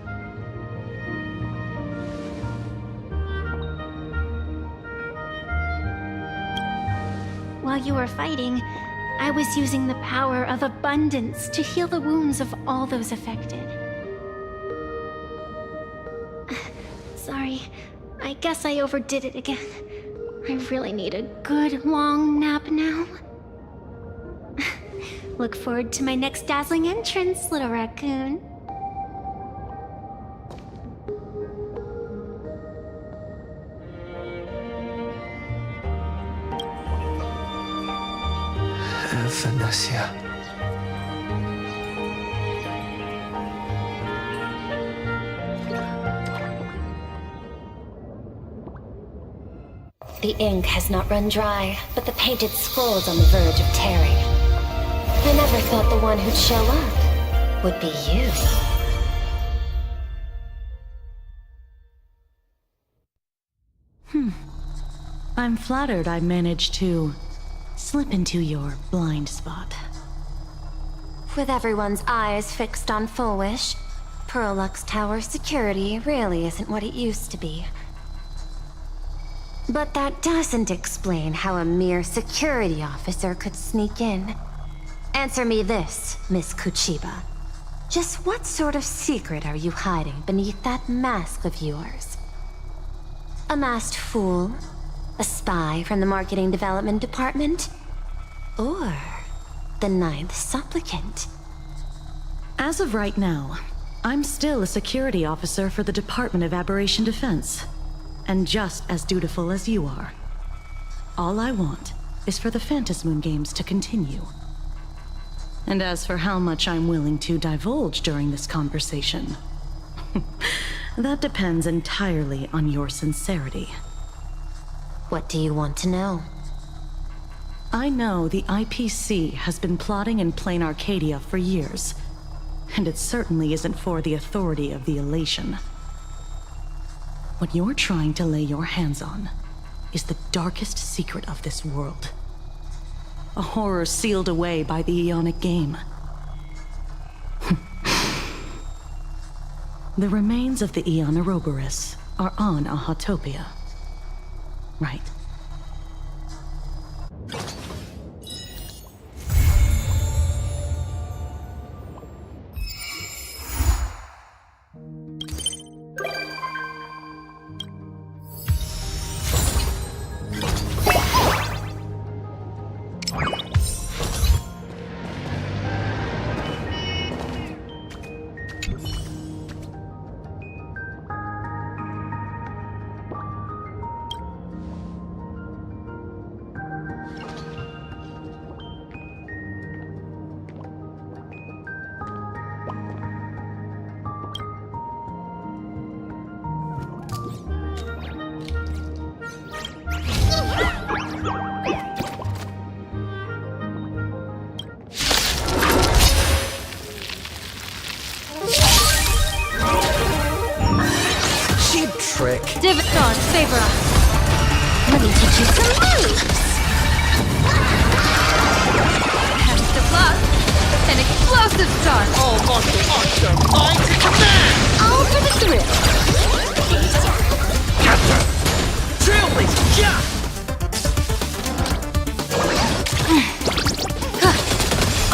While you were fighting, I was using the power of abundance to heal the wounds of all those affected. Sorry, I guess I overdid it again. I really need a good long nap now. Look forward to my next dazzling entrance, little raccoon. Vanessa. The ink has not run dry, but the painted scroll's on the verge of tearing. I never thought the one who'd show up would be you. I'm flattered I managed to slip into your blind spot. With everyone's eyes fixed on Full Wish, Pearlux Tower security really isn't what it used to be. But that doesn't explain how a mere security officer could sneak in. Answer me this, Miss Kuchiba. Just what sort of secret are you hiding beneath that mask of yours? A masked fool? A spy from the Marketing Development Department? Or the Ninth Supplicant? As of right now, I'm still a security officer for the Department of Aberration Defense, and just as dutiful as you are. All I want is for the Phantasmoon Games to continue. And as for how much I'm willing to divulge during this conversation, that depends entirely on your sincerity. What do you want to know? I know the IPC has been plotting in Planarcadia for years, and it certainly isn't for the authority of the Elation. What you're trying to lay your hands on is the darkest secret of this world. A horror sealed away by the Ionic Game. The remains of the Aeon Ouroboros are on a Hotopia. Right. Division, favor us. Let me teach you some moves! Hence the plus, an explosive start. All martial arts are mine to command! All for the thrill. Gotcha! Trailblazer, yeah!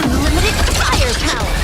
Unlimited firepower!